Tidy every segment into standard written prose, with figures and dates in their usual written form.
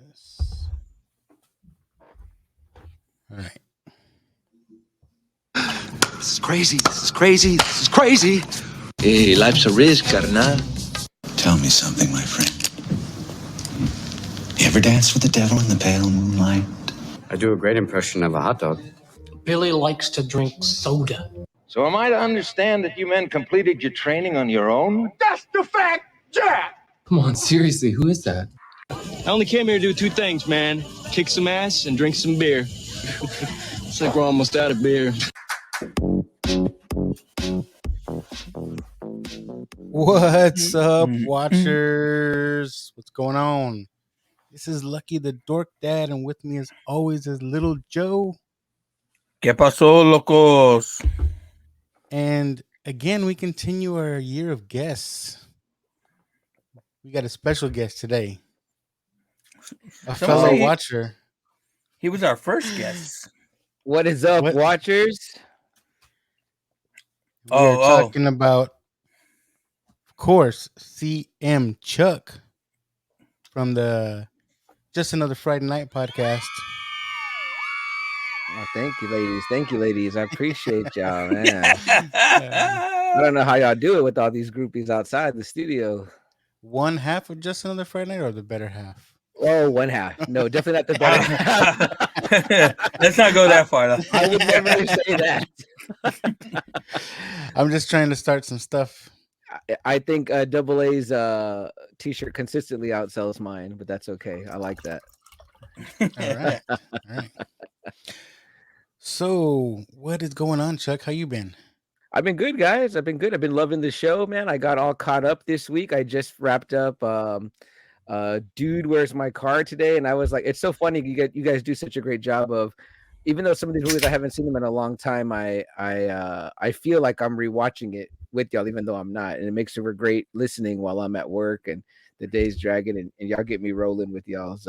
this. All right. This is crazy. This is crazy. This is crazy. Hey, life's a risk, carnal. Tell me something, my friend. You ever dance with the devil in the pale moonlight? I do a great impression of a hot dog. Billy likes to drink soda. So am I to understand that you men completed your training on your own? That's the fact, Jack! Come on, seriously, who is that? I only came here to do two things, man. Kick some ass and drink some beer. Looks like we're almost out of beer. What's up, watchers? What's going on? This is Lucky the Dork Dad, and with me as always is Little Joe. ¿Qué pasó, locos? And again, we continue our year of guests. We got a special guest today. A fellow watcher. He was our first guest. What is up, watchers? We are talking about, of course, CM Chuck from the Just Another Friday Night podcast. Oh, thank you, ladies. Thank you, ladies. I appreciate y'all, man. I don't know how y'all do it with all these groupies outside the studio. One half of Just Another Friday Night, or the better half? Oh, one half. No, definitely not the better half. Let's not go that far. I would never say that. I'm just trying to start some stuff. I think Double A's t-shirt consistently outsells mine, but that's okay. I like that. All right. So, what is going on, Chuck? How you been? I've been good, guys. I've been good. I've been loving the show, man. I got all caught up this week. I just wrapped up Dude, Where's My Car today, and I was like, it's so funny. You guys do such a great job of, even though some of these movies I haven't seen them in a long time, I feel like I'm rewatching it with y'all, even though I'm not, and it makes for great listening while I'm at work and the day's dragging, and y'all get me rolling with y'all's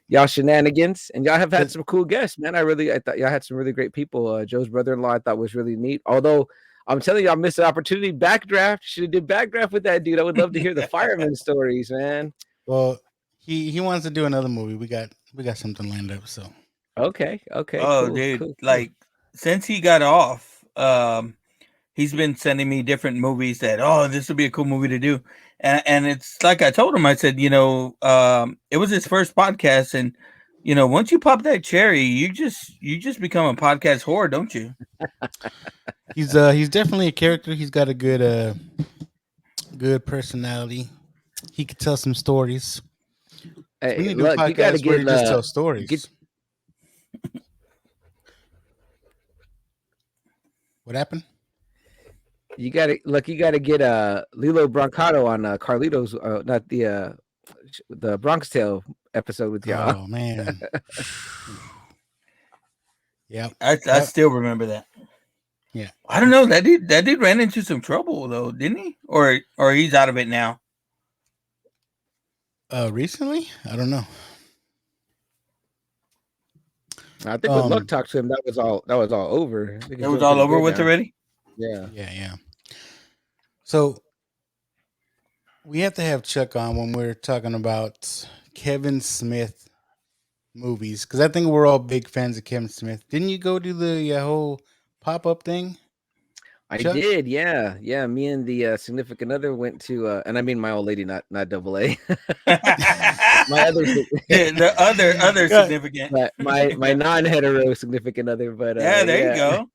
y'all shenanigans, and y'all have had some cool guests, man. I thought y'all had some really great people. Joe's brother-in-law I thought was really neat. Although I'm telling you, I missed an opportunity. Backdraft, should have did backdraft with that dude. I would love to hear the fireman stories, man. Well, he wants to do another movie. We got something lined up. So okay. Oh, cool, dude, cool. Like since he got off, he's been sending me different movies that this would be a cool movie to do. And it's like I told him, I said, it was his first podcast, and once you pop that cherry, you just become a podcast whore, don't you? He's definitely a character. He's got a good personality. He could tell some stories. Hey, we need to do a podcast where he just tell stories. What happened? You gotta get Lilo Brancato on Carlito's, not the Bronx Tale episode with y'all. Oh man, yeah, I still remember that. Yeah, I don't know, that dude ran into some trouble though, didn't he? Or he's out of it now. Recently, I don't know. I think when Luck talked to him, that was all over. It was all over with already. Yeah. So we have to have Chuck on when we're talking about Kevin Smith movies, because I think we're all big fans of Kevin Smith. Didn't you go do the whole pop-up thing? Chuck? I did, yeah. Me and the significant other went to, and I mean my old lady, not Double A. My other, the other significant, my non-hetero significant other. But there you go.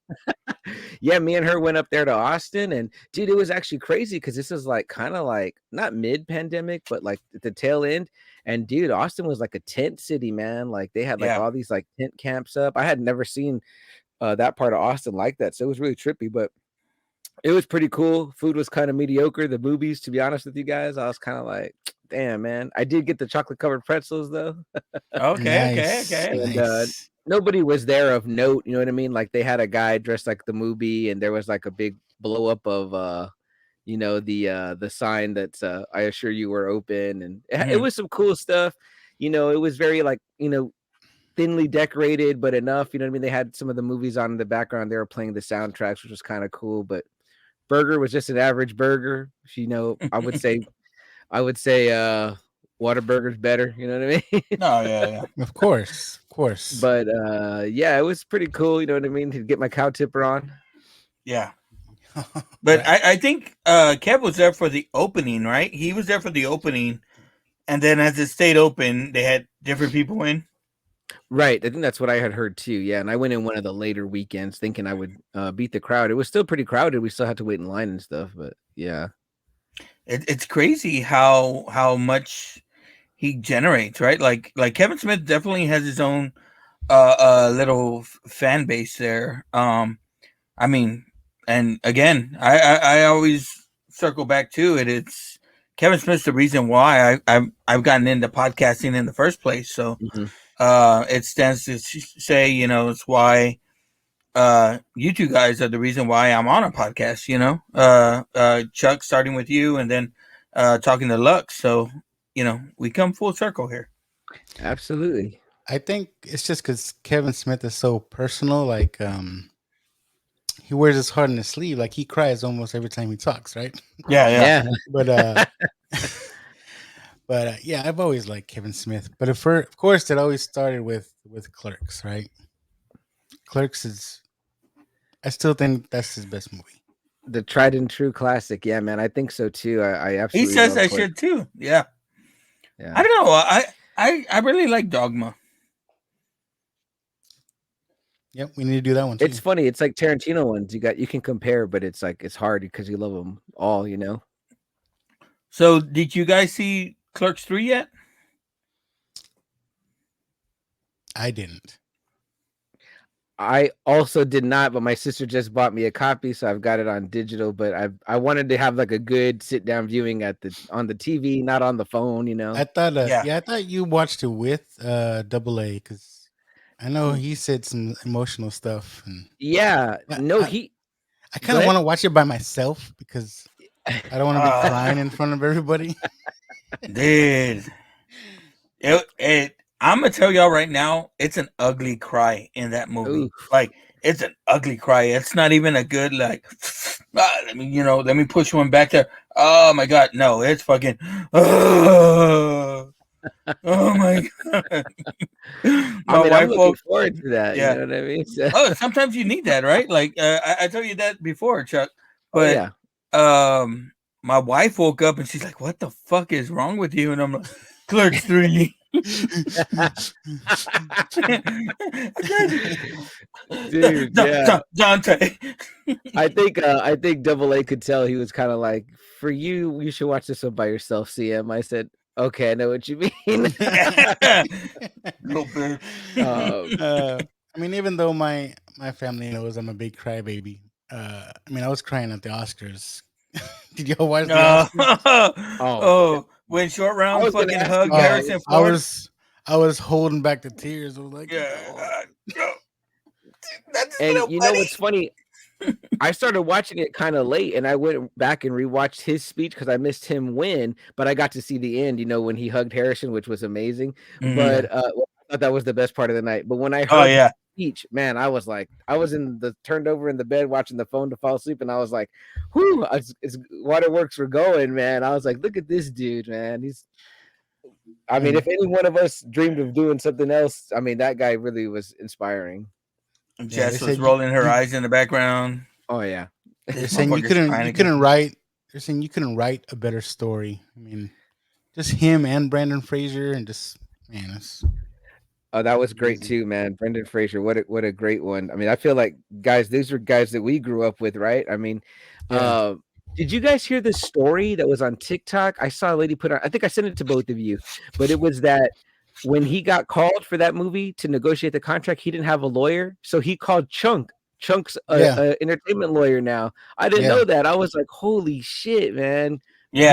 Yeah, me and her went up there to Austin, and dude, it was actually crazy because this is like kind of like not mid-pandemic, but like at the tail end. And dude, Austin was like a tent city, man. Like they had like all these like tent camps up. I had never seen that part of Austin like that, so it was really trippy, but it was pretty cool. Food was kind of mediocre. The movies, to be honest with you guys, I was kind of like, damn, man. I did get the chocolate covered pretzels though. Okay. And nobody was there of note. You know what I mean? Like they had a guy dressed like the movie, and there was like a big blow up of, the sign that's I assure you we're open, and it was some cool stuff. It was very like thinly decorated, but enough. You know what I mean? They had some of the movies on in the background. They were playing the soundtracks, which was kind of cool, but. Burger was just an average burger. I would say Whataburger's better. You know what I mean? No, yeah. Of course, of course. But yeah, it was pretty cool. You know what I mean? To get my cow tipper on. Yeah. But Right. I think Kev was there for the opening, right? He was there for the opening, and then as it stayed open, they had different people in. Right. I think that's what I had heard too. Yeah. And I went in one of the later weekends thinking I would beat the crowd. It was still pretty crowded. We still had to wait in line and stuff. But yeah. It's crazy how much he generates, right? Like Kevin Smith definitely has his own little fan base there. I mean, and again, I always circle back to it. It's Kevin Smith's the reason why I've gotten into podcasting in the first place. So it stands to say, you know, it's why you two guys are the reason why I'm on a podcast. You know, Chuck starting with you, and then talking to Lux. So you know, we come full circle here. Absolutely. I think it's just because Kevin Smith is so personal. Like, he wears his heart on his sleeve. Like, he cries almost every time he talks, right? Yeah. But yeah, I've always liked Kevin Smith. But of course, it always started with Clerks, right? Clerks is, I still think that's his best movie. The tried and true classic. Yeah, man. I think so too. I He absolutely says love that Clerks. shit too. Yeah. Yeah. I don't know. I really like Dogma. Yep, we need to do that one too. It's funny. It's like Tarantino ones. You can compare, but it's like it's hard because you love them all. You know. So, did you guys see Clerks 3 yet? I didn't. I also did not, but my sister just bought me a copy, so I've got it on digital. But I wanted to have like a good sit down viewing on the TV, not on the phone. You know. I thought, I thought you watched it with Double A, because I know he said some emotional stuff. And Yeah. No, I kind of want to watch it by myself because I don't want to be crying in front of everybody. Dude, I'm gonna tell y'all right now, it's an ugly cry in that movie. Oof. Like, it's an ugly cry. It's not even a good like. Let me push one back there. Oh my god, no, it's fucking. Oh my god. I'm looking forward to that. Yeah. You know what I mean? Oh, sometimes you need that, right? Like I told you that before, Chuck. But my wife woke up and she's like, "What the fuck is wrong with you?" And I'm like, "Clerks 3." Dude, yeah. Dante. I think Double A could tell he was kind of like, for you should watch this one by yourself, CM. I said, okay, I know what you mean. I mean, even though my family knows I'm a big crybaby, I mean, I was crying at the Oscars. Did y'all watch the Oscars? When Short Round fucking hugged Harrison Ford. I was holding back the tears. I was like, and you know what's funny? I started watching it kind of late, and I went back and rewatched his speech because I missed him win, but I got to see the end. You know, when he hugged Harrison, which was amazing. But I thought that was the best part of the night. But when I heard the speech, man, I was like, I was turned over in the bed watching the phone to fall asleep, and I was like, "Whoo, it's waterworks were going, man." I was like, "Look at this dude, man. I mean, if any one of us dreamed of doing something else, I mean, that guy really was inspiring." Jess was rolling her eyes in the background. Oh yeah. They're saying you couldn't write. They're saying you couldn't write a better story. I mean, just him and Brandon Fraser, and just Oh, that was great too, man. Brendan Fraser, what a great one. I mean, I feel like these are guys that we grew up with, right? I mean, did you guys hear the story that was on TikTok? I saw a lady put on. I think I sent it to both of you, but it was that when he got called for that movie to negotiate the contract, he didn't have a lawyer, so he called Chunk. Chunk's an entertainment lawyer now. I didn't know that. I was like, holy shit, man. Who do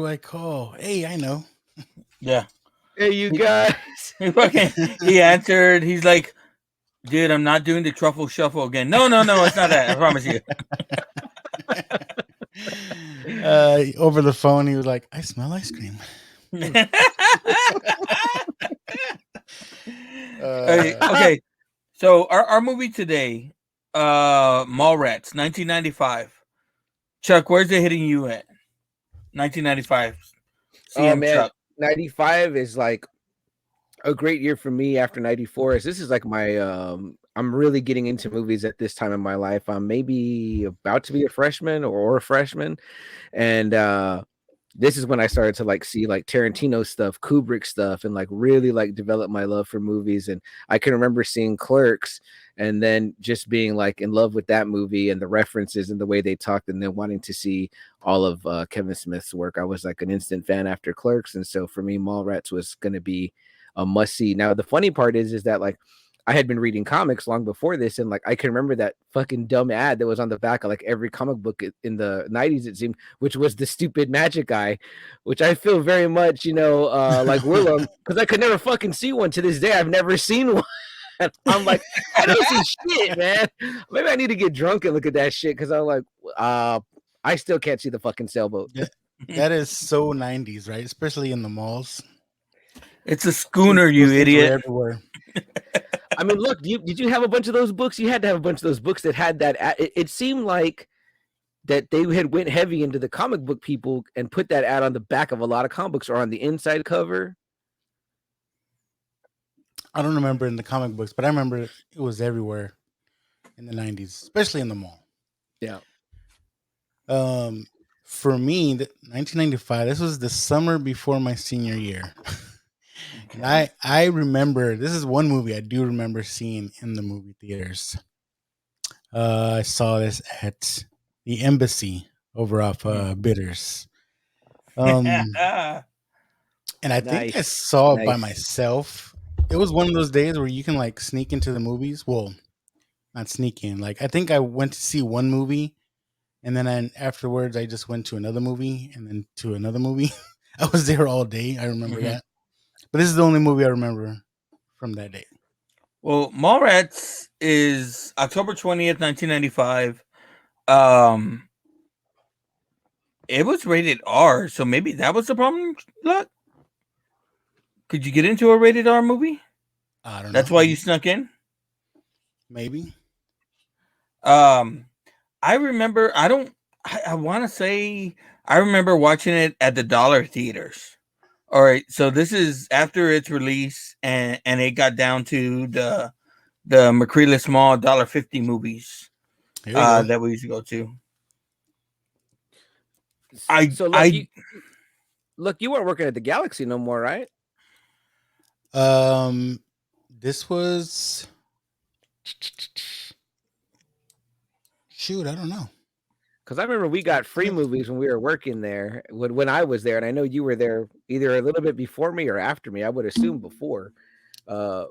I call? Hey, I know. Yeah. Hey, you guys. He answered. He's like, dude, I'm not doing the truffle shuffle again. No, it's not that. I promise you. Over the phone, he was like, I smell ice cream. Okay. So our movie today, Mallrats, 1995. Chuck, where's it hitting you at? 1995. CM man, Chuck. 95 is like a great year for me after 94. This is like my I'm really getting into movies at this time in my life. I'm maybe about to be a freshman or a freshman. And this is when I started to like see like Tarantino stuff, Kubrick stuff, and like really like develop my love for movies. And I can remember seeing Clerks and then just being like in love with that movie and the references and the way they talked, and then wanting to see all of Kevin Smith's work. I was like an instant fan after Clerks. And so for me, Mallrats was going to be a must see. Now, the funny part is that like I had been reading comics long before this, and like I can remember that fucking dumb ad that was on the back of like every comic book in the 90s, it seemed, which was the stupid magic guy, which I feel very much, like Willem, because I could never fucking see one to this day. I've never seen one. I'm like, I don't see shit, man. Maybe I need to get drunk and look at that shit because I'm like, I still can't see the fucking sailboat. That is so 90s, right? Especially in the malls. It's a schooner, you Those things were idiot. everywhere. I mean, look, did you have a bunch of those books? You had to have a bunch of those books that had that. It seemed like that they had went heavy into the comic book people and put that ad on the back of a lot of comic books or on the inside cover. I don't remember in the comic books, but I remember it was everywhere in the 90s, especially in the mall. Yeah. For me, 1995, this was the summer before my senior year. And I remember, this is one movie I do remember seeing in the movie theaters. I saw this at the Embassy over off Bitters. And I think I saw it by myself. It was one of those days where you can like sneak into the movies. Well, not sneak in. Like I think I went to see one movie, and then afterwards I just went to another movie, and then to another movie. I was there all day. I remember that. But this is the only movie I remember from that day. Well, Mallrats is October 20th, 1995. It was rated R, so maybe that was the problem. Look, could you get into a rated R movie? I don't know. That's why you snuck in. Maybe. I remember. I want to say I remember watching it at the dollar theaters. All right, so this is after its release, and it got down to the McCreely Small $1.50 movies that we used to go to. You weren't working at the Galaxy no more, right? This was shoot, I don't know. Because I remember we got free movies when we were working there, when I was there, and I know you were there either a little bit before me or after me. I would assume before, yeah,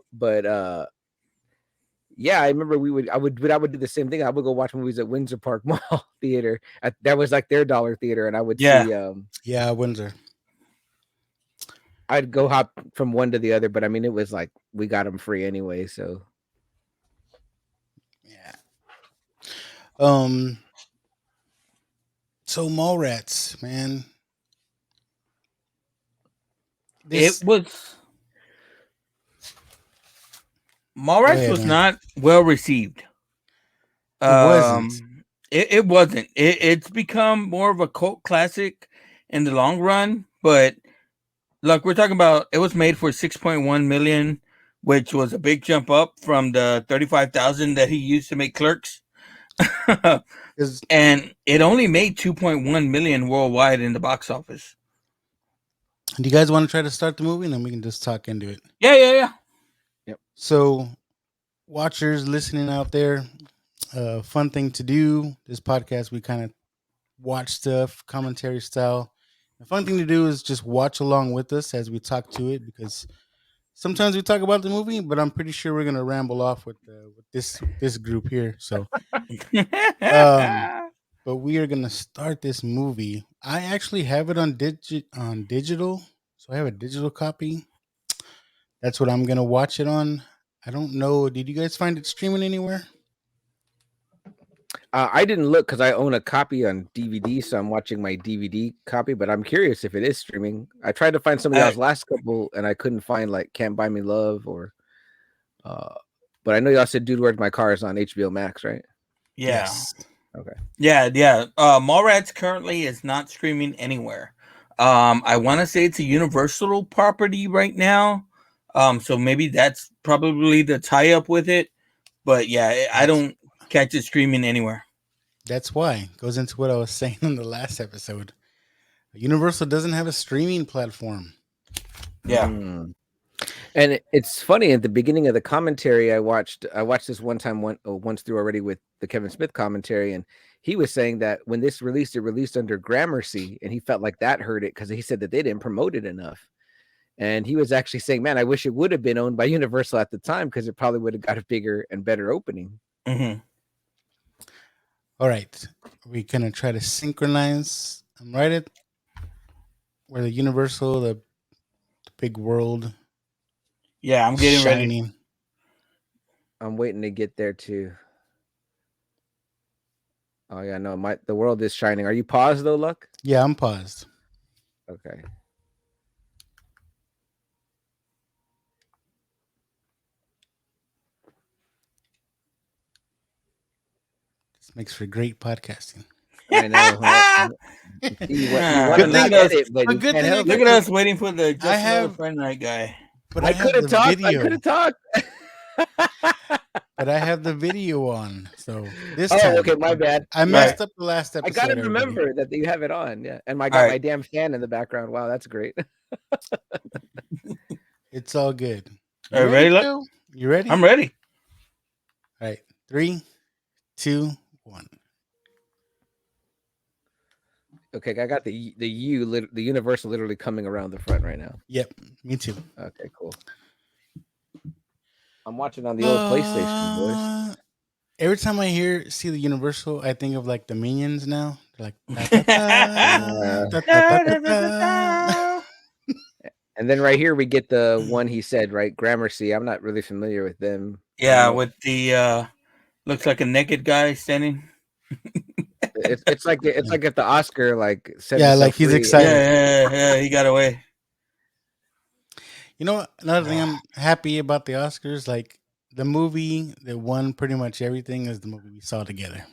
I remember I would do the same thing. I would go watch movies at Windsor Park Mall Theater. That was like their dollar theater, and I would see, Windsor. I'd go hop from one to the other, but I mean, it was like we got them free anyway, so yeah. So Mallrats, man. Mallrats was not well received. It wasn't. It wasn't. It's become more of a cult classic in the long run, but look, we're talking about it was made for $6.1 million, which was a big jump up from the $35,000 that he used to make Clerks. And it only made $2.1 million worldwide in the box office. Do you guys want to try to start the movie, and then we can just talk into it? Yeah. Yep. So, watchers listening out there, fun thing to do. This podcast, we kind of watch stuff, commentary style. The fun thing to do is just watch along with us as we talk to it, because sometimes we talk about the movie, but I'm pretty sure we're gonna ramble off with this group here. So, but we are gonna start this movie. I actually have it on digital, so I have a digital copy. That's what I'm gonna watch it on. I don't know. Did you guys find it streaming anywhere? I didn't look because I own a copy on DVD, so I'm watching my DVD copy. But I'm curious if it is streaming. I tried to find some of y'all's last couple, and I couldn't find like "Can't Buy Me Love" or. But I know y'all said "Dude, Where's My Car" is on HBO Max, right? Yeah. Yes. Okay. Yeah. Mallrats currently is not streaming anywhere. I want to say it's a Universal property right now. So maybe that's probably the tie up with it. But yeah, I don't catch it streaming anywhere. That's why. Goes into what I was saying in the last episode. Universal doesn't have a streaming platform. Yeah. And it's funny at the beginning of the commentary I watched this once through already with the Kevin Smith commentary, and he was saying that when this released, it released under Gramercy, and he felt like that hurt it because he said that they didn't promote it enough. And he was actually saying, man, I wish it would have been owned by Universal at the time because it probably would have got a bigger and better opening. Mm-hmm. All right. We're going to try to synchronize. I'm right at where the Universal, the big world. Yeah, I'm getting shining. ready. I'm waiting to get there too. Oh yeah, no, the world is shining. Are you paused though, Luck? Yeah, I'm paused. Okay. This makes for great podcasting. I know. Huh? You want to not get it, but you can't help Look it. at us waiting for the Just Another Friend Night guy. But I could have talked. I could have talked. But I have the video on, so this Oh, time. okay, my bad. I messed up the last episode. I gotta remember that you have it on. Yeah, and I got my damn fan in the background. Wow, that's great. It's all good. Are you ready, Luck? You ready? I'm ready. All right, 3, 2, 1. Okay, I got the Universal literally coming around the front right now. Yep, me too. Okay, cool. I'm watching on the old PlayStation, boys. Every time I see the Universal, I think of like the Minions now. They're like, and then right here we get the one he said, right? Gramercy. I'm not really familiar with them. Yeah, with the looks like a naked guy standing. It's like if the Oscar said like he's free. excited. Yeah, he got away. You know what? Another thing I'm happy about the Oscars, like the movie that won pretty much everything is the movie we saw together.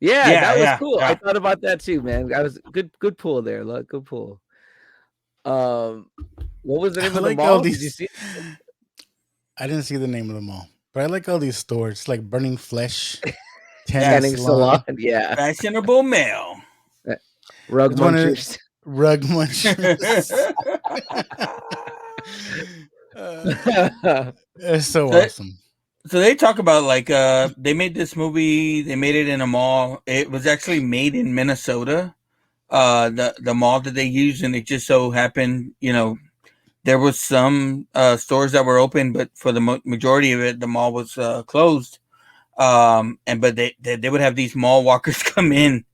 Yeah, that was cool. Yeah. I thought about that too, man. I was good pull there. Look, good pull. What was the name of the mall? Did you see it? I didn't see the name of the mall, but I like all these stores, like Burning Flesh, Tanning Salon. Yeah, fashionable male, rug munchers. Rug munchers. It's so awesome. So they talk about they made this movie. They made it in a mall. It was actually made in Minnesota. The mall that they used, and it just so happened, there was some stores that were open, but for the majority of it, the mall was closed. But they would have these mall walkers come in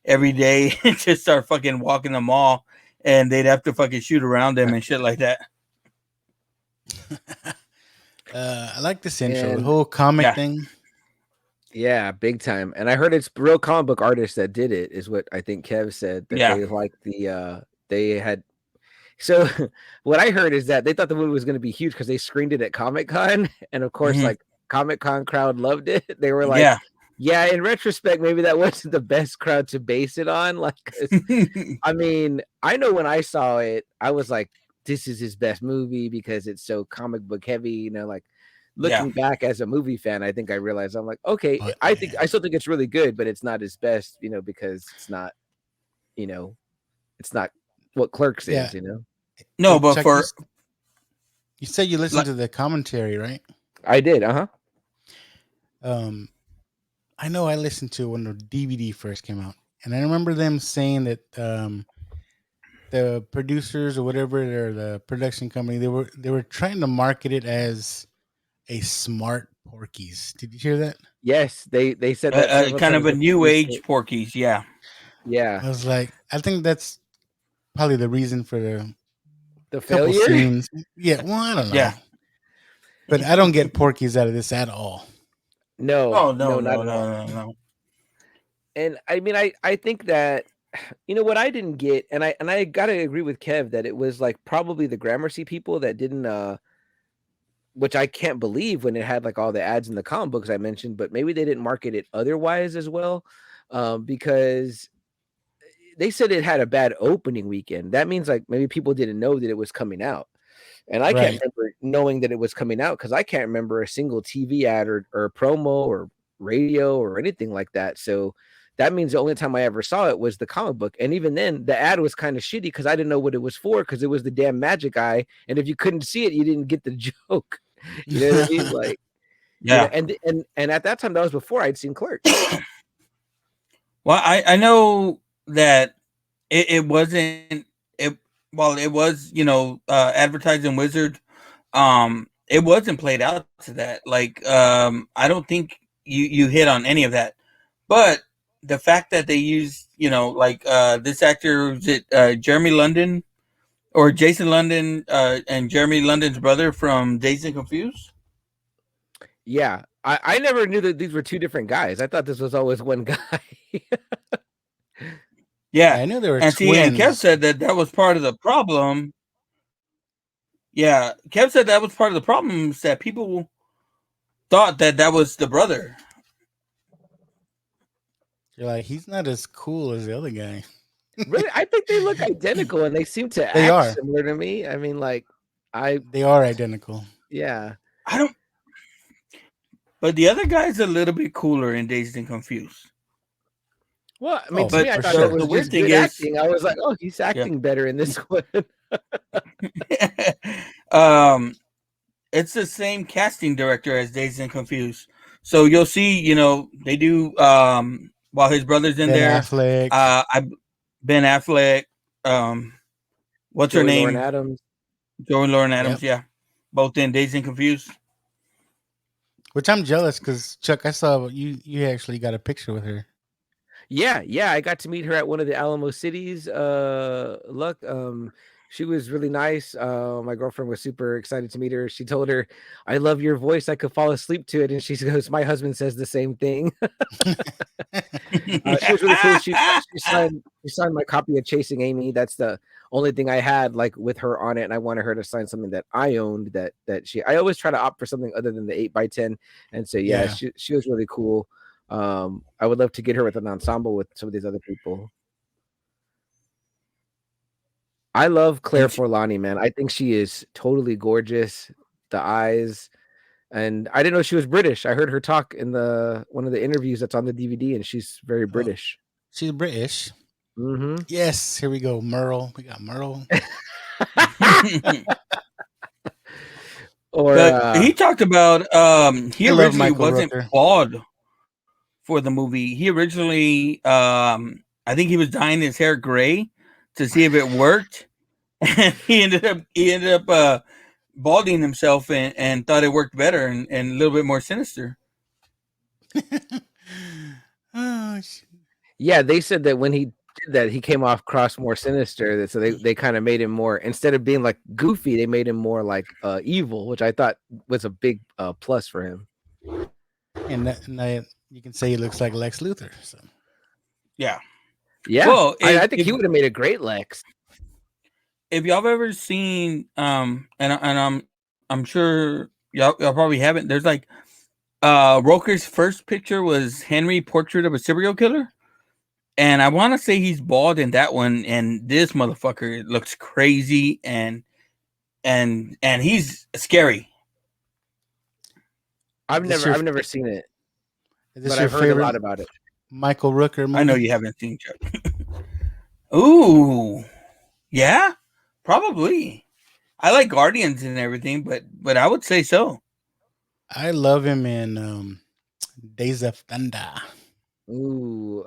every day and just start fucking walking the mall, and they'd have to fucking shoot around them and shit like that. I like this intro, the whole comic thing. Yeah, big time. And I heard it's real comic book artists that did it, is what I think Kev said. That they like they had. So what I heard is that they thought the movie was going to be huge because they screened it at Comic-Con, and of course, Comic-Con crowd loved it. They were like, yeah, in retrospect, maybe that wasn't the best crowd to base it on. I mean, I know when I saw it, I was like, this is his best movie because it's so comic book heavy, looking back as a movie fan, I think I realized I'm like, okay, I still think it's really good, but it's not his best, because it's not, it's not what Clerks is, No, but Chuck, you said you listened to the commentary, right? I did, I know I listened to it when the DVD first came out, and I remember them saying that the producers or whatever, or the production company, they were trying to market it as a smart Porky's. Did you hear that? Yes, they said that kind of a new age Porky's. Yeah. I was like, I think that's probably the reason for the failure. Scenes. Yeah, well, I don't know. Yeah, but I don't get Porky's out of this at all. No, no. And I mean, I think that, what I didn't get, and I gotta agree with Kev that it was probably the Gramercy people that didn't, which I can't believe when it had all the ads in the comic books I mentioned, but maybe they didn't market it otherwise as well, because they said it had a bad opening weekend. That means like maybe people didn't know that it was coming out. And I can't Right. remember knowing that it was coming out because I can't remember a single TV ad or promo or radio or anything like that. So that means the only time I ever saw it was the comic book. And even then, the ad was kind of shitty because I didn't know what it was for because it was the damn magic eye. And if you couldn't see it, you didn't get the joke. You know what I mean? Like, Yeah. And at that time, that was before I'd seen Clerks. Well, I know that it wasn't it. Well, it was advertising Wizard. It wasn't played out to that. Like I don't think you hit on any of that, but the fact that they used this actor, is it Jeremy London or Jason London and Jeremy London's brother from Dazed and Confused? Yeah, I never knew that these were two different guys. I thought this was always one guy. Yeah, I knew they were and see, and Kev twins. said that was part of the problem. Yeah, Kev said that was part of the problem is that people thought that was the brother. You're like, he's not as cool as the other guy. Really, I think they look identical and they seem to They act are. similar to me. I mean, like, They are identical. yeah. I don't. But the other guy's a little bit cooler in Dazed and Confused. Well, I mean, Oh, to me, I for thought sure. that was The weird just thing good is- acting. I was like, oh, he's acting better in this one. It's the same casting director as Dazed and Confused. So you'll see, they do while his brother's in Ben there. Affleck. Ben Affleck. What's her Joey name? Lauren Adams. Joey Lauren Adams. Yeah, both in Dazed and Confused. Which I'm jealous because Chuck, I saw you actually got a picture with her. Yeah, I got to meet her at one of the Alamo cities. Look, she was really nice. My girlfriend was super excited to meet her. She told her, "I love your voice. I could fall asleep to it." And she goes, "My husband says the same thing." She was really cool. She signed my copy of Chasing Amy. That's the only thing I had like with her on it, and I wanted her to sign something that I owned. I always try to opt for something other than the 8x10. And so Yeah. she was really cool. I would love to get her with an ensemble with some of these other people. I love Claire Forlani, man. I think she is totally gorgeous. The eyes, and I didn't know she was British. I heard her talk in one of the interviews that's on the DVD, and she's very British. She's British. Mm-hmm. Yes, here we go. Merle. We got Merle. Or he talked about he I love originally Michael wasn't Rooker. bald for the movie. He originally I think he was dyeing his hair gray to see if it worked. And he ended up balding himself and thought it worked better and a little bit more sinister. Oh, shit. yeah, they said that when he did that, he came off cross more sinister. So they kind of made him more, instead of being like goofy, they made him more like evil, which I thought was a big plus for him. And you can say he looks like Lex Luthor. So Yeah. Well, I think he would have made a great Lex. If y'all have ever seen and I'm sure y'all probably haven't, there's like Roker's first picture was Henry, Portrait of a Serial Killer, and I want to say he's bald in that one, and this motherfucker looks crazy and he's scary. I've never seen it, Is this but your I've heard a favorite lot about it. Michael Rooker movie? I know you haven't seen Chuck. Ooh, yeah, probably. I like Guardians and everything, but I would say so. I love him in Days of Thunder. Ooh,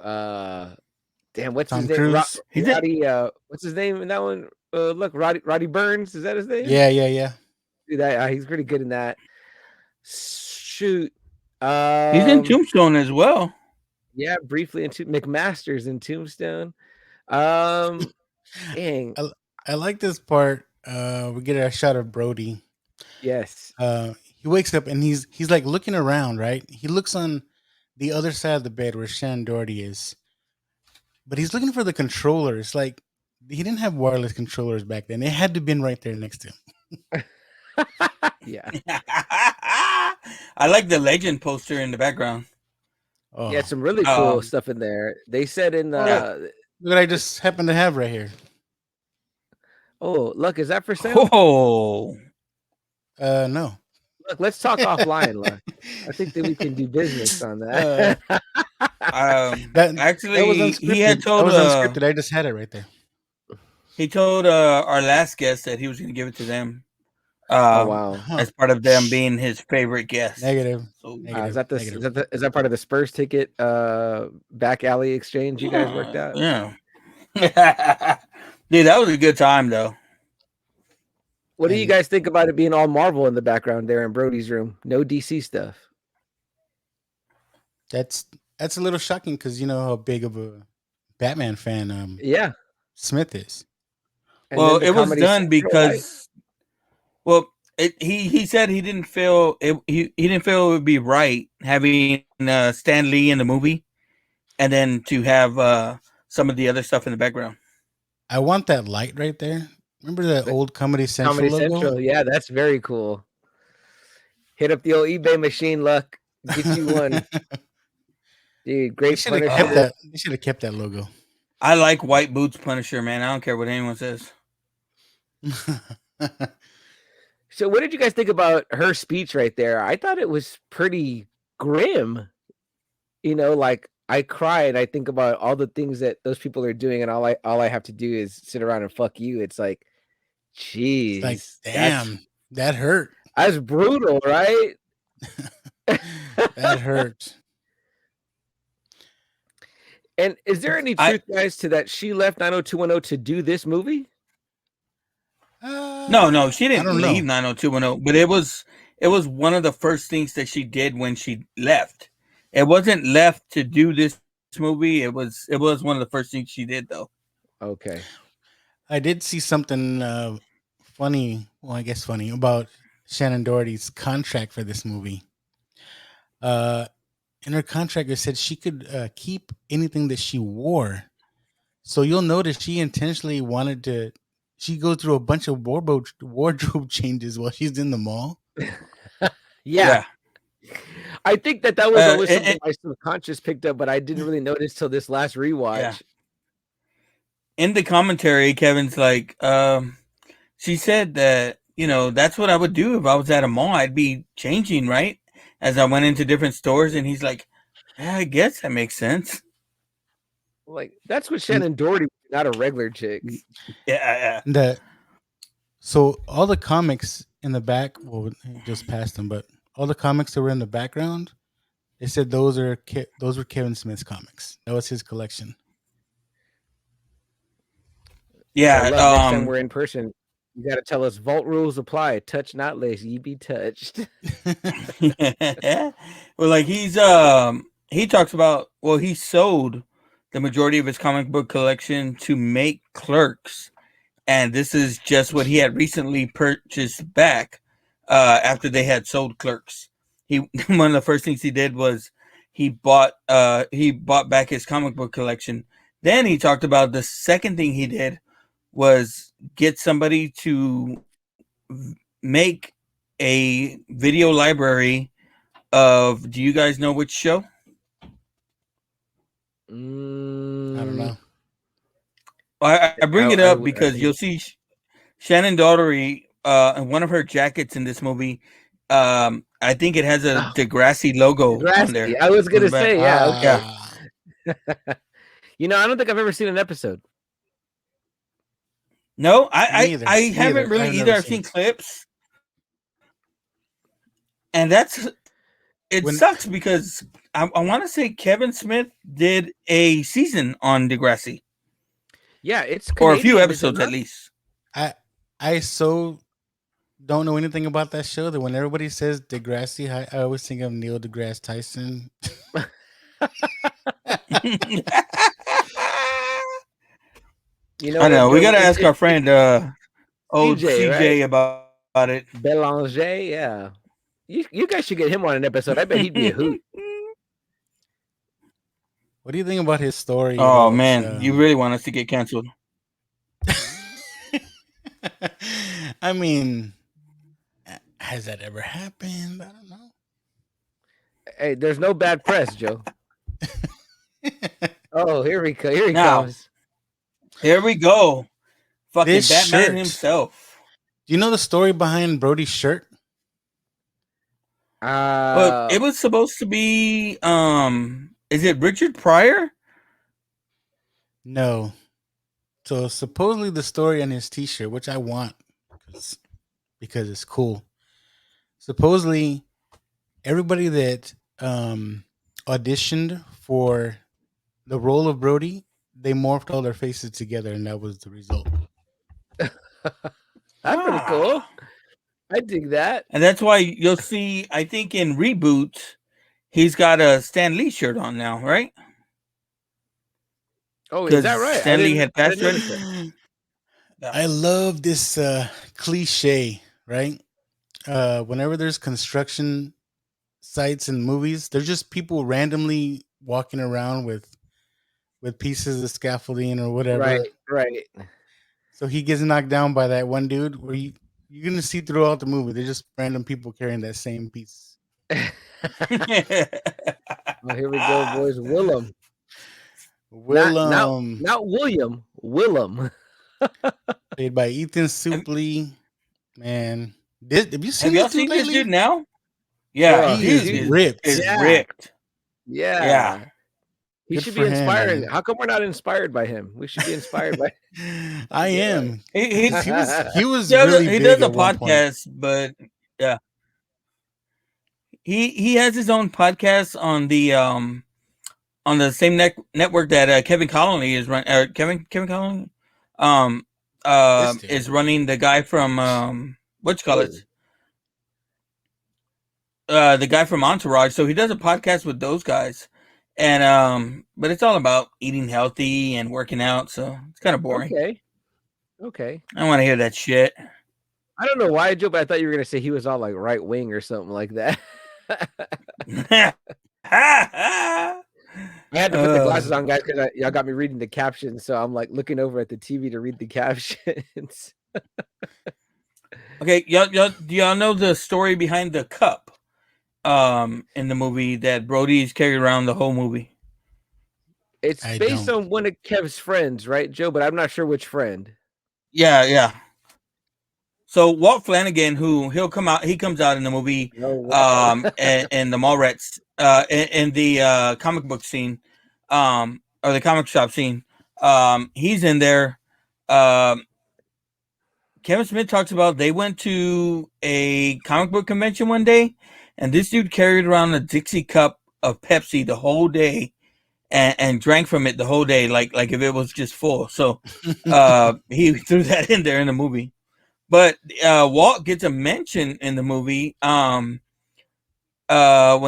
damn, what's Tom his name? Cruise. Roddy, what's his name in that one? Look, Roddy Burns, is that his name? Yeah. Dude, he's pretty good in that. Shoot. He's in Tombstone as well. Yeah, briefly into McMaster's in Tombstone. Dang. I like this part. We get a shot of Brody. Yes. He wakes up and he's like looking around, right? He looks on the other side of the bed where Shannon Doherty is, but he's looking for the controllers. Like, he didn't have wireless controllers back then. It had to have been right there next to him. Yeah. I like the Legend poster in the background. Oh, Yeah, some really cool stuff in there. They said in what I just happen to have right here. Oh, look, is that for sale? Oh, No. Look, let's talk offline, Luck. I think that we can do business on that. That actually, was he had unscripted. told That was unscripted. I just had it right there. he told our last guest that he was going to give it to them. Oh wow! Huh. As part of them being his favorite guest. Negative. So, Negative. Is that part of the Spurs ticket back alley exchange you guys worked out? Yeah. Dude, that was a good time though. What do you guys think about it being all Marvel in the background there in Brody's room? No DC stuff. That's a little shocking because you know how big of a Batman fan Yeah. Smith is. And well, then it was Comedy done Central, because well, he said he didn't feel he didn't feel it would be right having Stan Lee in the movie and then to have some of the other stuff in the background. I want that light right there. Remember that old Comedy Central Comedy logo? Central, yeah, that's very cool. Hit up the old eBay machine, Luck. Get you one. Dude, great They should have kept that logo. I like White Boots Punisher, man. I don't care what anyone says. So what did you guys think about her speech right there? I thought it was pretty grim. You know, like I cry and I think about all the things that those people are doing, and all I have to do is sit around and fuck you. It's like, geez, Like, damn, that hurt. That's brutal, right? That hurt. And is there any truth, guys, to that she left 90210 to do this movie? No, she didn't leave 90210, but it was one of the first things that she did when she left. It wasn't left to do this movie. It was one of the first things she did, though. Okay. I did see something funny. Well, I guess funny about Shannon Doherty's contract for this movie. In her contract, it said she could keep anything that she wore. So you'll notice she intentionally wanted to. She goes through a bunch of wardrobe changes while she's in the mall. Yeah. I think that was always something my subconscious picked up, but I didn't really notice till this last rewatch. Yeah. In the commentary, Kevin's like, she said that, you know, that's what I would do if I was at a mall. I'd be changing, right? As I went into different stores, and he's like, yeah, I guess that makes sense. Like, that's what Shannon Doherty, not a regular chick. Yeah. So all the comics in the back, well, just past them, but all the comics that were in the background, they said those were Kevin Smith's comics. That was his collection. So Yeah. next time we're in person, you got to tell us vault rules apply. Touch not lest ye be touched. Well, like he talks about, well, he sold the majority of his comic book collection to make Clerks, and this is just what he had recently purchased back after they had sold Clerks. One of the first things he did was he bought back his comic book collection. Then he talked about the second thing he did was get somebody to make a video library of, do you guys know which show? I don't know. I bring it up because you'll see Shannon Daughtery in one of her jackets in this movie. I think it has a Degrassi logo on there. I was gonna say, yeah. You know, I don't think I've ever seen an episode. No, I haven't really either. I've seen clips, and it sucks because I want to say Kevin Smith did a season on Degrassi. Yeah, it's Canadian, or a few episodes at least. I so don't know anything about that show that when everybody says Degrassi, I always think of Neil deGrasse Tyson. You know, I know we gotta ask our friend old CJ right? about it. Belanger, yeah. You guys should get him on an episode. I bet he'd be a hoot. What do you think about his story? Oh man, you really want us to get canceled? I mean, has that ever happened? I don't know. Hey, there's no bad press, Joe. Oh, here he comes. Here we go. Fucking This Batman shirt. himself. Do you know the story behind Brody's shirt? Well, it was supposed to be is it Richard Pryor? No. So supposedly the story on his T-shirt, which I want because it's cool. Supposedly everybody that auditioned for the role of Brody, they morphed all their faces together, and that was the result. That's pretty cool. I dig that. And that's why you'll see, I think in Reboot, he's got a Stan Lee shirt on now, right? Oh, is that right? Stan Lee had I passed didn't already. notice that. I love this cliche, right? Whenever there's construction sites in movies, there's just people randomly walking around with pieces of scaffolding or Right, whatever. right. So he gets knocked down by that one dude where you're gonna see throughout the movie. They're just random people carrying that same piece. Well, here we go, boys. Willem. Willem, Not William. Willem. played by Ethan Suplee. Man, have you seen Have y'all this dude seen this lately? dude now? Yeah, Bruh, He is dude ripped. is Yeah. ripped. Yeah. Yeah. He Good should for be him, inspiring. man. How come we're not inspired by him? We should be inspired by I am. He 'Cause he was does really he big does a at one point. podcast, but yeah. He has his own podcast on the same network that Kevin Connolly is running. Kevin Connolly is running, the guy from what you call it? The guy from Entourage. So he does a podcast with those guys. And but it's all about eating healthy and working out, so it's kind of boring. Okay. I don't want to hear that shit. I don't know why, Joe, but I thought you were gonna say he was all like right wing or something like that. I had to put the glasses on, guys, because y'all got me reading the captions, so I'm like looking over at the TV to read the captions. Okay, y'all, do y'all know the story behind the cup in the movie that Brody's carried around the whole movie? It's based on one of Kev's friends, right, Joe? But I'm not sure which friend. Yeah. So Walt Flanagan, he comes out in the movie, and the Mallrats, in the comic book scene, or the comic shop scene. He's in there. Kevin Smith talks about they went to a comic book convention one day, and this dude carried around a Dixie cup of Pepsi the whole day, and drank from it the whole day, like if it was just full. So he threw that in there in the movie. But Walt gets a mention in the movie when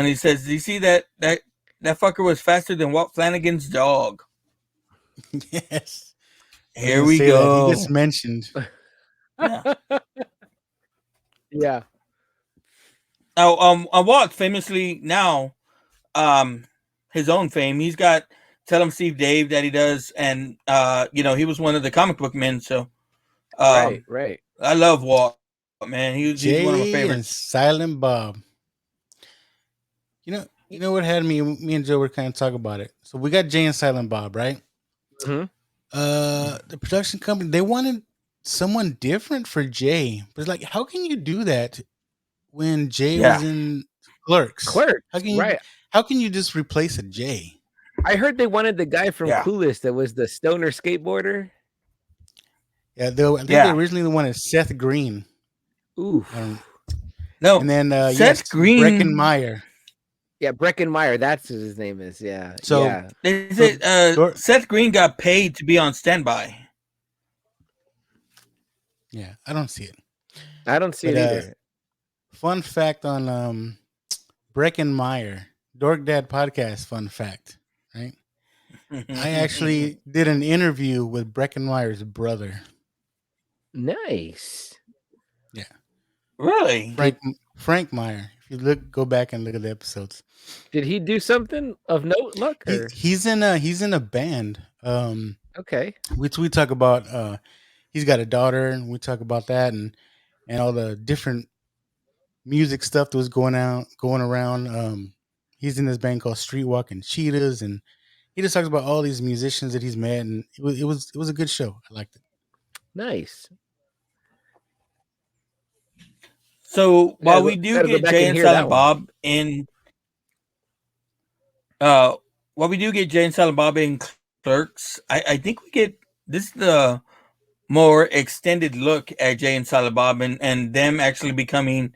he says, "Do you see that fucker was faster than Walt Flanagan's dog?" Yes. Here we go. He gets mentioned. Yeah. Now, Walt famously now, his own fame. He's got Tell 'em Steve Dave that he does, and he was one of the comic book men. So, right. I love Walt, man. He's one of my Jay favorites. and Silent Bob. You know what had me and Joe were kind of talking about it. So we got Jay and Silent Bob, right? Mm-hmm. The production company, they wanted someone different for Jay. But it's like, how can you do that when Jay was in Clerks? How can you just replace a Jay? I heard they wanted the guy from Clueless that was the stoner skateboarder. Yeah, I think they originally wanted Seth Green. Ooh. No. And then Seth Green. Breckenmeyer. Yeah, Breckenmeyer. That's what his name is. Yeah. So Seth Green got paid to be on standby. Yeah, I don't see it. I don't see it either. Fun fact on Breckenmeyer, Dork Dad podcast. Fun fact, right? I actually did an interview with Breckenmeyer's brother. Nice. Yeah. Really? Frank Meyer. If you go back and look at the episodes. Did he do something of note, Luck? He's in a band. Okay. Which we talk about. He's got a daughter, and we talk about that and all the different music stuff that was going around. He's in this band called Streetwalking Cheetahs, and he just talks about all these musicians that he's met, and it was a good show. I liked it. Nice. So while we do Gotta go get back Jay and and hear that Silent one. Bob in, while we do get Jay and Silent Bob in Clerks, I think we get this is the more extended look at Jay and Silent Bob and them actually becoming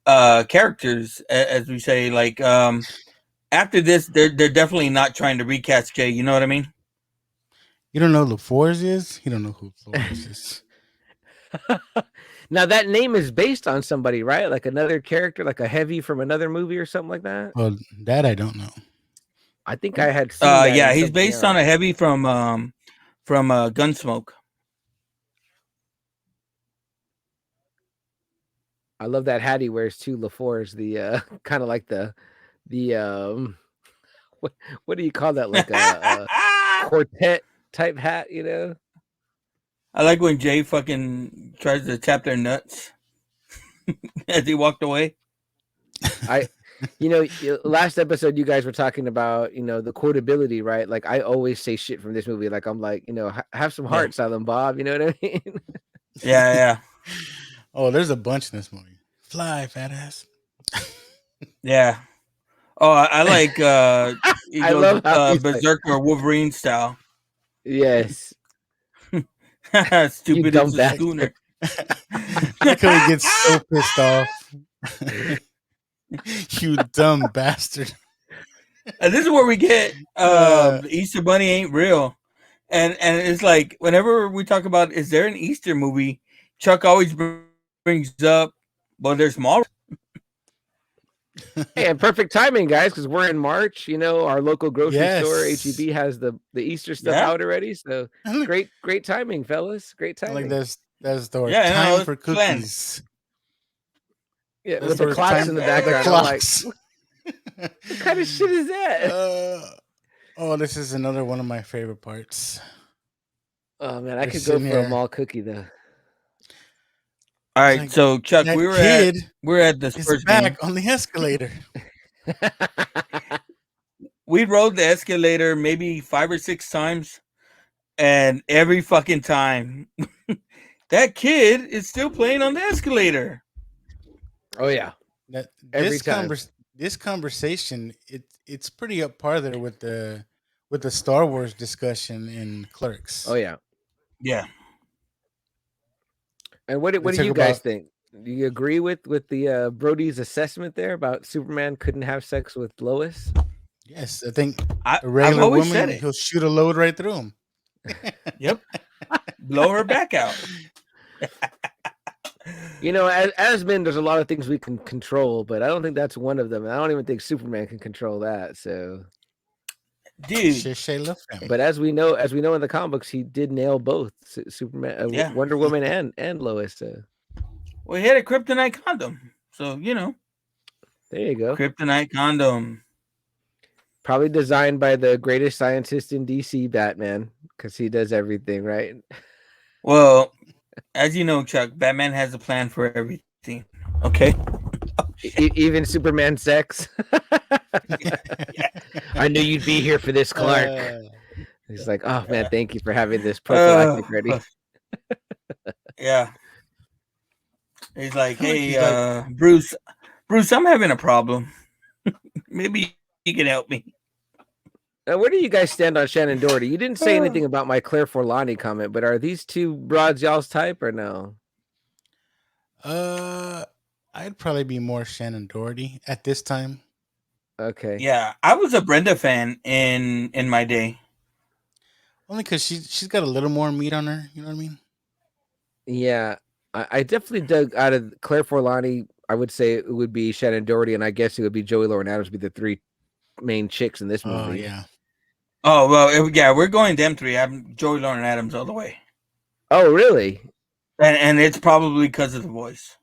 characters, as we say. Like after this, they're definitely not trying to recast Jay. You know what I mean? You don't know who LaForge is? You don't know who LaForge is. Now that name is based on somebody, right? Like another character, like a heavy from another movie or something like that. Well, that I don't know. I think I had seen that. Yeah, in he's something based on else. a heavy from Gunsmoke. I love that hat he wears too. LaForge, the kind of like the what do you call that? Like a quartet type hat, you know? I like when Jay fucking tries to tap their nuts as he walked away. Last episode you guys were talking about, the quotability, right? Like I always say shit from this movie. Like I'm like, have some heart, Silent Bob. You know what I mean? Yeah. Oh, there's a bunch in this movie. Fly, fat ass. Yeah. Oh, I like he I goes love how he's like, berserker Wolverine style. yes. Stupid dumb as a bastard. schooner. Look how he gets so pissed off. You dumb bastard. And this is where we get the Easter Bunny ain't real. And it's like whenever we talk about is there an Easter movie, Chuck always brings up, well, there's Mallrats. Hey, and perfect timing, guys, because we're in March. Our local grocery store, Yes. HEB, has the Easter stuff Yeah. out already. So great timing, fellas. Great timing. Like that's the word. Yeah, Time no, for it's planned. cookies. Yeah, That's with the where clocks time- in the the background. clocks. I'm like, what kind of shit is that? This is another one of my favorite parts. Oh man, I They're could go for sitting a here. mall cookie though. All right, like, so Chuck, that we're kid at this is first back game. on the escalator. We rode the escalator maybe 5 or 6 times, and every fucking time that kid is still playing on the escalator. Oh yeah, every time. This conversation, it's pretty up par there with the Star Wars discussion in Clerks. Oh yeah. Yeah. And what do talk you guys about- think? Do you agree with the Brody's assessment there about Superman couldn't have sex with Lois? Yes, I think I've a regular always said woman, it. he'll shoot a load right through him. Yep. Blow her back out. As men, there's a lot of things we can control, but I don't think that's one of them. I don't even think Superman can control that. So, Dude. But as we know in the comic books, he did nail both Superman, Yeah. Wonder Woman, and Lois. So. Well, he had a kryptonite condom. So, There you go. Kryptonite condom. Probably designed by the greatest scientist in DC, Batman, because he does everything, right? Well, as you know, Chuck, Batman has a plan for everything. Okay. Even Superman sex. I knew you'd be here for this, Clark. He's like, oh man, thank you for having this prophylactic ready. Yeah. He's like, hey, Bruce, I'm having a problem. Maybe you can help me. Now, where do you guys stand on Shannon Doherty? You didn't say anything about my Claire Forlani comment, but are these two broads y'all's type or no? I'd probably be more Shannon Doherty at this time. Okay. Yeah, I was a Brenda fan in my day. Only because she's got a little more meat on her. You know what I mean? Yeah, I definitely dug out of Claire Forlani. I would say it would be Shannon Doherty, and I guess it would be Joey Lauren Adams, would be the three main chicks in this movie. Oh yeah. Oh well, yeah, we're going them three. I'm Joey Lauren Adams all the way. Oh really? And it's probably because of the voice.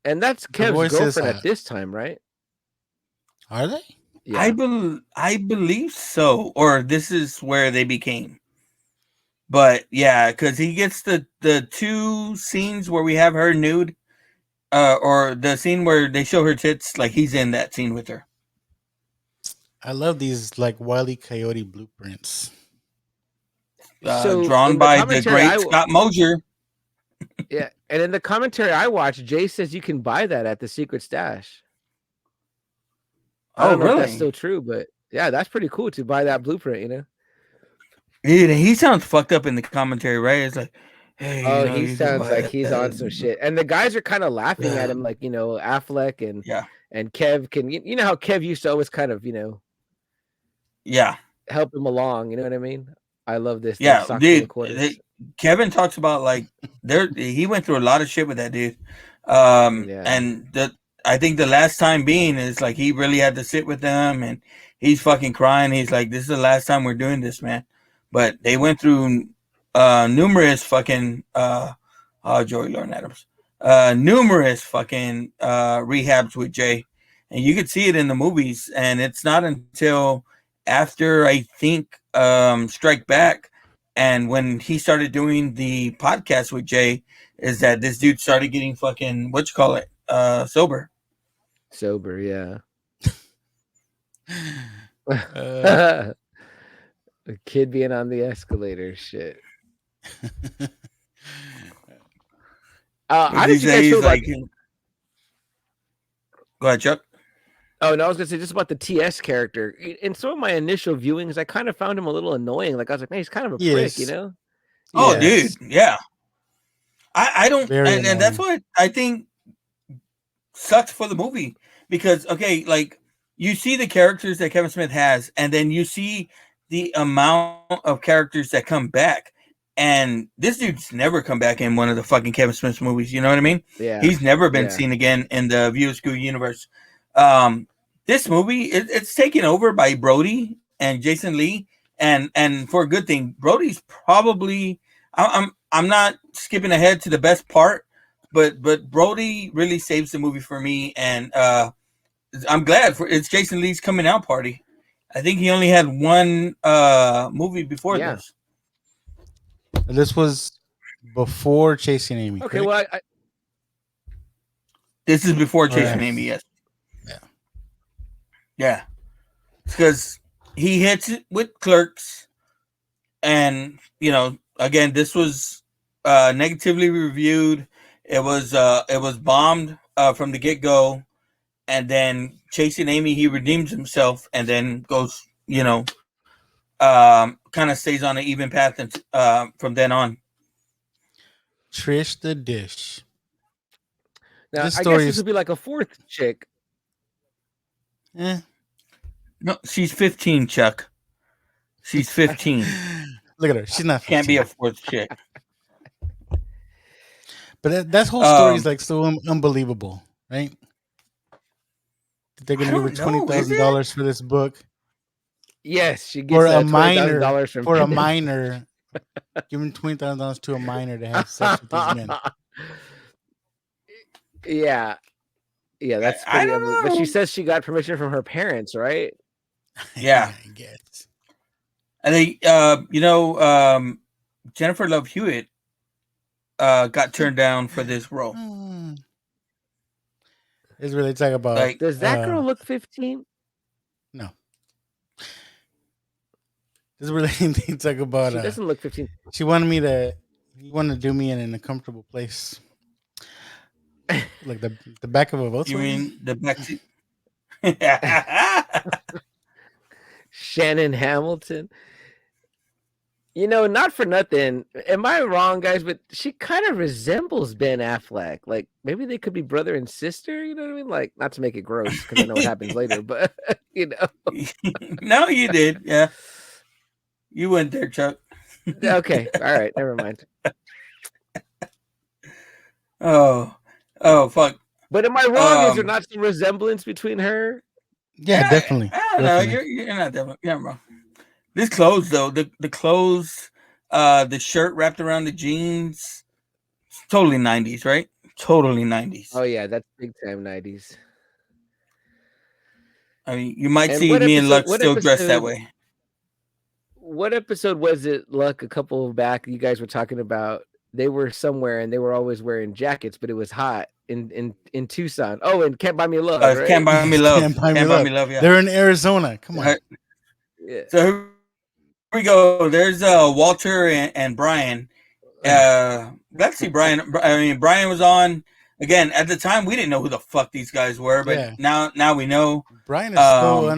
And that's Kev's girlfriend at this time, right? Are they? Yeah. I believe so. Or this is where they became. But yeah, because he gets the 2 scenes where we have her nude, or the scene where they show her tits, like he's in that scene with her. I love these like Wile E. Coyote blueprints. So Drawn in the by the commentary, great Scott Mosier. yeah, and in the commentary I watched, Jay says you can buy that at the Secret Stash. I Oh, don't know if that's really? still true, but yeah, that's pretty cool to buy that blueprint. You know. Dude, he sounds fucked up in the commentary, right? It's like, hey, Oh, he you can sounds buy like that. he's on some shit, and the guys are kind of laughing at him, like Affleck Yeah, and Kev can. You know how Kev used to always kind of yeah, help him along. You know what I mean? I love this thing, yeah, sock full of dude. quarters. Kevin talks about like he went through a lot of shit with that dude. Yeah. And I think the last time being is like he really had to sit with them, and he's fucking crying. He's like, "This is the last time we're doing this, man." But they went through numerous fucking Joey Lauren Adams, numerous fucking rehabs with Jay, and you could see it in the movies. And it's not until after I think Strike Back, and when he started doing the podcast with Jay, is that this dude started getting fucking what you call it sober. Sober, yeah. Uh, The kid being on the escalator, shit. How did These you guys days, feel about? like, go ahead, Chuck. Oh no, I was gonna say just about the TS character. In some of my initial viewings, I kind of found him a little annoying. Like I was like, man, he's kind of a prick, you yes, know? Oh, Yeah. dude, yes, yeah. I don't, very and that's annoying. what I think sucks for the movie, because okay, like you see the characters that Kevin Smith has, and then you see the amount of characters that come back, and this dude's never come back in one of the fucking Kevin Smith movies. You know what I mean? Yeah. He's never been Yeah. seen again in the View Askew universe. This movie, it's taken over by Brody and Jason Lee, and for a good thing, Brody's probably. I'm not skipping ahead to the best part, but Brody really saves the movie for me, and I'm glad for it's Jason Lee's coming out party. I think he only had one movie before Yeah. this. This was before Chasing Amy. Okay, Correct? well, This is before Or Chasing Amy, yes. yeah. Yeah. Because he hits it with Clerks, and again, this was negatively reviewed. It was bombed from the get-go, and then Chasing Amy, he redeems himself and then goes, kind of stays on an even path and from then on. Trish the Dish. now This I guess story this is would be like a fourth chick. eh. No, she's 15, Chuck. She's 15. Look at her. She's not 15. Can't be a fourth chick. But that whole story is like so unbelievable, right? They're gonna give her $20,000 for this book. Yes, she For gets a $20,000 minor. from For a Pendant. minor, giving $20,000 to a minor to have sex with these men. Yeah, that's I pretty. don't But she know. says she got permission from her parents, right? Yeah. I guess. And they, Jennifer Love Hewitt got turned down for this role. It's really talk about Like, Does that girl look 15? no. This is really talk about She doesn't look 15. She wanted to do me in an uncomfortable place. Like the back of a Volkswagen. you mean the back seat? Shannon Hamilton. Not for nothing. Am I wrong, guys? But she kind of resembles Ben Affleck. Like maybe they could be brother and sister. You know what I mean? Like not to make it gross because I know what happens later, but No, you did. Yeah, you went there, Chuck. Okay, all right, never mind. Oh, fuck. But am I wrong? Is there not some resemblance between her? Yeah, definitely. I don't know. You're not definitely. Yeah, bro. This clothes though, the clothes, the shirt wrapped around the jeans, totally 90s, right? Totally 90s. Oh yeah, that's big time 90s. I mean, you might And see what me and episode- Lux still dressed that episode- way. What episode was it, Luck? A couple back, you guys were talking about they were somewhere and they were always wearing jackets, but it was hot. in Tucson. Oh, and Can't Buy Me Love, right? Can't Buy Me Love. Can't Buy Me Can't Buy Love. Me Love. Yeah. They're in Arizona. Come on. Yeah. So here we go. There's Walter and Brian. Let's see, Brian. I mean, Brian was on again at the time. We didn't know who the fuck these guys were, but Yeah. now we know. Brian is so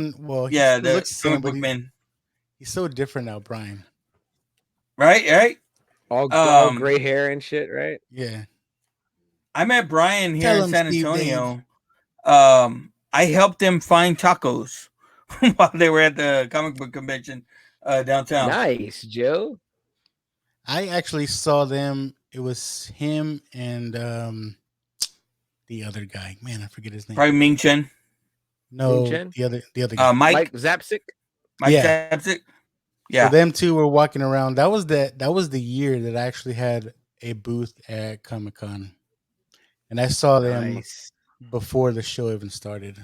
he yeah, still the looks the same, comic book man. He's so different now, Brian. Right. All gray hair and shit, right? Yeah. I met Brian here in San Steve, Antonio. I helped them find tacos while they were at the comic book convention downtown. Nice, Joe. I actually saw them. It was him and the other guy. Man, I forget his name. Probably Ming Chen. No, Ming Chen? the other guy. Mike Zapsik. Mike Zapsik. Yeah. So them two were walking around. That was the year that I actually had a booth at Comic-Con. And I saw them before the show even started.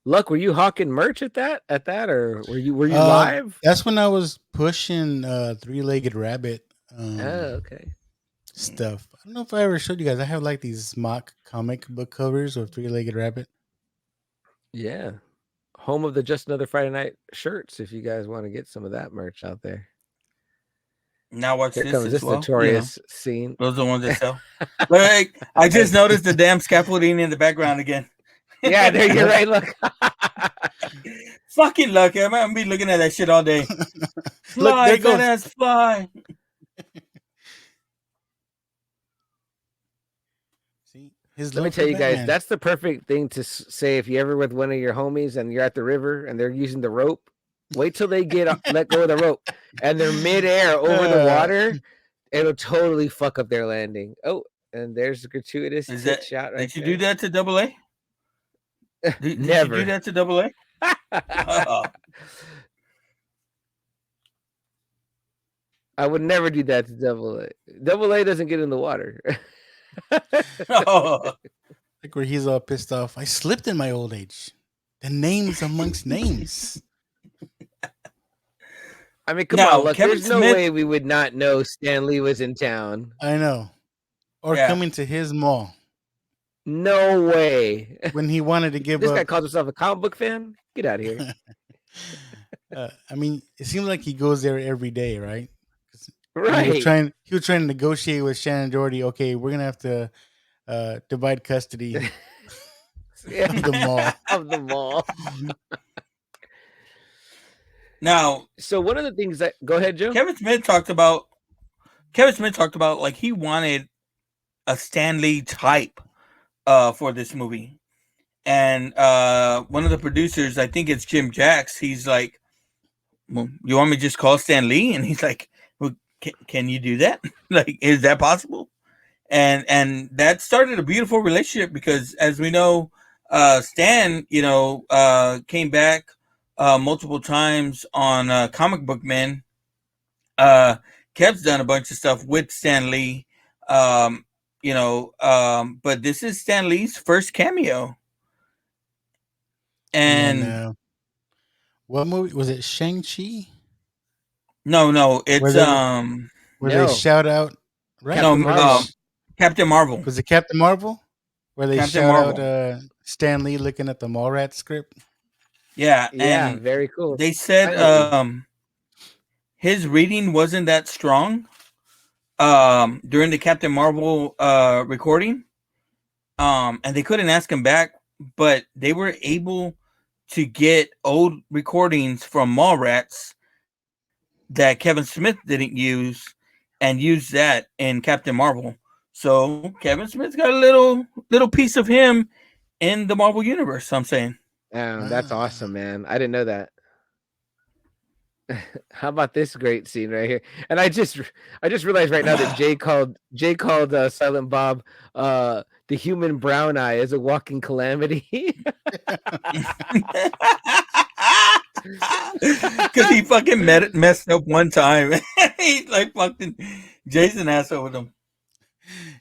Luck, were you hawking merch at that, or were you live? That's when I was pushing Three-Legged Rabbit okay. stuff. I don't know if I ever showed you guys. I have like these mock comic book covers of Three-Legged Rabbit. Yeah. Home of the Just Another Friday Night shirts, if you guys want to get some of that merch out there. Now watch Here this comes as this well. notorious scene. Those are the ones that sell. But I just noticed the damn scaffolding in the background again. Yeah, there you're right. Look. Fucking lucky. I'm gonna be looking at that shit all day. Fly, there it goes. ass fly. See, his Let me tell you guys, that's the perfect thing to say if you're ever with one of your homies and you're at the river and they're using the rope. Wait till they let go of the rope and they're midair over the water. It'll totally fuck up their landing. Oh, and there's a gratuitous shot. Did you do that to Double A? Did Never. you do that to Double A? I would never do that to Double A. Double A doesn't get in the water. Like where he's all pissed off. I slipped in my old age. The names amongst names. I mean, come on, look, there's no way we would not know Stan Lee was in town. I know. Or coming to his mall. No way. When he wanted to give this up. guy calls himself a comic book fan? Get out of here. I mean, it seems like he goes there every day, right? Right. He was trying to negotiate with Shannon Doherty. Okay, we're gonna have to divide custody of the mall. Of the mall. Now, so one of the things that go ahead, Joe. Kevin Smith talked about like he wanted a Stan Lee type for this movie, and one of the producers, I think it's Jim Jacks, he's like, well, you want me to just call Stan Lee? And he's like, well, can you do that? Like, is that possible? And that started a beautiful relationship because, as we know, Stan, came back multiple times on Comic Book Men. Kev's done a bunch of stuff with Stan Lee, but this is Stan Lee's first cameo. And what movie was it? Shang-Chi? No, it's where they shout out, right? Captain Marvel. Was it Captain Marvel? Where they Captain shout Marvel. out Stan Lee looking at the Mallrats script? Yeah, and very cool. They said his reading wasn't that strong during the Captain Marvel recording, and they couldn't ask him back, but they were able to get old recordings from Mallrats that Kevin Smith didn't use and use that in Captain Marvel. So Kevin Smith's got a little piece of him in the Marvel universe, I'm saying. That's awesome, man. I didn't know that. How about this great scene right here? And I just realized right now that Jay called Silent Bob the human brown eye as a walking calamity. Because he fucking messed up one time. He like fucking Jason ass over them.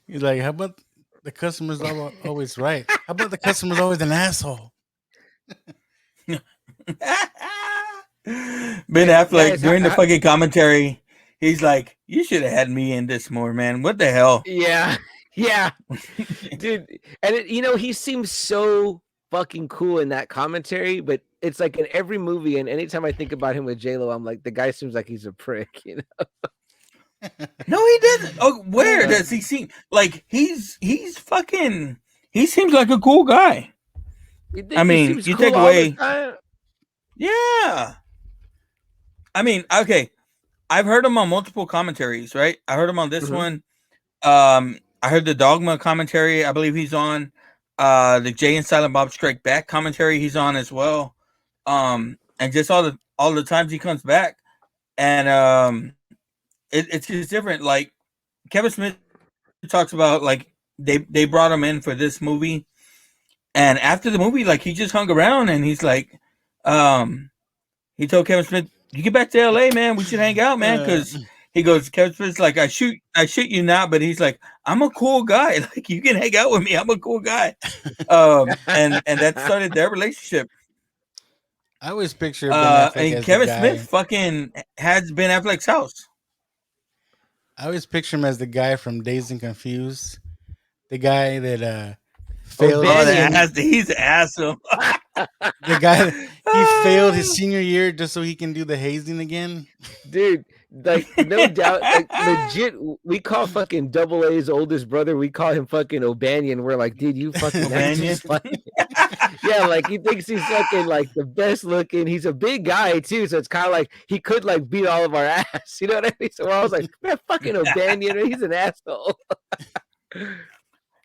He's like, how about the customer's always right? How about the customer's always an asshole? Ben Affleck during the fucking commentary, he's like, "You should have had me in this more, man. What the hell?" Yeah, Yeah, dude. And he seems so fucking cool in that commentary, but it's like in every movie, and anytime I think about him with J-Lo, I'm like, the guy seems like he's a prick, No, he doesn't. Oh, where does he seem like he's fucking? He seems like a cool guy. You I think he mean, seems you cool take all the away, time? yeah. I mean, okay. I've heard him on multiple commentaries, right? I heard him on this one. I heard the Dogma commentary. I believe he's on. The Jay and Silent Bob Strike Back commentary. He's on as well. And just all the times he comes back, and it's just different. Like Kevin Smith talks about, like they brought him in for this movie, and after the movie, like he just hung around, and he's like, he told Kevin Smith, "You get back to L.A., man. We should hang out, man." Because he goes, Kevin Smith's like, I shoot you now, but he's like, I'm a cool guy. Like you can hang out with me. I'm a cool guy. And that started their relationship. I always picture Ben Affleck And as the Kevin Smith guy. fucking has Ben Affleck's house. I always picture him as the guy from Dazed and Confused, the guy that Oh, failed. He's awesome. The guy that he failed his senior year just so he can do the hazing again. Dude, like no doubt, like legit, we call fucking Double A's oldest brother. We call him fucking O'Banion. We're like, dude, you fucking act just like, yeah, like he thinks he's fucking like the best looking. He's a big guy too, so it's kind of like he could like beat all of our ass. You know what I mean? So I was like, man, fucking O'Banion, he's an asshole.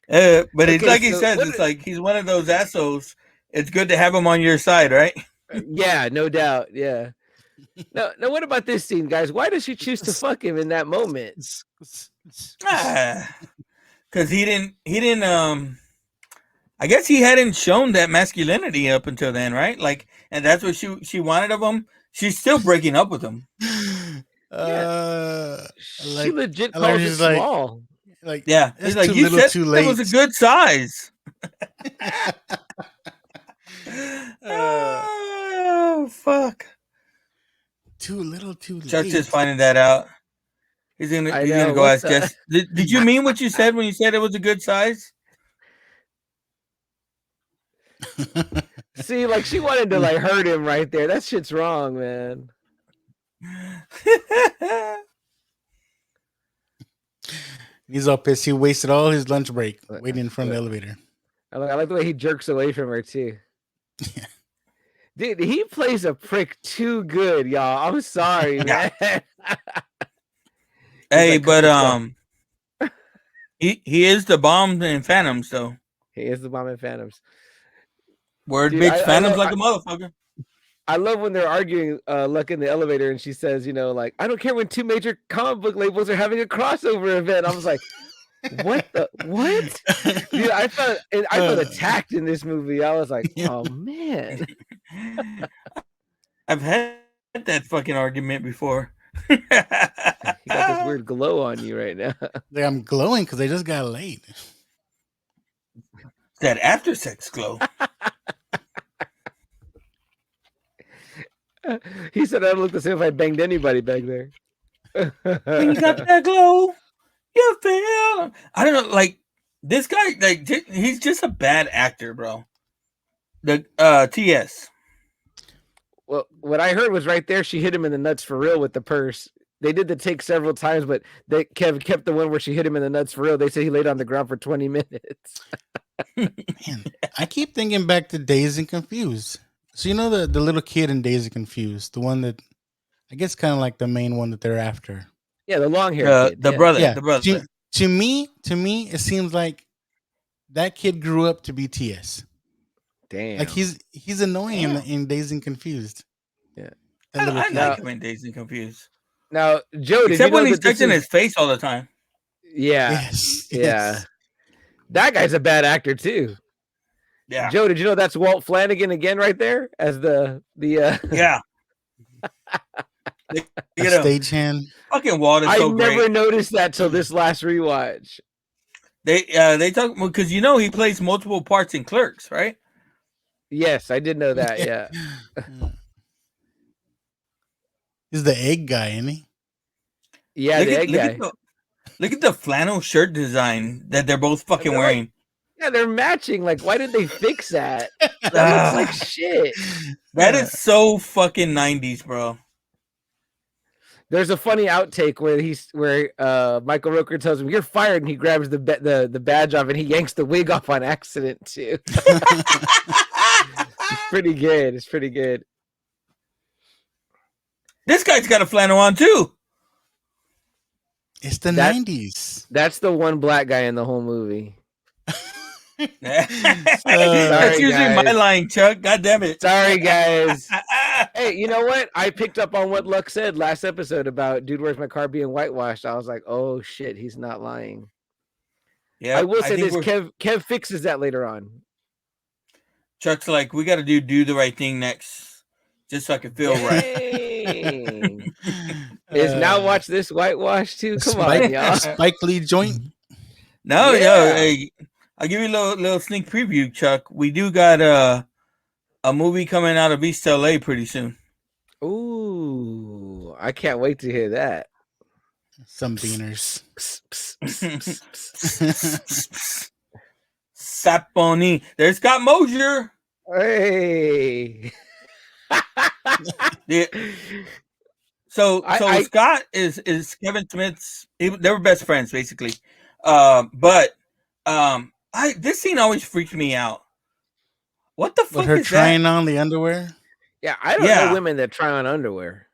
But it's like he says, it's like he's one of those assholes. It's good to have him on your side, right? Yeah, no doubt. Yeah. Now, what about this scene, guys? Why does she choose to fuck him in that moment? Because he didn't. I guess he hadn't shown that masculinity up until then, right? Like, and that's what she wanted of him. She's still breaking up with him. She legit calls it small. Like, yeah, he's like, too you little, said too it late. was a good size. Oh fuck! Too little, too late. Chuck's just finding that out. He's gonna go ask Jess. Did you mean what you said when you said it was a good size? See, like she wanted to like hurt him right there. That shit's wrong, man. He's all pissed. He wasted all his lunch break waiting in front of the elevator. I like the way he jerks away from her too. Dude, he plays a prick too good, y'all. I'm sorry, man. Hey, like, but he is the bomb in Phantoms, though. He is the bomb in Phantoms. Word, dude, bitch, Phantoms like a motherfucker. I love when they're arguing, like in the elevator, and she says, like, I don't care when two major comic book labels are having a crossover event. I was like, what? Dude, I felt attacked in this movie. I was like, oh man. I've had that fucking argument before. You got this weird glow on you right now. Like I'm glowing because I just got laid. That after sex glow. He said I don't look the same if I banged anybody back there. When you got that glow, you feel. I don't know, like this guy, like he's just a bad actor, bro. The TS. Well, what I heard was right there. She hit him in the nuts for real with the purse. They did the take several times, but Kev kept the one where she hit him in the nuts for real. They say he laid on the ground for 20 minutes. Man, I keep thinking back to Dazed and Confused. So you know the little kid in Dazed and Confused, the one that I guess kind of like the main one that they're after. Yeah, the long hair kid. The brother. To me, it seems like that kid grew up to be TS. Damn. Like he's annoying in Dazed and Confused. Yeah. I like him in Dazed and Confused. Now, Joe, except when he's touching his face all the time. Yeah. Yes. Yeah. Yes. That guy's a bad actor too. Yeah. Joe, did you know that's Walt Flanagan again right there as the Yeah. Stagehand. Fucking Walt is so great. I never noticed that till this last rewatch. They talk because he plays multiple parts in Clerks, right? Yes, I did know that. Yeah. He's the egg guy, isn't he? Yeah, the egg guy. Look at the flannel shirt design that they're both fucking they're wearing. Yeah, they're matching. Like, why did they fix that? That looks like shit. That is so fucking 90s, bro. There's a funny outtake where Michael Rooker tells him you're fired, and he grabs the badge off and he yanks the wig off on accident too. It's pretty good. It's pretty good. This guy's got a flannel on too. It's the 90s. That's the one black guy in the whole movie. That's usually my line, Chuck. God damn it. Sorry, guys. Hey, you know what? I picked up on what Luck said last episode about Dude, Where's My Car being whitewashed. I was like, oh shit, he's not lying. Yeah, I will say this. Kev fixes that later on. Chuck's like, we got to do the right thing next, just so I can feel right. Is Now Watch This whitewash too? Come on, y'all. Spike Lee joint. No, hey, I'll give you a little sneak preview, Chuck. We do got a movie coming out of East LA pretty soon. Ooh, I can't wait to hear that. Some beaners. Saponi. There's Scott Mosier. Hey. Yeah. So Scott is Kevin Smith's. They were best friends basically. But this scene always freaked me out. What the fuck With her is trying that? on the underwear? Yeah, I don't know women that try on underwear.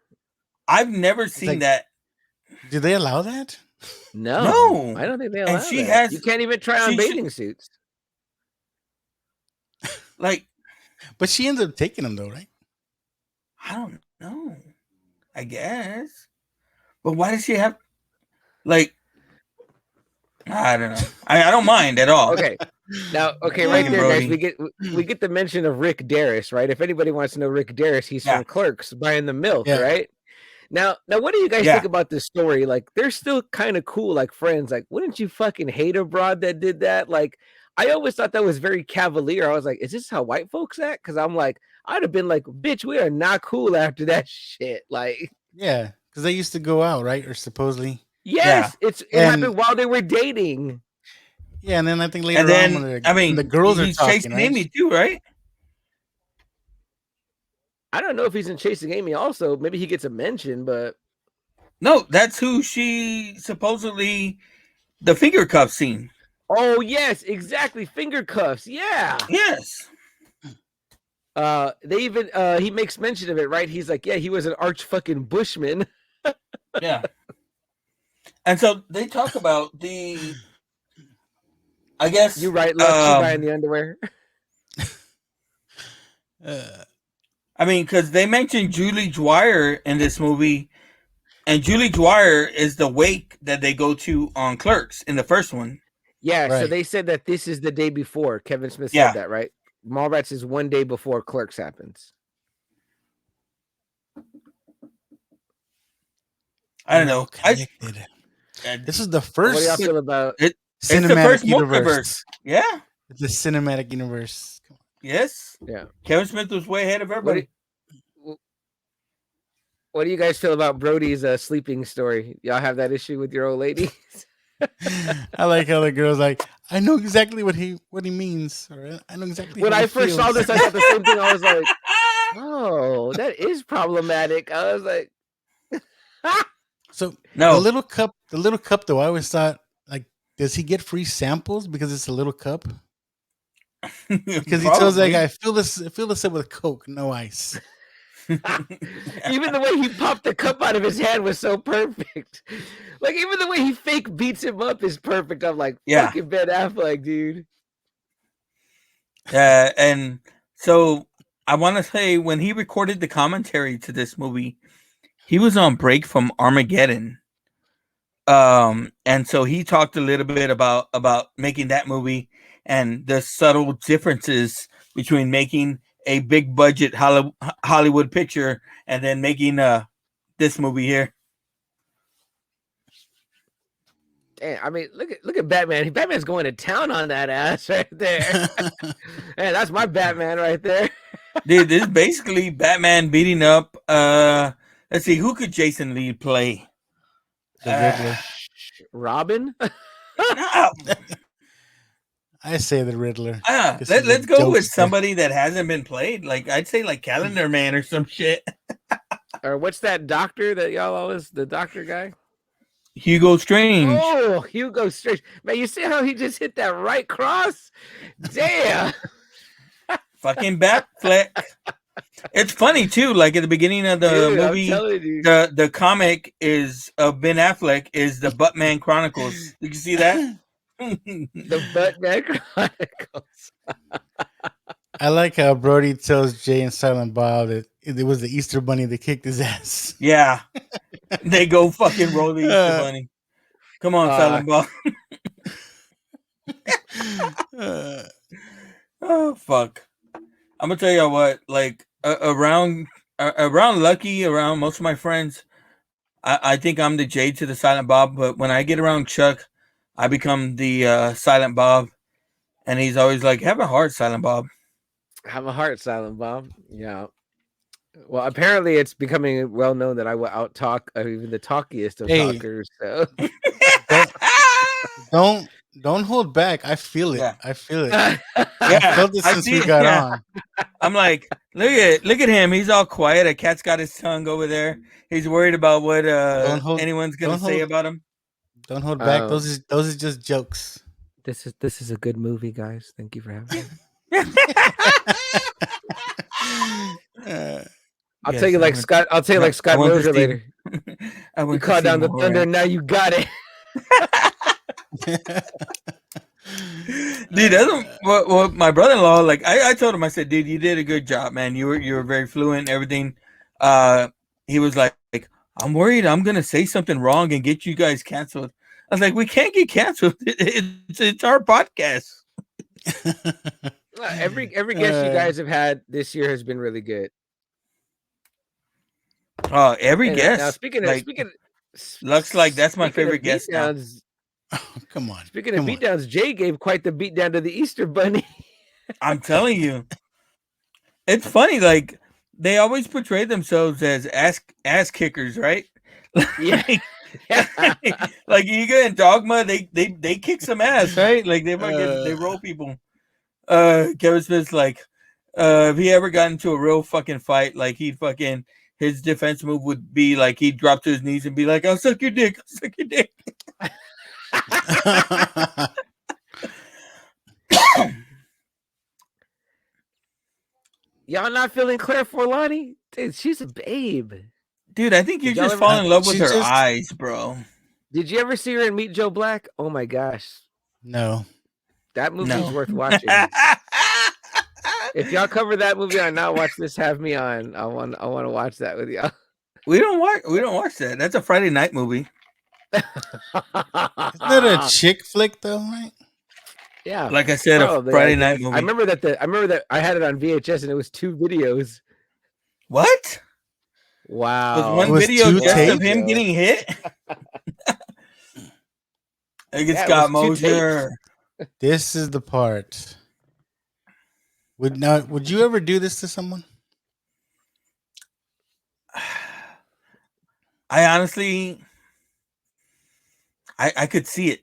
I've never seen that. Do they allow that? No, I don't think they allow that. You can't even try on bathing suits. Like, but she ends up taking them though, right? I don't know. I guess. But why does she have like? I don't know. I don't mind at all. Okay. Now, right there, guys, we get the mention of Rick Darris, right? If anybody wants to know Rick Darris, he's from Clerks, buying the milk, right? Now, what do you guys think about this story? Like, they're still kind of cool, like friends. Like, wouldn't you fucking hate a broad that did that? Like, I always thought that was very cavalier. I was like, is this how white folks act? Because I'm like, I'd have been like, bitch, we are not cool after that shit. Like, yeah, because they used to go out, right? Or supposedly. Yes, it happened while they were dating. Yeah, and then I think later on, when the girls are talking, chasing Amy too, right? I don't know if he's in Chasing Amy. Also, maybe he gets a mention, but no, that's who she supposedly the finger cuff scene. Oh yes, exactly, finger cuffs. Yeah. Yes. They even he makes mention of it, right? He's like, yeah, he was an arch fucking bushman. Yeah. And so they talk about the. I guess you're right. Look, she's buying the underwear. I mean, because they mentioned Julie Dwyer in this movie, and Julie Dwyer is the wake that they go to on Clerks in the first one. Yeah, so they said that this is the day before. Kevin Smith said that, right? Mallrats is one day before Clerks happens. I don't know. This is the first. What do y'all feel about it? It's the first universe. Yeah. It's the cinematic universe. Yes. Yeah. Kevin Smith was way ahead of everybody. What do you guys feel about Brody's sleeping story? Y'all have that issue with your old lady? I like how the girl's like, I know exactly what he means. Or I know exactly. When I first saw this, I thought the same thing. I was like, oh, that is problematic. I was like, so no, the little cup though, I always thought, like, does he get free samples because it's a little cup? Because he tells that guy, fill this up with Coke, no ice. Even the way he popped the cup out of his hand was so perfect. Like, even the way he fake beats him up is perfect. I'm like, fucking Ben Affleck, dude. And so I want to say, when he recorded the commentary to this movie, he was on break from Armageddon. And so he talked a little bit about making that movie and the subtle differences between making a big budget Hollywood picture and then making this movie here. Damn, I mean, look at Batman. Batman's going to town on that ass right there. Hey, that's my Batman right there. Dude, this is basically Batman beating up. Let's see, who could Jason Lee play? The Riddler. Robin? No. I say the Riddler. Let's go with somebody that hasn't been played. Like I'd say like Calendar Man or some shit. Or what's that doctor that y'all always, the doctor guy? Hugo Strange. Oh, Hugo Strange. Man, you see how he just hit that right cross? Damn. Fucking Batfleck. It's funny too. Like at the beginning of the movie, the comic is of Ben Affleck is the Buttman Chronicles. Did you see that? The Buttman Chronicles. I like how Brody tells Jay and Silent Bob that it was the Easter Bunny that kicked his ass. Yeah, they go fucking roll the Easter Bunny. Come on, Silent Bob. Oh fuck! I'm gonna tell you what. Like around Lucky, around most of my friends, I think I'm the Jay to the Silent Bob. But when I get around Chuck, I become the Silent Bob, and he's always like, "Have a heart, Silent Bob." Have a heart, Silent Bob. Yeah. Well, apparently it's becoming well known that I will out talk even the talkiest of talkers. So don't hold back. I feel it. Yeah. I feel it. Yeah, I felt it since we got on. I'm like, look at him. He's all quiet. A cat's got his tongue over there. He's worried about what anyone's gonna say about him. Don't hold back. Those are just jokes. This is a good movie, guys. Thank you for having me. I'll tell you like Scott. I'll tell you like Scott Roger later. You caught down the thunder, and now you got it. Dude, that's what my brother-in-law. Like, I told him, I said, dude, you did a good job, man. You were very fluent and everything. He was like, I'm worried I'm gonna say something wrong and get you guys canceled. I was like, we can't get canceled. It's our podcast. Every guest you guys have had this year has been really good. Every guest. Now speaking of looks like that's my favorite guest now. Oh, come on. Speaking of beatdowns, Jay gave quite the beatdown to the Easter Bunny. I'm telling you, it's funny. Like they always portray themselves as ass kickers, right? Yeah. Like Ega and Dogma, they kick some ass, right? Like they roll people. Kevin Smith's like, if he ever got into a real fucking fight, like his defense move would be like he'd drop to his knees and be like, I'll suck your dick. I'll suck your dick. Y'all not feeling Claire Forlani? Dude, she's a babe. Dude, I think you just fall in love with her eyes, bro. Did you ever see her in Meet Joe Black? Oh my gosh. No. That movie's worth watching. If y'all cover that movie or not watch this, have me on. I want to watch that with y'all. We don't watch that. That's a Friday night movie. Isn't that a chick flick though, right? Yeah. Like I said, a Friday night movie. I remember that I had it on VHS and it was 2 videos. What? Wow. Was one video just of him getting hit? I think Scott Mosier. This is the part. Would you ever do this to someone? I honestly, I could see it.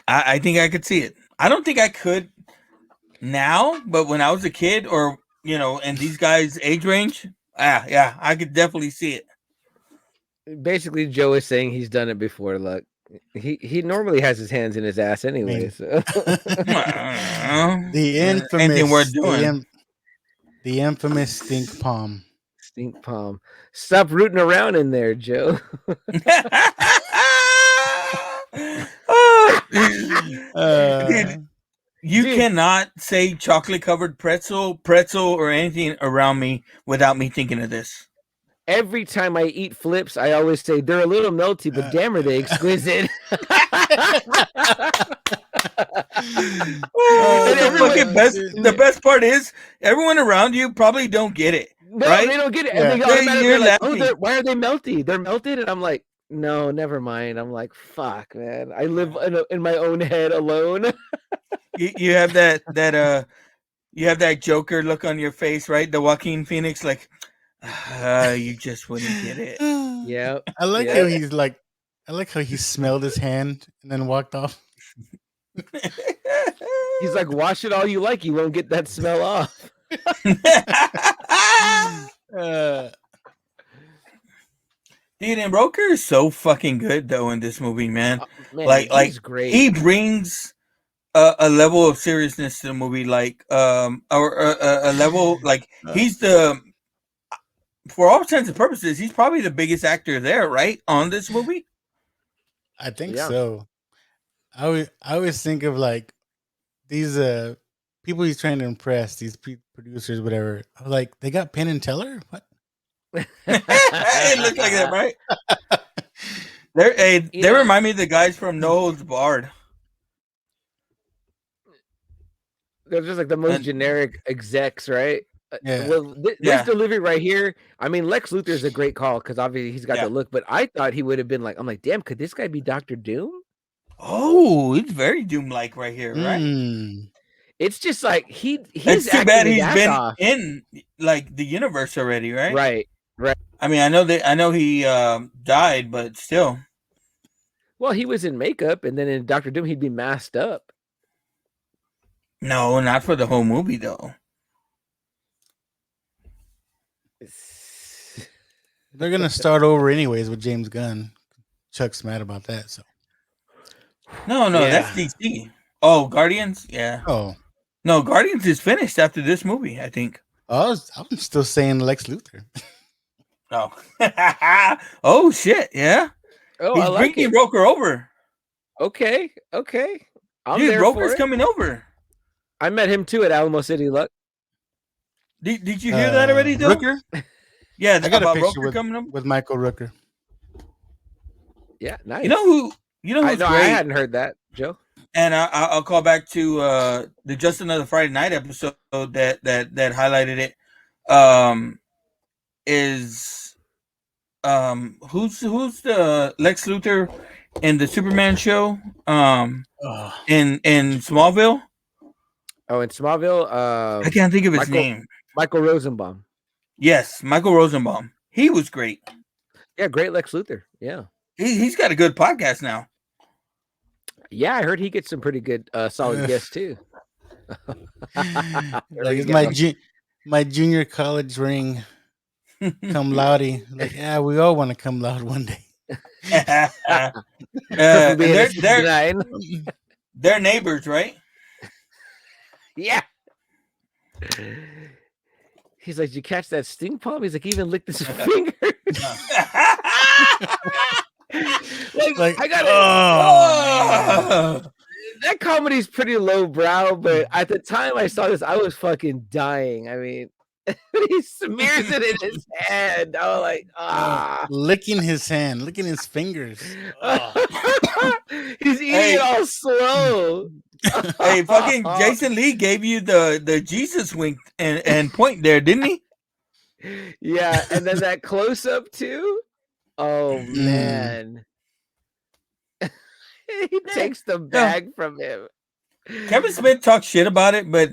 I think I could see it. I don't think I could now, but when I was a kid, or in these guys' age range, yeah, I could definitely see it. Basically, Joe is saying he's done it before. Look, he normally has his hands in his ass anyway. So. The infamous, the infamous stink palm. Stink palm. Stop rooting around in there, Joe. Dude, you cannot say chocolate covered pretzel, or anything around me without me thinking of this. Every time I eat flips, I always say they're a little melty, but damn are they exquisite. The best part is everyone around you probably don't get it. No, right? They don't get it. Yeah. And they're like, why are they melty? They're melted, and I'm like, no, never mind. I'm like, fuck, man. I live in my own head alone. you have that Joker look on your face, right? The Joaquin Phoenix, like, you just wouldn't get it. Yeah, I like how he's like I like how he smelled his hand and then walked off. He's like, wash it all you like, you won't get that smell off. Dude, and Roker is so fucking good though in this movie, man. Man, he's great. He brings a level of seriousness to the movie, like or a level like he's the, for all intents and purposes, he's probably the biggest actor there, right, on this movie. I think so. I always think of like these people he's trying to impress, these producers, whatever. I was like, they got Penn and Teller? What? It looks like that, right? They remind me of the guys from No Holds Barred. They're just like the most generic execs, right? Yeah. Well, this delivery right here, I mean, Lex Luthor is a great call because obviously he's got the look, but I thought he would have been like, I'm like, damn, could this guy be Dr. Doom? Oh, it's very Doom-like right here, right? It's just like he's it's too bad he's been off. in like the universe already, right? Right. I mean, I know he died, but still. Well, he was in makeup, and then in Dr. Doom, he'd be masked up. No, not for the whole movie, though. They're gonna start over anyways with James Gunn. Chuck's mad about that, so. No, that's DC. Oh, Guardians, yeah. Oh, no, Guardians is finished after this movie, I think. I'm still saying Lex Luthor. Oh, oh shit, yeah. Oh, he's I like bringing it. Roker over. Okay. Dude, Roker's coming over. I met him too at Alamo City Luck. Did you hear that already, though? Rooker? Yeah, I got a picture Roker coming up with Michael Rooker. Yeah, nice. You know who's great? I hadn't heard that, Joe. And I'll call back to the Just Another Friday Night episode that highlighted it. Is who's the Lex Luthor in the Superman show? In Smallville. Oh, in Smallville, I can't think of his name. Michael Rosenbaum. Yes, Michael Rosenbaum. He was great. Yeah, great Lex Luthor. Yeah, he's got a good podcast now. Yeah, I heard he gets some pretty good solid guests too. Like it's my junior college ring, cum laude. Like, yeah, we all want to cum laude one day. They're neighbors, right? Yeah. He's like, "Did you catch that sting palm?" He's like, "He even licked his finger." Like, I got it. That comedy's pretty lowbrow, but at the time I saw this, I was fucking dying. I mean, he smears it in his hand. I was like, licking his hand, licking his fingers. He's eating it all slow. Hey, fucking Jason Lee gave you the Jesus wink and point there, didn't he? Yeah, and then that close up too. Oh man. He takes the bag from him. Kevin Smith talks shit about it, but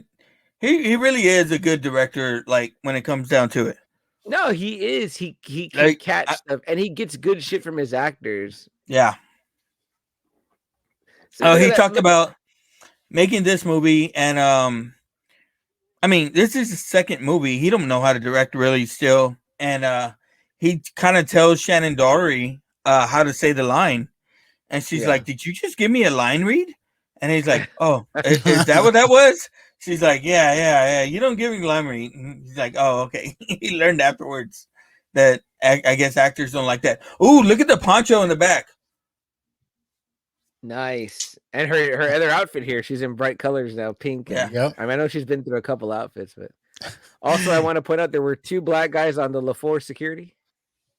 he really is a good director, like when it comes down to it. No, he is. He can catch stuff, and he gets good shit from his actors. Yeah. So he talked about making this movie, and I mean, this is his second movie. He don't know how to direct really still, and he kind of tells Shannon Doherty how to say the line. And she's like, "Did you just give me a line read?" And he's like, "Oh, is that what that was?" She's like, "Yeah. You don't give me line read." And he's like, "Oh, okay." He learned afterwards that I guess actors don't like that. Ooh, look at the poncho in the back. Nice. And her other outfit here, she's in bright colors now, pink. Yeah. Yep. I mean, I know she's been through a couple outfits, but also I want to point out there were 2 black guys on the LaFour security.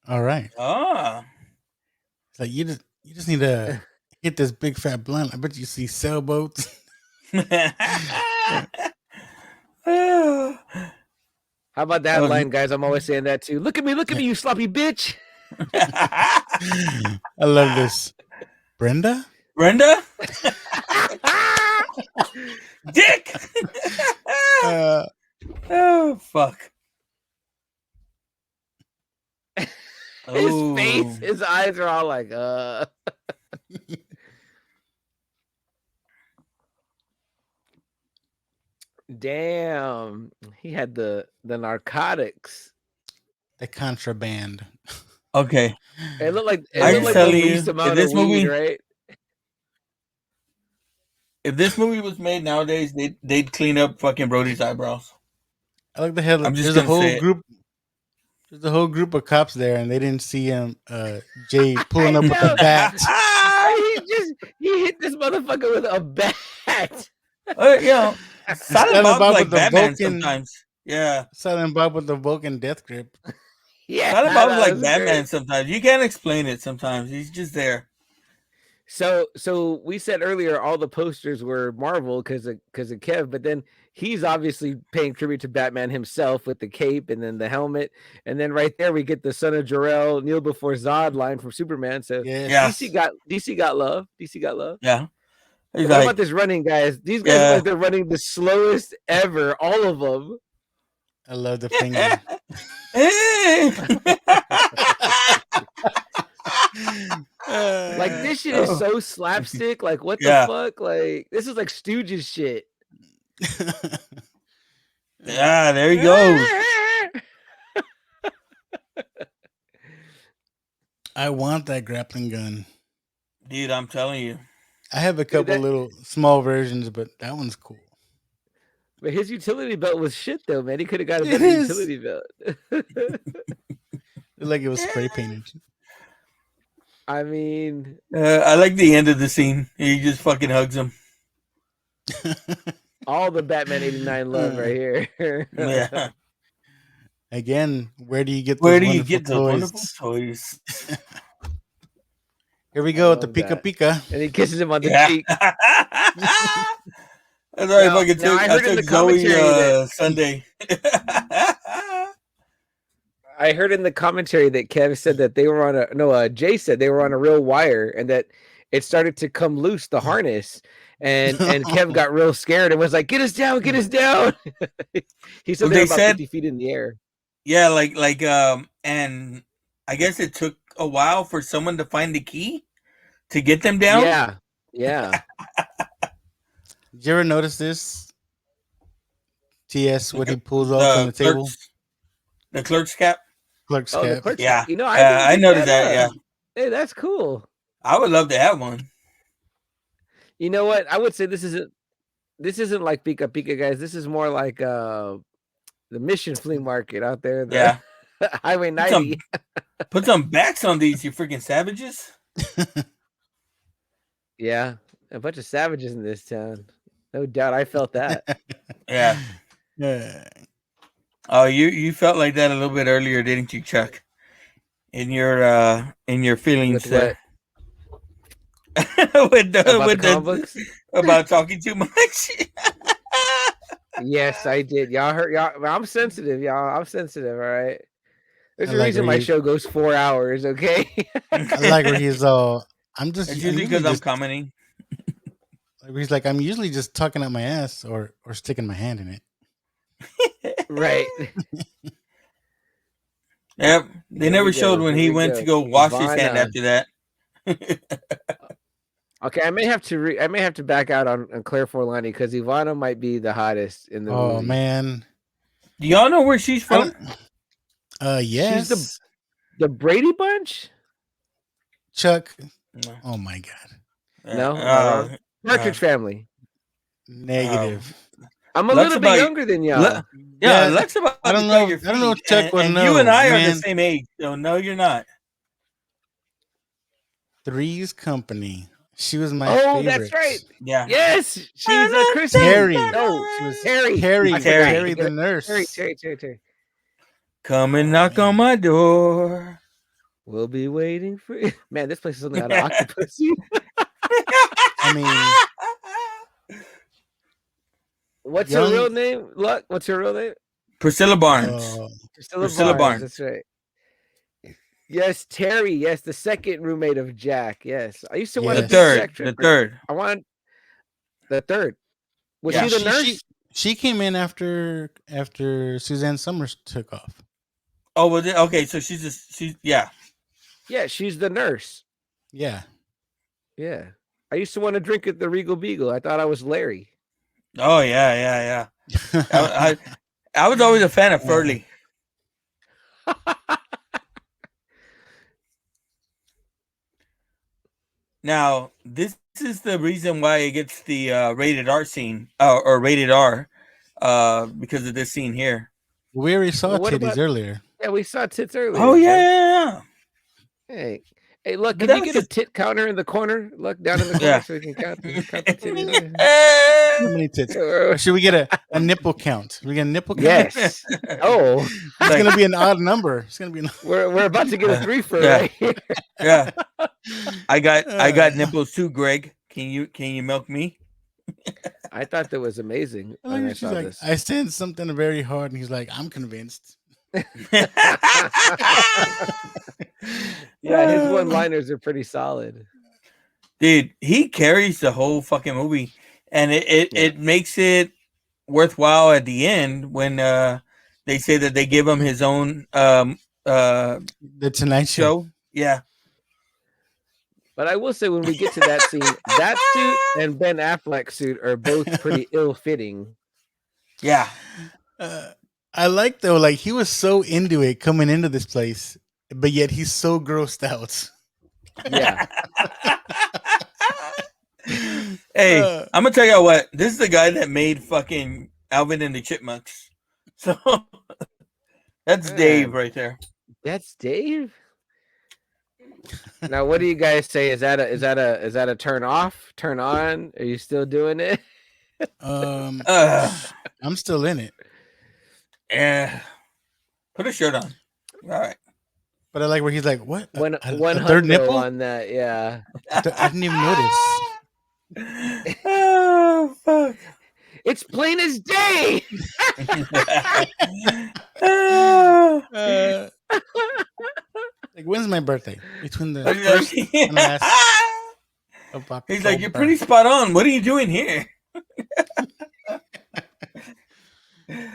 All right. It's like you just need to hit this big fat blunt. I bet you see Sailboats. How about that line, guys? I'm always saying that too. Look at me, you sloppy bitch. I love this. Brenda? Dick. Oh fuck. His face, his eyes are all like Damn, he had the narcotics. The contraband. Okay, It looked like I the just tell least you, amount of weed, right? if this movie was made nowadays, they'd clean up fucking Brody's eyebrows. I like the hell. I'm just There's a gonna whole say it. group. There's a whole group of cops there, and they didn't see him. Jay I pulling up with the know. bat. he hit this motherfucker with a bat. You know, Silent Bob's like Batman sometimes. Yeah, Silent Bob with the Vulcan death grip. Yeah, Silent Bob's that like was Batman great. sometimes. You can't explain it sometimes. He's just there. So we said earlier all the posters were Marvel because of Kev, but then he's obviously paying tribute to Batman himself with the cape and then the helmet, and then right there we get the Son of Jor-El, kneel before Zod line from Superman. So Yes. DC got love. DC got love. Yeah. He's What like, about this running, guys? These guys look like they're running the slowest ever. All of them. I love the finger. Like this shit is so slapstick. Like what the Yeah. fuck? Like this is like Stooges shit. Yeah, there he goes. I want that grappling gun. Dude, I'm telling you. I have a couple little small versions, but that one's cool. But his utility belt was shit though, man. He could have got a It better is. utility belt. Like it was spray painted. I mean, I like the end of the scene. He just fucking hugs him. all the Batman 89 love right here. Yeah. Again, where do you get Where those do you wonderful get those wonderful toys? Here we go with the love Pika that. Pika. And he kisses him on the Yeah. cheek. That's right. Now- Fucking now I heard in the Zoe commentary that- Sunday. I heard in the commentary that Kev said that they were on Jay said they were on a real wire and that it started to come loose, the harness. And Kev got real scared and was like, get us down. He said Well, they were they about said- 50 feet in the air. Yeah, and I guess it took a while for someone to find the key to get them down. Yeah. Did you ever notice this? TS, what he pulls off from the table? The clerk's cap. Clerk's Oh, the cap. clerk's Yeah. cap. You know, I noticed that. Yeah. Hey, that's cool. I would love to have one. You know what? I would say this isn't like Pika Pika, guys. This is more like the Mission Flea Market out there. Yeah. Highway 90. Put some backs on these, you freaking savages. Yeah. A bunch of savages in this town. No doubt. I felt that. Yeah. Yeah. Oh, you felt like that a little bit earlier, didn't you, Chuck? In your feelings With there. About talking too much. Yes, I did. Y'all heard y'all. I'm sensitive, y'all. I'm sensitive, all right. There's I a like reason where my you- show goes 4 hours, okay? I like where he's all. I'm just. It's I'm usually because usually I'm just- commenting. like, he's like, I'm usually just tucking up my ass or sticking my hand in it. Right. Yep. They Here never we showed go, when here he we went go. to go wash his hand Ivana. after that. Okay, I may have to back out on Claire Forlani because Ivana might be the hottest in the Oh movie. man. Do y'all know where she's I from? don't- yes. She's the Brady Bunch? Chuck. No. Oh my god. No, am I wrong? Partridge Family. Negative. I'm a Lux little about- bit younger than y'all. Yeah, Yeah, Lex about I don't to know- tell your I don't know if feet, Chuck would and know, you and I are man. the same age, so no, you're not. Three's Company. She was my Oh, favorite. that's right. Yeah. Yes, she's a Chrissy. Terry. No, She was Terry. Terry. I forgot. Terry the nurse. Terry. Come and knock on my door. We'll be waiting for you. Man, this place is something out of Octopussy. I mean, What's Young- her real name? Luck. What's her real name? Priscilla Barnes. Priscilla Barnes. That's right. Yes, Terry. Yes, the second roommate of Jack. Yes, I used to want Yes. to The be third. Jack The Tripper. third. I want the third. Was Yeah. she the nurse? She came in after Suzanne Summers took off. Oh, was it? Okay, so she's yeah. Yeah, she's the nurse. Yeah. Yeah. I used to want to drink at the Regal Beagle. I thought I was Larry. Oh yeah. I was always a fan of Furley. Now, this is the reason why it gets the rated R scene or rated R because of this scene here. We already saw Well, what titties about? earlier. Yeah, we saw tits Oh earlier, yeah, Joe. yeah, Hey, hey, look! but Can that you was get a just tit counter in the corner? Look down in the corner yeah. so we can count the titties. How many tits? Or should we get a nipple count? We get a nipple count. Yes. Oh, It's Like, gonna be an odd number. It's gonna be an. we're about to get a threefer yeah, right here. yeah. I got Uh, nipples too, Greg. Can you milk me? I thought that was amazing I when like I when she's saw like, this. I said something very hard, and he's like, I'm convinced. Yeah, his one-liners are pretty solid. Dude, he carries the whole fucking movie, and Yeah. it makes it worthwhile at the end when they say that they give him his own The Tonight Show. show. Yeah. But I will say when we get to that scene, that suit and Ben Affleck's suit are both pretty ill-fitting. Yeah. I like though, like he was so into it coming into this place, but yet he's so grossed out. Yeah. Hey, Uh, I'm gonna tell you what. This is the guy that made fucking Alvin and the Chipmunks. So that's Dave Man, right there. that's Dave. Now, what do you guys say? Is that a turn off? Turn on? Are you still doing it? um, Uh, I'm still in it, yeah. Put a shirt on. All right. but I like where he's like, "What? One A third hundo nipple? on that, yeah. I didn't even notice." Oh fuck. It's plain as day. Uh, like, when's my birthday? Between the first and last of October. He's like, you're pretty spot on. What are you doing here?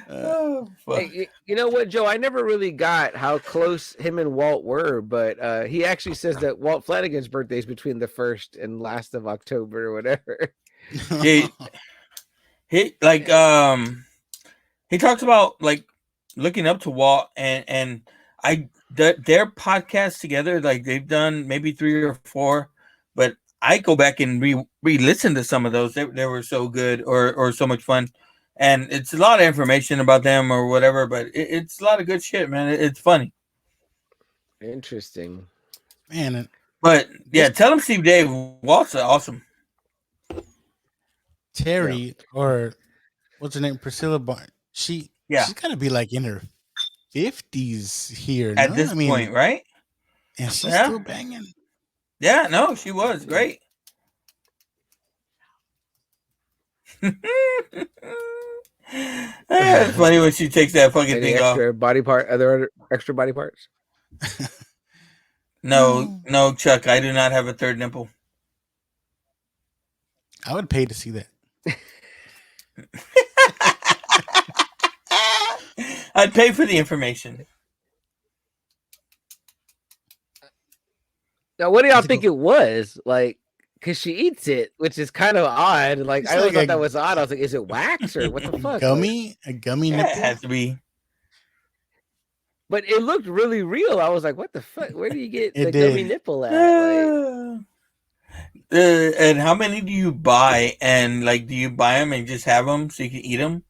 Oh, fuck. Hey, you know what, Joe? I never really got how close him and Walt were, but he actually says that Walt Flanagan's birthday is between the 1st and last of October or whatever. he like he talks about like looking up to Walt and their podcasts together, like they've done maybe 3 or 4, but I go back and re-listen to some of those. They were so good or so much fun. And it's a lot of information about them or whatever, but it's a lot of good shit, man. It's funny. Interesting. Man, But yeah, tell him Steve Dave Walt's awesome. Terry or what's her name? Priscilla Barn. She's gotta be like in her 50s here. At no? this point, right? And she's still banging. Yeah, no, she was great. It's funny when she takes that fucking Any thing off. extra body part? Other extra body parts? No, Chuck, I do not have a third nipple. I would pay to see that. I'd pay for the information. Now, what do y'all think it was? Like, because she eats it, which is kind of odd. Like, It's I always like thought that was odd. I was like, is it wax or what the fuck? Gummy? A gummy Yeah, nipple? it has to be. But it looked really real. I was like, what the fuck? Where do you get It the gummy did. nipple at? Like, And how many do you buy? And like, do you buy them and just have them so you can eat them?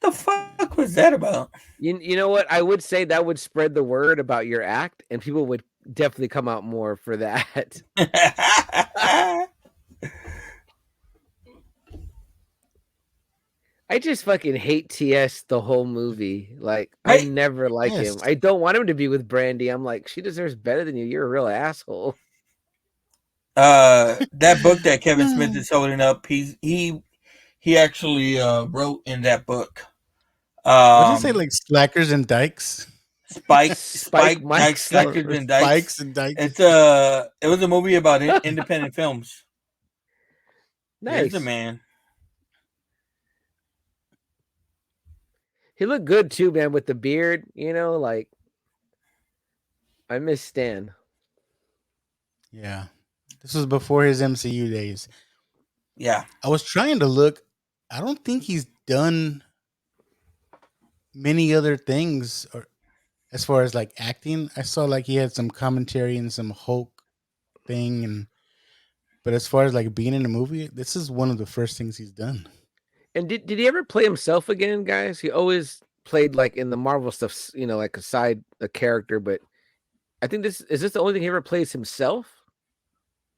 The fuck was that about? you know what? I would say that would spread the word about your act, and people would definitely come out more for that. I just fucking hate TS the whole movie. Like, I Right? never like him. Yes. I don't want him to be with Brandy. I'm like, she deserves better than you. You're a real asshole. That book that Kevin Smith is holding up, he actually wrote in that book. What did it say? Like Slackers and Dykes? Spike Mike Dykes, Slackers and Dykes. Spikes and Dykes. It was a movie about independent films. Nice. Here's the man. He looked good too, man, with the beard. You know, like I miss Stan. Yeah. This was before his MCU days. Yeah. I was trying to look. I don't think he's done many other things, or as far as like acting. I saw like he had some commentary and some Hulk thing, and but as far as like being in a movie, this is one of the first things he's done. And did he ever play himself again, guys? He always played like in the Marvel stuff, like a character. But I think this the only thing he ever plays himself.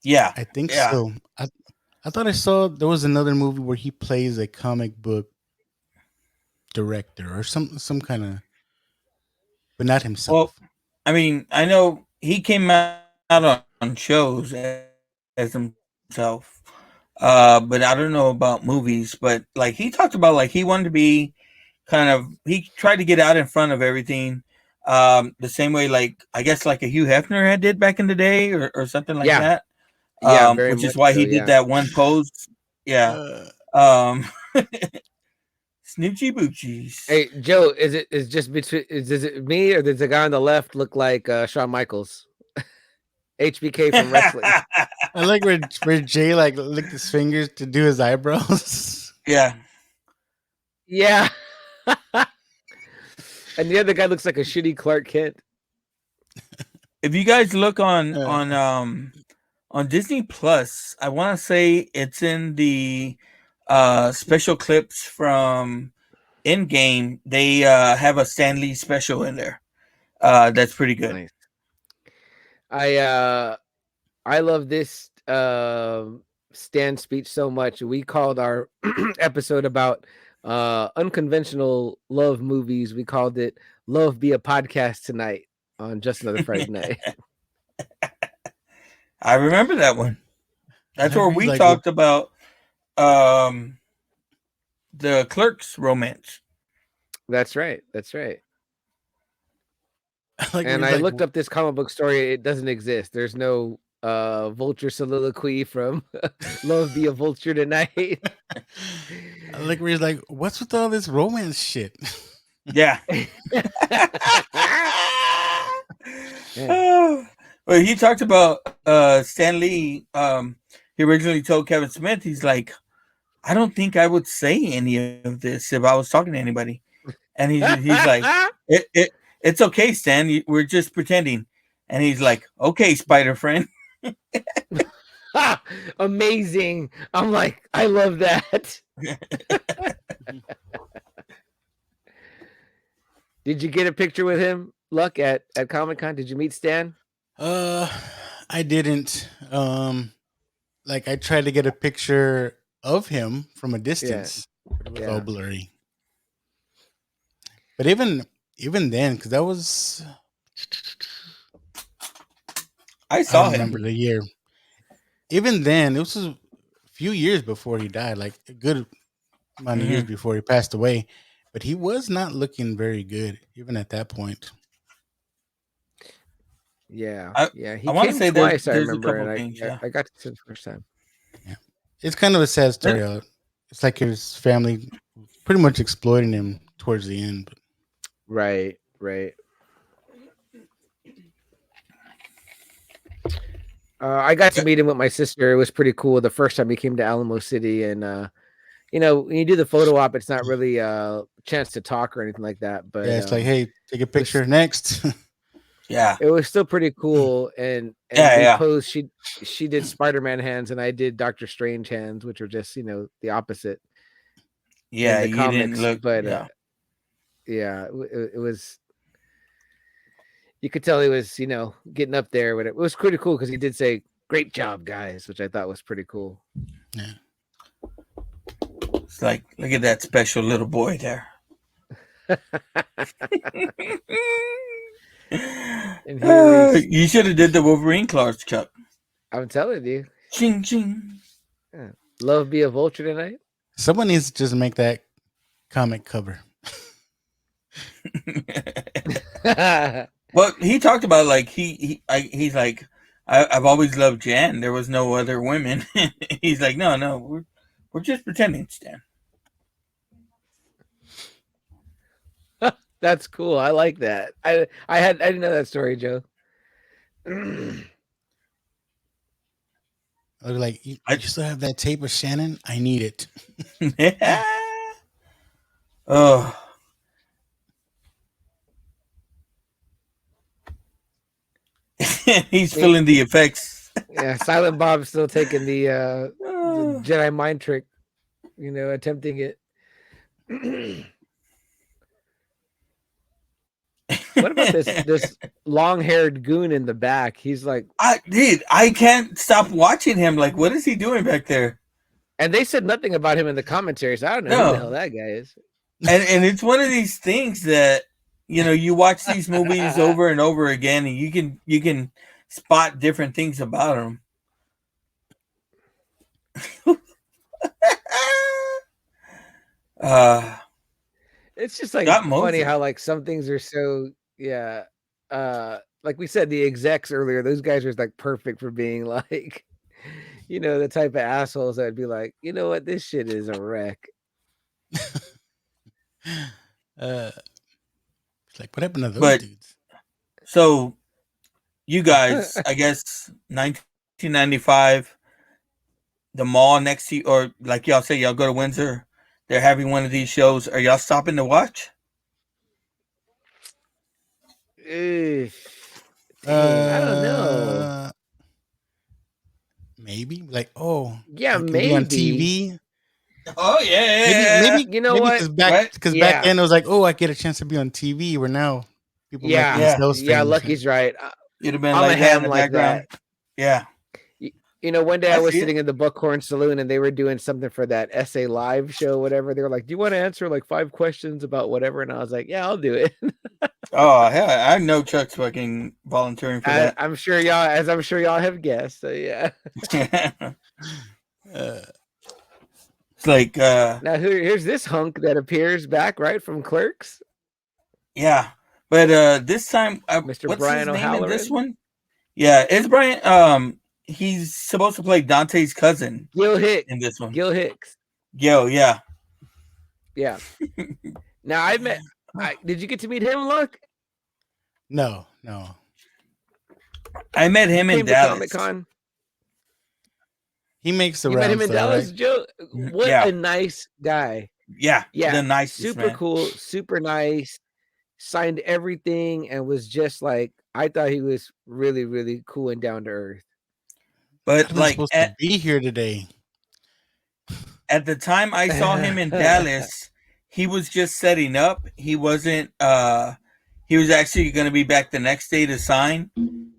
Yeah. I think Yeah. so. I thought I saw there was another movie where he plays a comic book director or some kind of, but not Well, himself. I mean, I know he came out on shows as himself, but I don't know about movies. But like he talked about, like he wanted to be kind of, he tried to get out in front of everything, the same way, like I guess like a Hugh Hefner had did back in the day, or something like Yeah, that. yeah, very Which is much why so. he did Yeah. that one pose. Yeah. Uh, Um, Snoochie Boochies. Hey Joe, is just between is it me or does the guy on the left look like Shawn Michaels, HBK from wrestling? I like where Jay like licked his fingers to do his eyebrows. Yeah. Yeah. And the other guy looks like a shitty Clark Kent. If you guys look Uh, on Disney Plus, I want to say it's in the special clips from Endgame. They have a Stan Lee special in there. That's pretty good. Nice. I love this Stan speech so much. We called our episode about unconventional love movies. We called it "Love Be a Podcast Tonight" on Just Another Friday Night. I remember that one. That's I where agree. we Like, talked about um, the Clerks romance. That's right. That's right. like where And he's I like, looked up this comic book story. It doesn't exist. There's no vulture soliloquy from Love Be a Vulture Tonight. I like where he's like, what's with all this romance shit? Yeah. Yeah. Well, he talked about Stan Lee. He originally told Kevin Smith, he's like, I don't think I would say any of this if I was talking to anybody. And he's like, it's okay, Stan. We're just pretending. And he's like, okay, Spider Friend. Amazing. I'm like, I love that. Did you get a picture with him, Luck, at Comic-Con? Did you meet Stan? I didn't. Like I tried to get a picture of him from a distance, but it was all Yeah. blurry. But even then, because that was, I I saw don't remember him. the year. Even then, it was a few years before he died, like a good amount of years before he passed away. But he was not looking very good, even at that point. Yeah. I Yeah. He want to came say twice, I there's a remember, couple and things, yeah. I got to see it the first time. Yeah, it's kind of a sad story. It's like his family pretty much exploiting him towards the end. But Right. Right. I got to meet him with my sister. It was pretty cool the first time he came to Alamo City, and when you do the photo op, it's not really a chance to talk or anything like that. But yeah, it's like, hey, take a picture next. Yeah. it was still pretty cool. And Yeah, we yeah. posed. She did Spider-Man hands, and I did Doctor Strange hands, which are just the opposite Yeah, in the you didn't comics. look. But Yeah. yeah, it was. You could tell he was getting up there, but it was pretty cool because he did say "Great job, guys," which I thought was pretty cool. Yeah. It's like, look at that special little boy there. And here You should have did the Wolverine claws, Chuck. I'm telling you, Ching ching. Love Be a Vulture Tonight. Someone needs to just make that comic cover. Well, he talked about like he's like, I've always loved Jan. There was no other women. He's like, no, we're just pretending, Stan. That's cool. I like that. I didn't know that story, Joe. I'll be like, you still have that tape of Shannon? I need it. Oh. He's feeling the effects. Yeah, Silent Bob's still taking the Jedi mind trick, attempting it. What about this long-haired goon in the back? He's like, I can't stop watching him. Like, what is he doing back there? And they said nothing about him in the commentary, so I don't know who the hell that guy is. And it's one of these things that you watch these movies over and over again, and you can spot different things about him. It's just like funny how like some things are so like we said, the execs earlier, those guys are like perfect for being like the type of assholes that'd be like, you know what, this shit is a wreck. It's like, what happened to those dudes? So you guys, I guess 1995, the mall next to you, or like y'all say, y'all go to Windsor, they're having one of these shows. Are y'all stopping to watch? Dang, I don't know. Maybe like, yeah, maybe on TV. Oh yeah, maybe you know what? Because back then it was like, I get a chance to be on TV. Where now people making themselves famous. Lucky's right. You'd have been I'm like a ham that like that. Yeah. One day I was sitting in the Buckhorn Saloon and they were doing something for that essay live show, whatever. They were like, "Do you want to answer like 5 questions about whatever?" And I was like, "Yeah, I'll do it." Oh hell, I know Chuck's fucking volunteering for that. I'm sure y'all have guessed. So yeah. It's like now here's this hunk that appears back right from Clerks. Yeah, but this time, Mr. what's Brian his name O'Halloran? in this one? Yeah, it's Brian. He's supposed to play Dante's cousin. Gil Hicks in this one. Gil Hicks. Gil, yeah. Yeah. Now did you get to meet him, Luck? No. I met him in Dallas. Comic-Con. He makes the rounds. You met him in Dallas, right? Joe? What a nice guy. Yeah. The nicest, super man. Cool, super nice. Signed everything and was just like, I thought he was really, really cool and down to earth. But like supposed to be here today. At the time I saw him in Dallas, he was just setting up. He wasn't he was actually going to be back the next day to sign.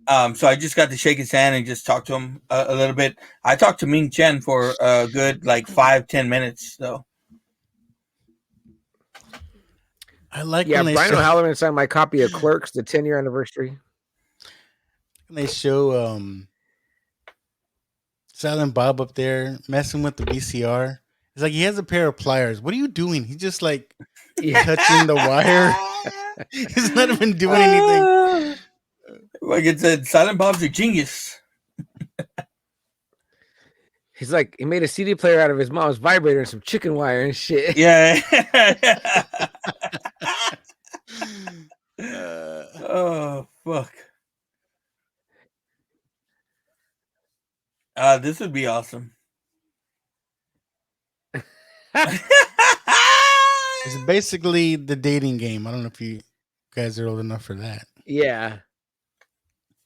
So I just got to shake his hand and just talk to him a little bit. I talked to Ming Chen for a good like 5-10 minutes. So I like when Brian O'Halloran signed my copy of Clerks, the 10-year anniversary. When they show Silent Bob up there messing with the VCR. It's like he has a pair of pliers. What are you doing? He's just like touching the wire. He's not even doing anything. Like it said, Silent Bob's a genius. He's like, he made a CD player out of his mom's vibrator and some chicken wire and shit. Yeah. Oh, fuck. This would be awesome. It's basically the dating game. I don't know if you guys are old enough for that. Yeah.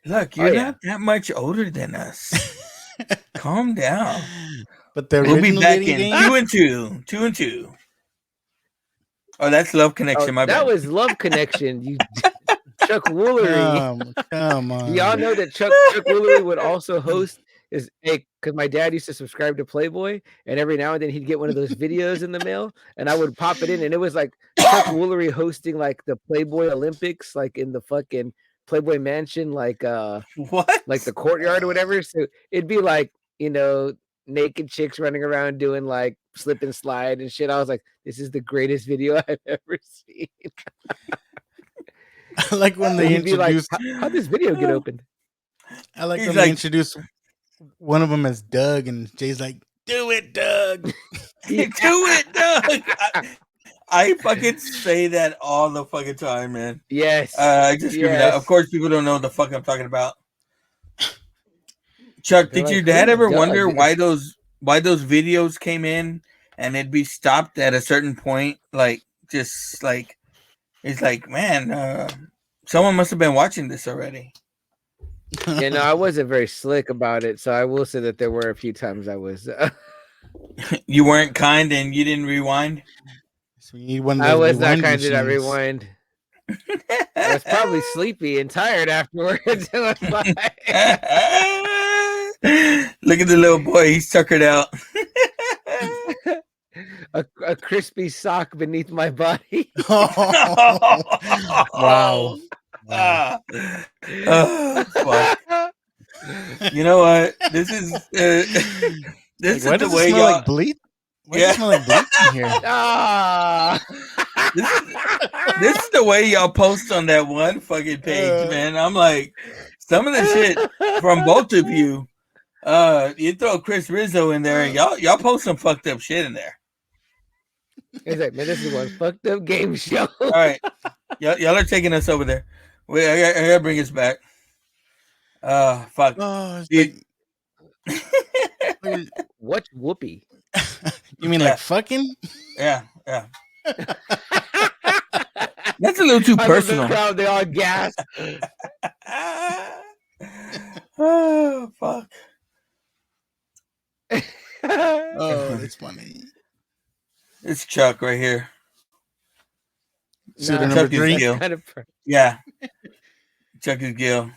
Look, you're not that much older than us. Calm down. But the we'll be back in game? 2 and 2. 2 and 2. Oh, that's Love Connection. My bad. That was Love Connection. You Chuck Woolery. Come on. Y'all know that Chuck Woolery would also host because my dad used to subscribe to Playboy, and every now and then he'd get one of those videos in the mail, and I would pop it in, and it was like Chuck Woolery hosting like the Playboy Olympics, like in the fucking Playboy Mansion, like what, like the courtyard or whatever. So it'd be like, naked chicks running around doing like slip and slide and shit. I was like, this is the greatest video I've ever seen. I like when they introduced. Like, how'd this video get opened? I like when they introduced one of them as Doug, and Jay's like, "Do it, Doug." Do it, Doug. I fucking say that all the fucking time, man. Yes. I just scream it out. Of course, people don't know what the fuck I'm talking about. Chuck, They're did your like, dad "Who's ever Doug?" wonder why those videos came in and it'd be stopped at a certain point? Like, just like it's like, man, someone must have been watching this already. You know, I wasn't very slick about it, so I will say that there were a few times I was. You weren't kind and you didn't rewind. So you need one of I those was not rewind kind to that machines. rewind. I was probably sleepy and tired afterwards. Look at the little boy; he's tuckered out. a crispy sock beneath my body. Wow. Wow. Fuck. You know what? This is this Why is the does it way smell y'all. like bleach? Why does it smell like bleach in here? Ah. This is the way y'all post on that one fucking page, man. I'm like, some of the shit from both of you. You throw Chris Rizzo in there, and y'all post some fucked up shit in there. It's like, man, this is one fucked up game show. All right, y'all are taking us over there. Wait, I gotta bring us back. Fuck. Oh, Dude. What's whoopee? You mean like fucking? Yeah. That's a little too personal. The crowd, they all gas. Oh fuck. Oh, that's funny. It's Chuck right here. Shooter Nah, number Chuck is 3. Gil. kind of Yeah. Chuck is Gil.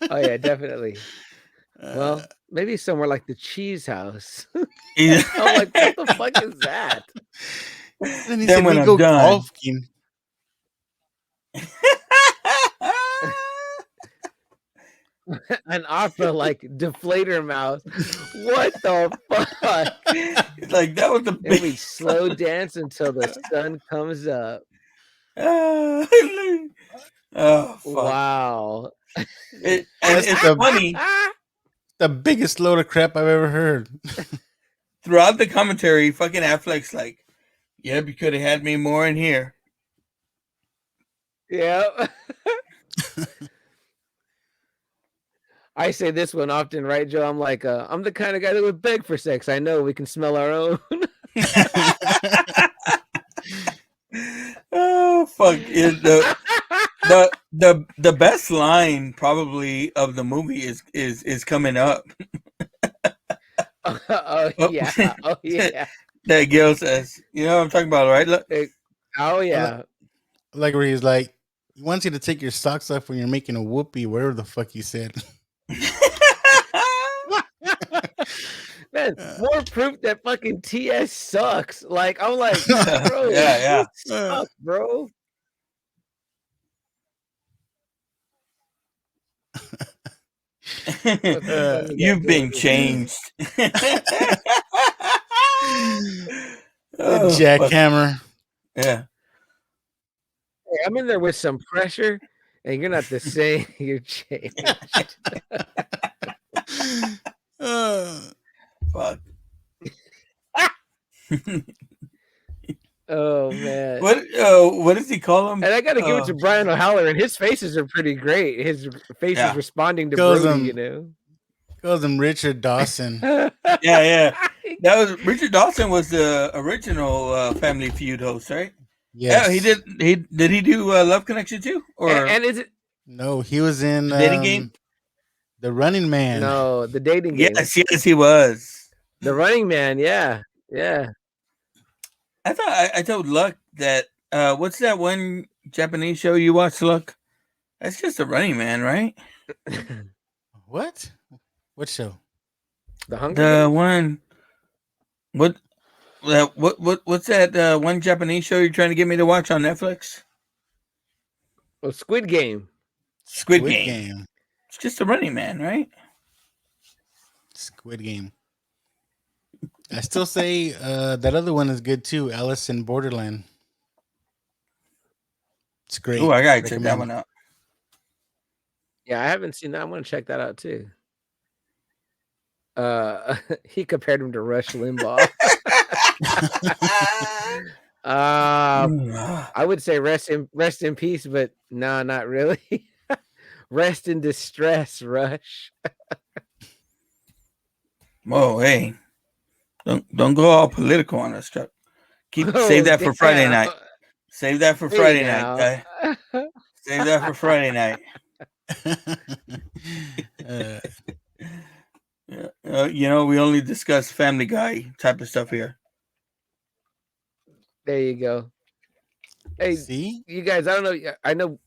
Oh yeah, definitely. Well, maybe somewhere like the Cheese House. Yeah. I'm like, what the fuck is that? Then he Then said when we I'm go done. golfing. An opera like Deflator Mouse. What the fuck? It's like that was the And big. we slow dance until the sun comes up. Oh fuck. Wow. And it's funny. The biggest load of crap I've ever heard. Throughout the commentary, fucking Affleck's like, "Yep, you could have had me more in here." Yeah. I say this one often, right, Joe? I'm like, I'm the kind of guy that would beg for sex. I know we can smell our own. Oh fuck! The best line probably of the movie is coming up. Oh yeah. Oh yeah. That Gil says, "You know what I'm talking about, right?" Look. Oh yeah. Like where he's like, he wants you to take your socks off when you're making a whoopee, whatever the fuck you said. Man, more proof that fucking TS sucks. Like, I'm like, bro, Yeah. it sucks, bro. You've been changed. Oh, jackhammer. Yeah. Hey, I'm in there with some pressure, and you're not the same. You're changed. Fuck. Oh man. What does he call him? And I gotta give it to Brian O'Halloran. His faces are pretty great. His face is responding to Brody, you know. Calls him Richard Dawson. Yeah. That was Richard Dawson was the original Family Feud host, right? Yes. Yeah, did he do Love Connection too? Or and is it No, he was in Dating Game? The Running Man. No, the Dating Game. Yes, he was. The Running Man, yeah. I thought I told Luck that what's that one Japanese show you watch, Luck? That's just a Running Man, right? What? What show? The Hunger The Games? one. What's that one Japanese show you're trying to get me to watch on Netflix? Oh, Squid Game. Squid Game. It's just a Running Man, right? Squid Game. I still say that other one is good too. Alice in Borderland. It's great. Oh, I gotta check that one out. Yeah, I haven't seen that. I'm gonna check that out too. He compared him to Rush Limbaugh. I would say rest in peace, but no, not really. Rest in distress, Rush. Whoa, hey, don't go all political on us, Chuck. Save Oh, that for Friday damn. night. Save that for Hey, Friday night, now. guy. Save that for Friday night. We only discuss Family Guy type of stuff here. There you go. Hey, See? you guys, I don't know. I know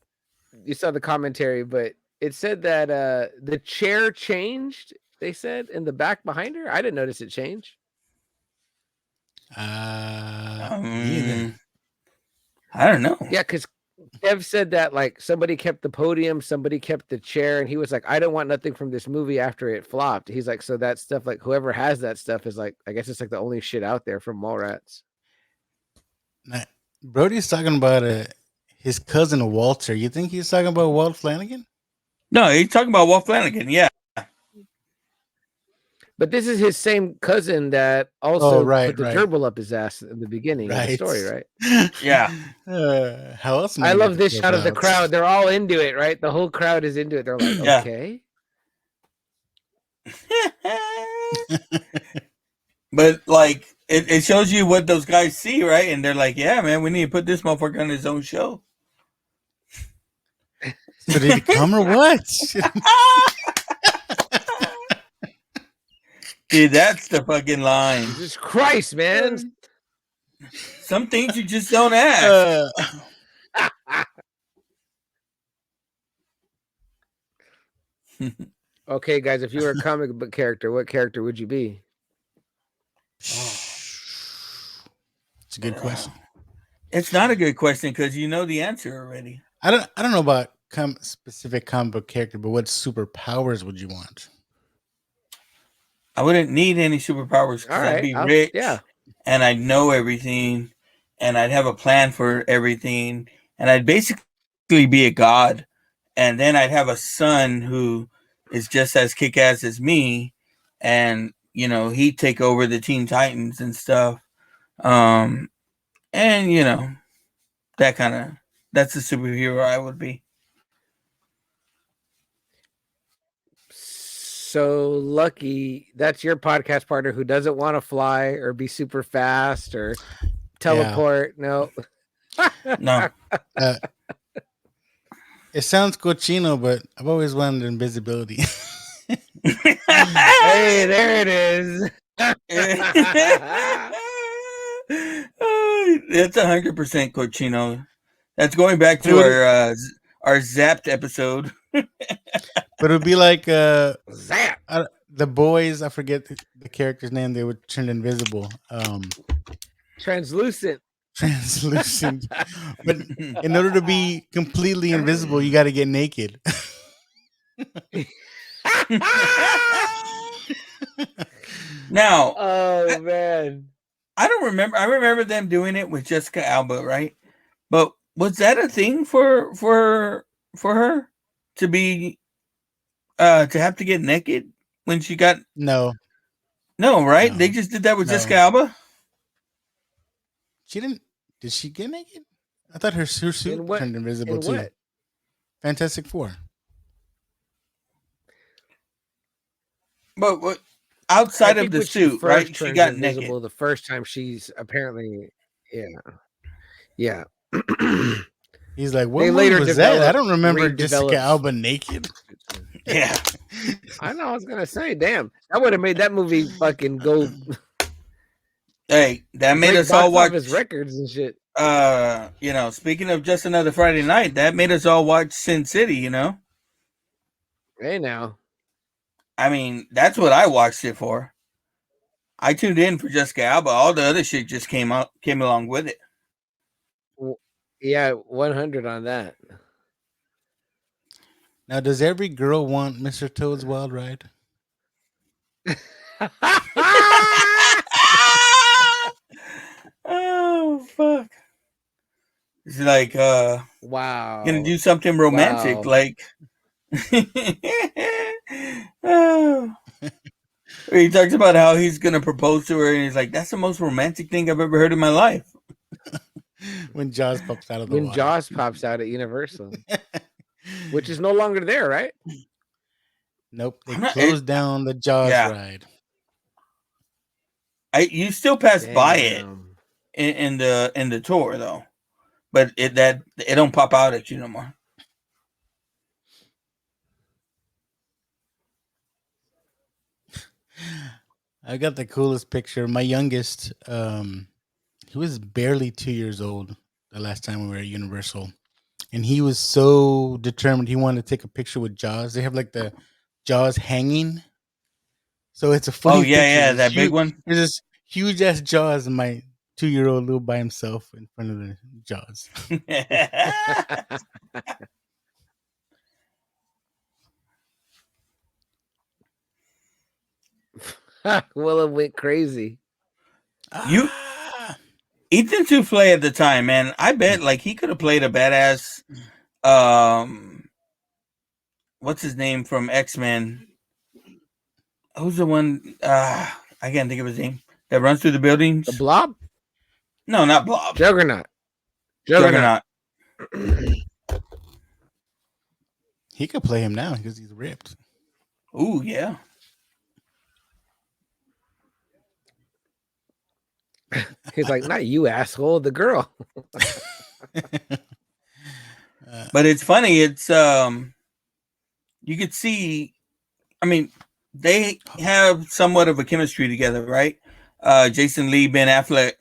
you saw the commentary, but it said that the chair changed, they said, in the back behind her. I didn't notice it change. Either. I don't know. Yeah, because Kev said that like somebody kept the podium, somebody kept the chair, and he was like, I don't want nothing from this movie after it flopped. He's like, so that stuff, like whoever has that stuff is like, I guess it's like the only shit out there from Mallrats. Brody's talking about his cousin Walter. You think he's talking about Walt Flanagan? No, he's talking about Walt Flanagan. Yeah. But this is his same cousin that also put the right. gerbil up his ass in the beginning of the story, right? Yeah. How else? I love this shot of the crowd. They're all into it, right? The whole crowd is into it. They're like, Yeah. okay. But like it shows you what those guys see, right? And they're like, yeah, man, we need to put this motherfucker on his own show. So did he come or what? Dude, that's the fucking line. Jesus Christ, man. Some things you just don't ask. Okay, guys, if you were a comic book character, what character would you be? It's a good question. It's not a good question because you know the answer already. I don't know about specific comic book character, but what superpowers would you want? I wouldn't need any superpowers because I'd be rich, and I'd know everything, and I'd have a plan for everything, and I'd basically be a god, and then I'd have a son who is just as kick-ass as me, and he'd take over the Teen Titans and stuff, and that's the superhero I would be. So Lucky, that's your podcast partner who doesn't want to fly or be super fast or teleport. No. No. It sounds cochino, but I've always wanted invisibility. Hey, there it is. That's 100% cochino. That's going back to our Zapped episode. But it would be like Zap. The boys. I forget the character's name. They would turn invisible. Translucent. But in order to be completely invisible, you got to get naked. Now, oh man, I don't remember. I remember them doing it with Jessica Alba, right? But was that a thing for her to be to have to get naked when she got no, right? No. They just did that with Jessica Alba. She didn't. Did she get naked? I thought her suit turned invisible too. What? Fantastic Four. But what? Outside of the suit, right? She got invisible naked the first time. She's apparently, yeah. He's like, what movie was that? I don't remember Jessica Alba naked. Yeah, I know. I was gonna say, damn, that would have made that movie fucking go. Hey, that made us all watch his records and shit. Speaking of Just Another Friday Night, that made us all watch Sin City. Hey now. I mean, that's what I watched it for. I tuned in for Jessica Alba. All the other shit just came along with it. Yeah, 100 on that. Now, does every girl want Mr. Toad's Wild Ride? Oh fuck! It's like wow, gonna do something romantic, like. Oh. He talks about how he's gonna propose to her, and he's like, "That's the most romantic thing I've ever heard in my life." When Jaws pops out of the water. When Jaws pops out at Universal, which is no longer there, right? Nope, they closed down the Jaws ride. You still pass by it Damn. in the tour though, but it don't pop out at you no more. I got the coolest picture. My youngest, he was barely 2 years old the last time we were at Universal, and he was so determined. He wanted to take a picture with Jaws. They have like the Jaws hanging, so it's a Oh funny yeah, picture. yeah, that big one. There's this huge ass Jaws, and my 2-year-old little by himself in front of the Jaws. Willow went crazy. You Ethan Souffle at the time, man. I bet like he could have played a badass. What's his name from X-Men? Who's the one? I can't think of his name. That runs through the buildings. The Blob? No, not Blob. Juggernaut. He could play him now because he's ripped. Ooh, yeah. He's like, not you, asshole, the girl. But it's funny. It's you could see. I mean, they have somewhat of a chemistry together, right? Jason Lee, Ben Affleck,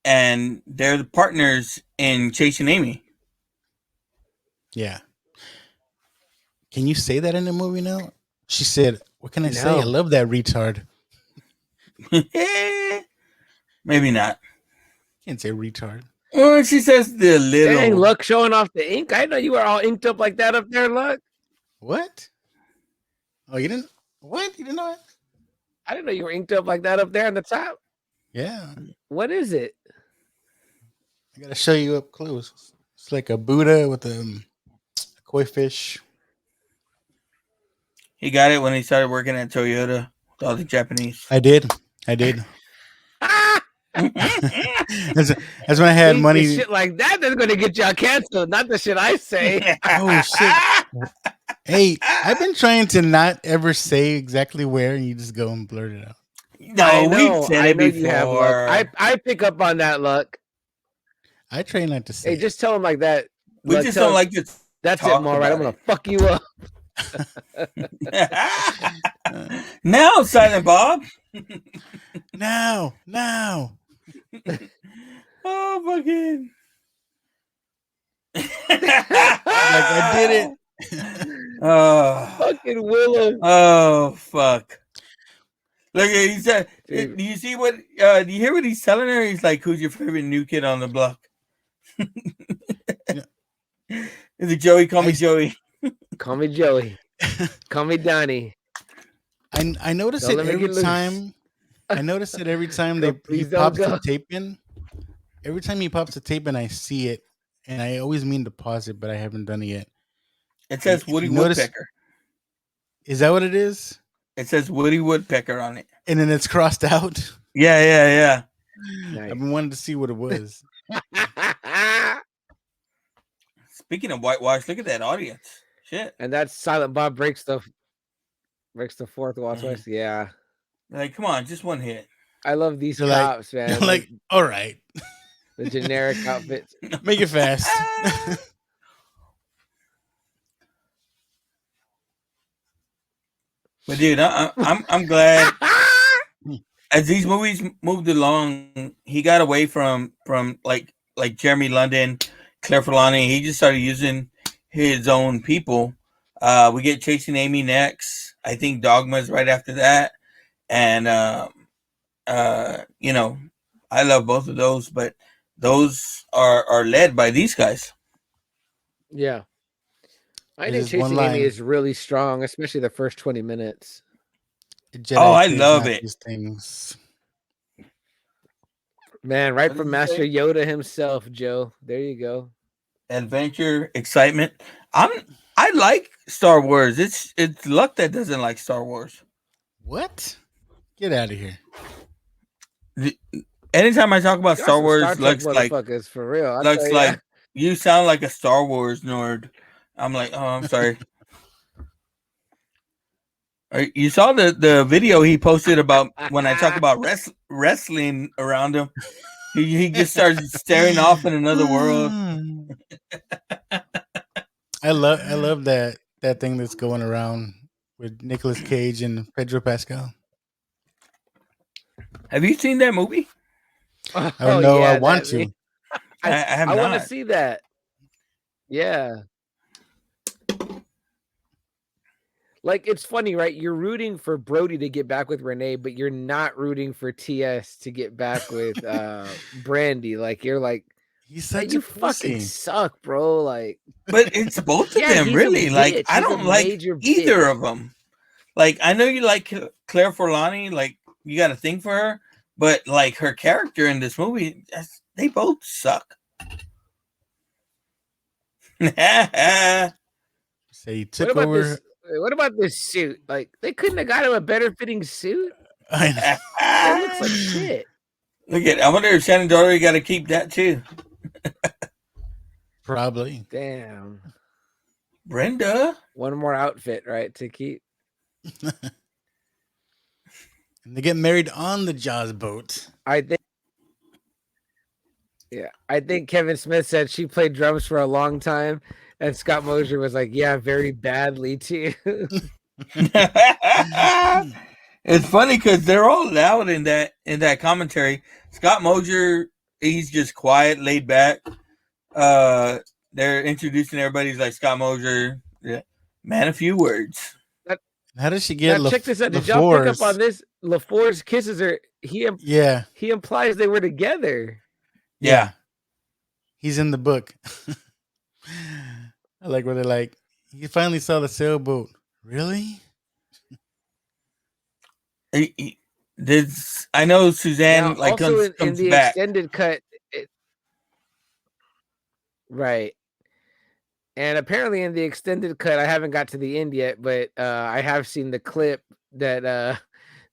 and they're the partners in Chasing Amy. Yeah. Can you say that in the movie now? She said, "What can I say? I love that retard." Maybe not. Can't say retard. Well, she says the little. Dang, Luck showing off the ink. I know you were all inked up like that up there, Luck. What? Oh, you didn't? What? You didn't know it? I didn't know you were inked up like that up there on the top. Yeah. What is it? I gotta show you up close. It's like a Buddha with a koi fish. He got it when he started working at Toyota with all the Japanese. I did. That's when I had money. Shit like that that's going to get y'all canceled. Not the shit I say. Oh shit! Hey, I've been trying to not ever say exactly where, and you just go and blurt it out. No, we've said it before. You have, Luck. I pick up on that, Luck. I try not to say. Hey, just tell him like that. We just don't like to. That's it, more right. I'm gonna fuck you up. Now, Silent Bob. Now. Oh, fucking. Like I did it. Fucking Willow. Oh, fuck. Look, he said, do you see what, do you hear what he's telling her? He's like, who's your favorite new kid on the block? Is it Joey? Call me Joey. Call me Joey. Call me Donnie. I notice it every time. I notice it every time he pops the tape in. Every time he pops the tape in, I see it, and I always mean to pause it, but I haven't done it yet. It says Woody Woodpecker. Is that what it is? It says Woody Woodpecker on it. And then it's crossed out? Yeah. Nice. I've been wanting to see what it was. Speaking of whitewash, look at that audience. Shit. And that's Silent Bob breaks the fourth wall twice. Yeah. Like, come on, just one hit. I love these cops, man. You're like, all right. The generic outfits. Make it fast. But dude, I'm glad as these movies moved along, he got away from like Jeremy London, Claire Forlani. He just started using his own people. We get Chasing Amy next. I think Dogma's right after that. And you know, I love both of those, but those are led by these guys. Yeah. I think Chasing Amy is really strong, especially the first 20 minutes. I love it. These things. Man, right from Master Yoda himself, Joe. There you go. Adventure, excitement. I like Star Wars. It's Luck that doesn't like Star Wars. What? Get out of here. Anytime I talk about Star Wars, Luck's like, for real. Luck's like, you sound like a Star Wars nerd. I'm like, oh, I'm sorry. You saw the video he posted about when I talk about wrestling around him. He just starts staring off in another world. I love that thing that's going around with Nicolas Cage and Pedro Pascal. Have you seen that movie? I know I want to. I have I want to not. see that. Yeah. Like, it's funny, right? You're rooting for Brody to get back with Renee, but you're not rooting for TS to get back with Brandy. Like, you're like, He's "Man, such you a fucking pussy. suck, bro." Like, But it's both of yeah, them, he's a really. Like, bitch. I He's a don't like major either bitch. of them. Like, I know you like Claire Forlani. Like, you got a thing for her, but like her character in this movie, they both suck. Say he took over. What about this suit? Like, they couldn't have got him a better fitting suit. I It looks like shit. Look at. I wonder if Shannon Doherty got to keep that too. Probably. Damn. Brenda. One more outfit, right, to keep. And they get married on the Jaws boat. I think Kevin Smith said she played drums for a long time, and Scott Mosier was like, "Yeah, very badly too." It's funny because they're all loud in that commentary. Scott Mosier, he's just quiet, laid back. They're introducing everybody's like Scott Mosier, yeah, man, a few words. How does she get? Check this out. Did y'all pick up on this? LaFour's kisses her. He implies they were together. Yeah. He's in the book. I like where they're like, you finally saw the sailboat. Really? I know Suzanne Now, like also comes in the back. extended cut, right? And apparently in the extended cut, I haven't got to the end yet, but I have seen the clip that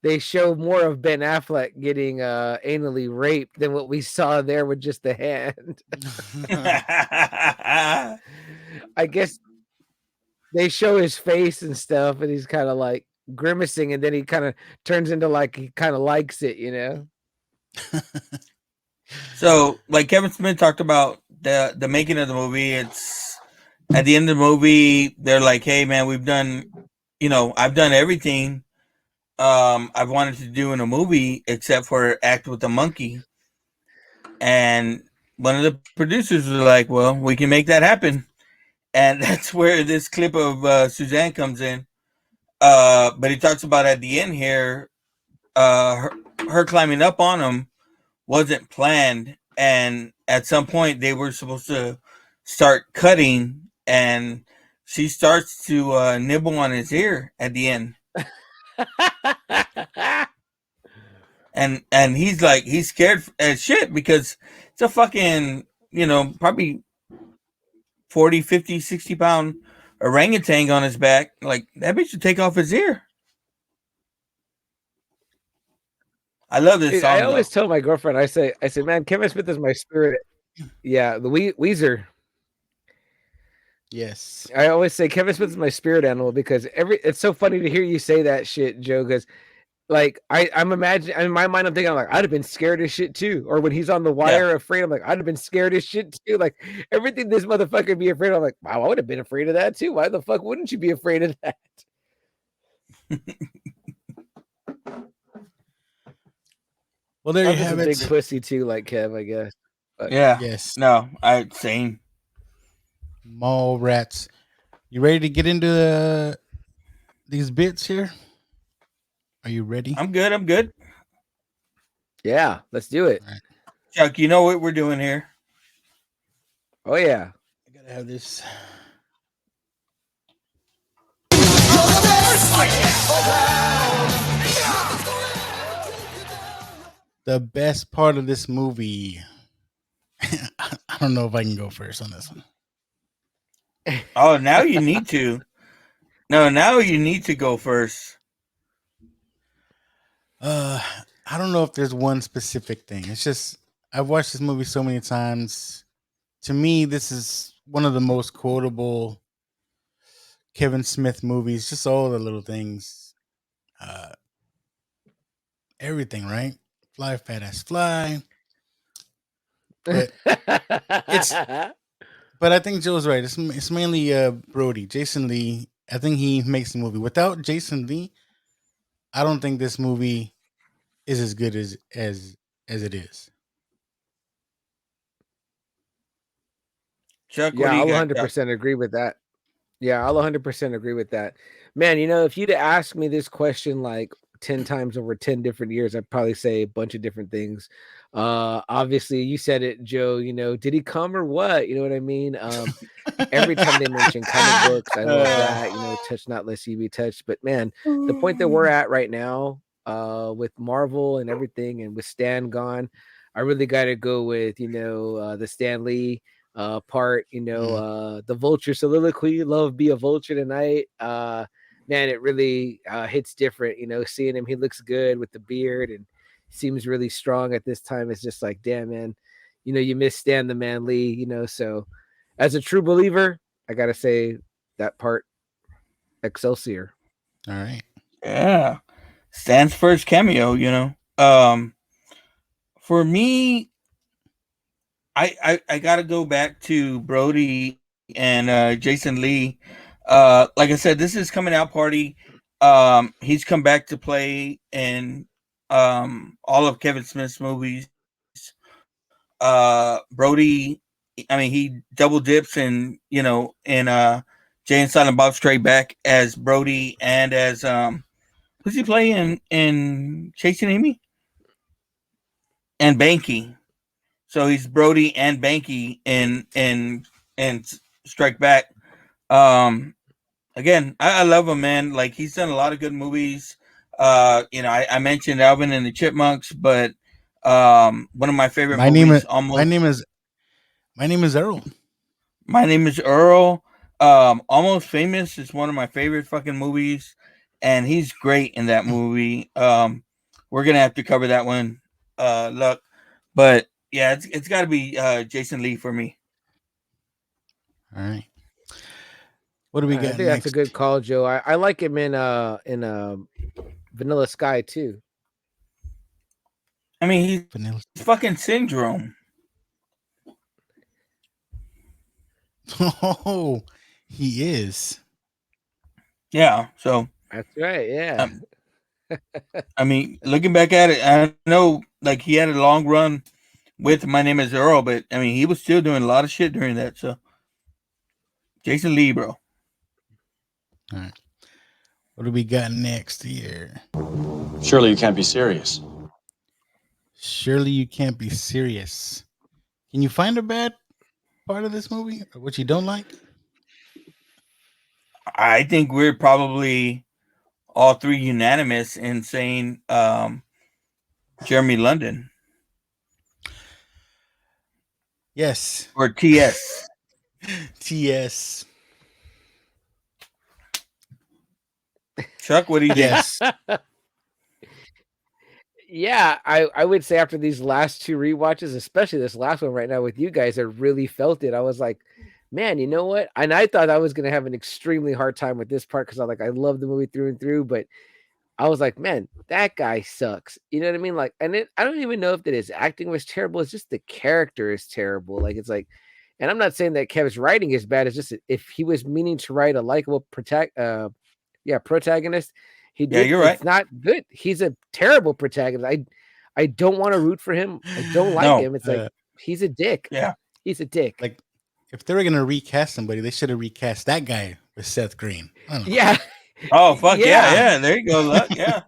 they show more of Ben Affleck getting anally raped than what we saw there with just the hand. I guess they show his face and stuff, and he's kind of like grimacing, and then he kind of turns into like he kind of likes it, you know. So, like Kevin Smith talked about the making of the movie, it's at the end of the movie, they're like, "Hey, man, we've done, I've done everything I've wanted to do in a movie except for act with a monkey." And one of the producers was like, "Well, we can make that happen." And that's where this clip of Suzanne comes in. But he talks about at the end here, her climbing up on him wasn't planned, and at some point they were supposed to start cutting, and she starts to nibble on his ear at the end. and he's scared as shit because it's a fucking probably 40, 50, 60 pound orangutan on his back. Like, that bitch should take off his ear. I love this song. I always tell my girlfriend, I say, man, Kevin Smith is my spirit. Yeah, the Weezer. Yes. I always say Kevin Smith is my spirit animal because it's so funny to hear you say that shit, Joe, because like I'm imagining in my mind, I'm thinking like I'd have been scared as shit too. Or when he's on the wire afraid, I'm like, I'd have been scared as shit too. Like everything this motherfucker be afraid of, I'm like, wow, I would have been afraid of that too. Why the fuck wouldn't you be afraid of that? Well, there I'm you just have a it. big pussy too, like Kev, I guess. But, yeah. Yes. No, same. Mallrats. You ready to get into these bits here? Are you ready? I'm good. Yeah, let's do it. Right. Chuck, you know what we're doing here? Oh yeah. I gotta have this. The best part of this movie. I don't know if I can go first on this one. Oh, now you need to. No, now you need to go first. I don't know if there's one specific thing. It's just I've watched this movie so many times. To me, this is one of the most quotable Kevin Smith movies. Just all the little things. uh, everything, right? Fly, fat ass, fly. But it's but I think Joe's right. It's mainly Brody, Jason Lee. I think he makes the movie. Without Jason Lee, I don't think this movie is as good as it is. Chuck, what Yeah, do you I'll got, Chuck? 100% agree with that. Yeah, I'll 100% agree with that. Man, if you'd asked me this question like 10 times over 10 different years, I'd probably say a bunch of different things. Obviously, you said it, Joe, did he come or what? You know what I mean? Every time they mention comic books, I love Uh, that, touch not lest you be touched. But man, the point that we're at right now, with Marvel and everything and with Stan gone, I really got to go with, the Stan Lee part, the vulture soliloquy, love be a vulture tonight. Man, it really hits different, seeing him, he looks good with the beard and seems really strong at this time. It's just like, damn, man, you miss Stan the Man Lee, so as a true believer, I gotta say that part, Excelsior. All right. yeah. Stan's first cameo, For me, I gotta go back to Brody and Jason Lee. Like I said, this is coming out party. He's come back to play in all of Kevin Smith's movies. Brody, I mean, he double dips in Jay and Silent Bob Straight Back as Brody and as who's he play in Chasing Amy and Banky. So he's Brody and Banky in Strike Back. Um, Again, I love him, man. Like he's done a lot of good movies. I mentioned Alvin and the Chipmunks, but one of my favorite My name is movies, my almost name is my name is Earl. My Name is Earl. Almost Famous is one of my favorite fucking movies, and he's great in that movie. We're gonna have to cover that one, luck, but yeah, it's got to be Jason Lee for me. All right. What do we I got think that's a good next? call, Joe. I like him in Vanilla Sky too. I mean, he's Vanilla. fucking Syndrome. Oh, he is. Yeah, so That's right. Yeah. um, I mean, looking back at it, I know like he had a long run with My Name is Earl, but I mean, he was still doing a lot of shit during that. So, Jason Lee, bro. All right. What do we got next here? Surely you can't be serious. Surely you can't be serious. Can you find a bad part of this movie or what you don't like? I think we're probably all three unanimous in saying Jeremy London Yes. or TS. TS. Chuck, what do you think? Yes. Yeah, I would say after these last two rewatches, especially this last one right now with you guys, I really felt it. I was like, man, you know what? And I thought I was gonna have an extremely hard time with this part because I love the movie through and through, but I was like, man, that guy sucks. You know what I mean? Like, I don't even know if that his acting was terrible. It's just the character is terrible. Like, it's like, and I'm not saying that Kevin's writing is bad. It's just that if he was meaning to write a likable protagonist, he Yeah, did. you're right. It's not good. He's a terrible protagonist. I don't want to root for him. I don't like No. him. It's like he's a dick. Yeah. He's a dick. Like, if they were gonna recast somebody, they should have recast that guy with Seth Green. I don't know. Yeah. Oh fuck yeah. There you go. Luck. Yeah.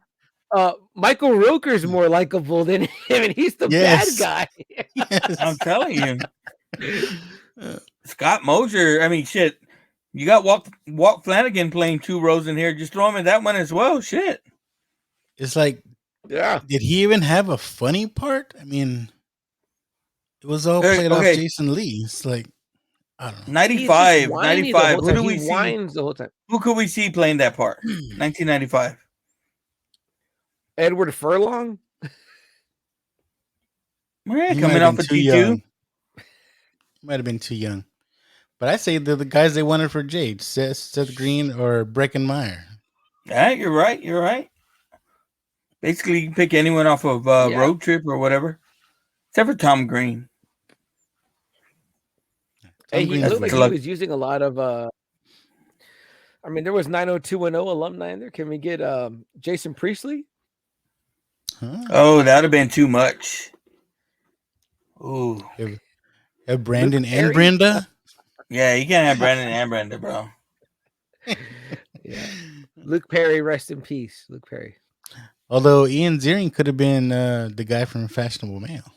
Michael Rooker's more likable than him, and he's the Yes. bad guy. Yes. I'm telling you. Scott Mosier. I mean, shit. You got Walt Flanagan playing two roles in here. Just throw him in that one as well. Shit. It's like, Yeah. did he even have a funny part? I mean, it was all played off Okay. Jason Lee. It's like, I don't know. 95. Whiny the whole 95. Who time. do we He see? whines the whole time. Who could we see playing that part? 1995. Edward Furlong. Yeah, He might coming have off been of too T2. young. Might have been too young. But I say they're the guys they wanted for Jade, Seth Green or Breckenmeyer. Yeah, you're right. You're right. Basically, you can pick anyone off of Road Trip or whatever, except for Tom Green. Hey, he looked like he was using a lot of. I mean, there was 90210 alumni in there. Can we get Jason Priestley? Oh, that'd have been too much. Ooh. Have Brandon and Brenda? Yeah, you can't have Brandon and Brenda, bro. Yeah. Luke Perry, rest in peace. Luke Perry. Although Ian Ziering could have been the guy from Fashionable Male.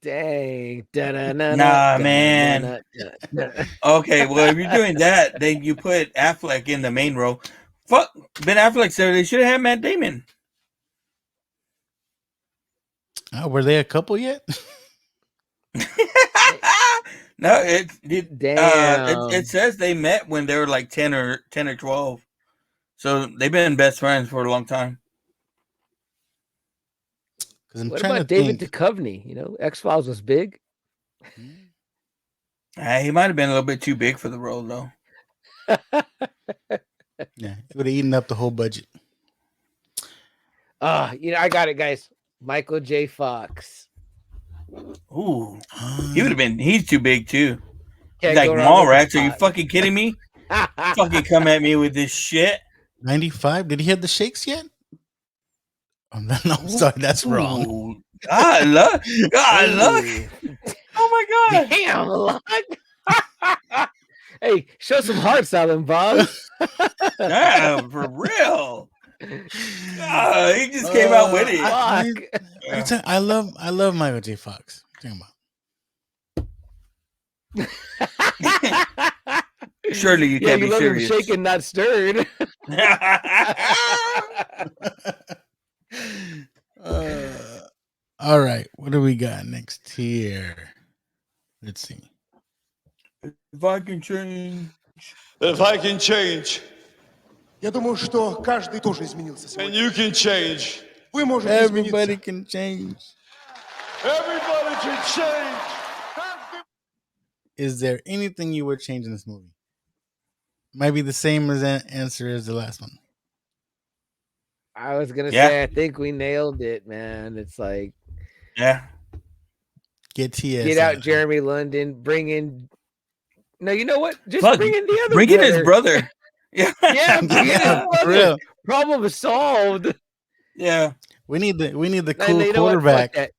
Dang. Nah, man. Okay, well, if you're doing that, then you put Affleck in the main role. Fuck, Ben Affleck said they should have had Matt Damon. Oh, were they a couple yet? No, it says they met when they were like 10 or 12. So they've been best friends for a long time. What about David Duchovny? You know, X-Files was big. He might have been a little bit too big for the role, though. Yeah, it would have eaten up the whole budget. You know, I got it, guys. Michael J. Fox. Ooh, he would have been. He's too big too. Can't He's like go wrong with Mallrats. the Are you pot. fucking kidding me? Fucking come at me with this shit. 95. Did he have the shakes yet? Oh, no, sorry, that's wrong. Ooh, God, look. God, look. Oh my God. Damn, look. Hey, show some hearts, Alan Bob. Yeah, for real. He just came out with it. I love Michael J. Fox. Surely you can't be love serious. Him shaken, not stirred. All right, what do we got next here? Let's see. If I can change. If I can change. Я думаю, что каждый тоже изменился сегодня. And you can change. Вы можете Everybody измениться. can change. Everybody can change. Is there anything you would change in this movie? Might be the same as answer as the last one. I was gonna say, I think we nailed it, man. It's like, get TS. Get out, Jeremy London. Bring in. No, you know what? Just bring in the other. Bring in his brother. Yeah, bring in his brother. Problem solved. Yeah, we need the cool quarterback.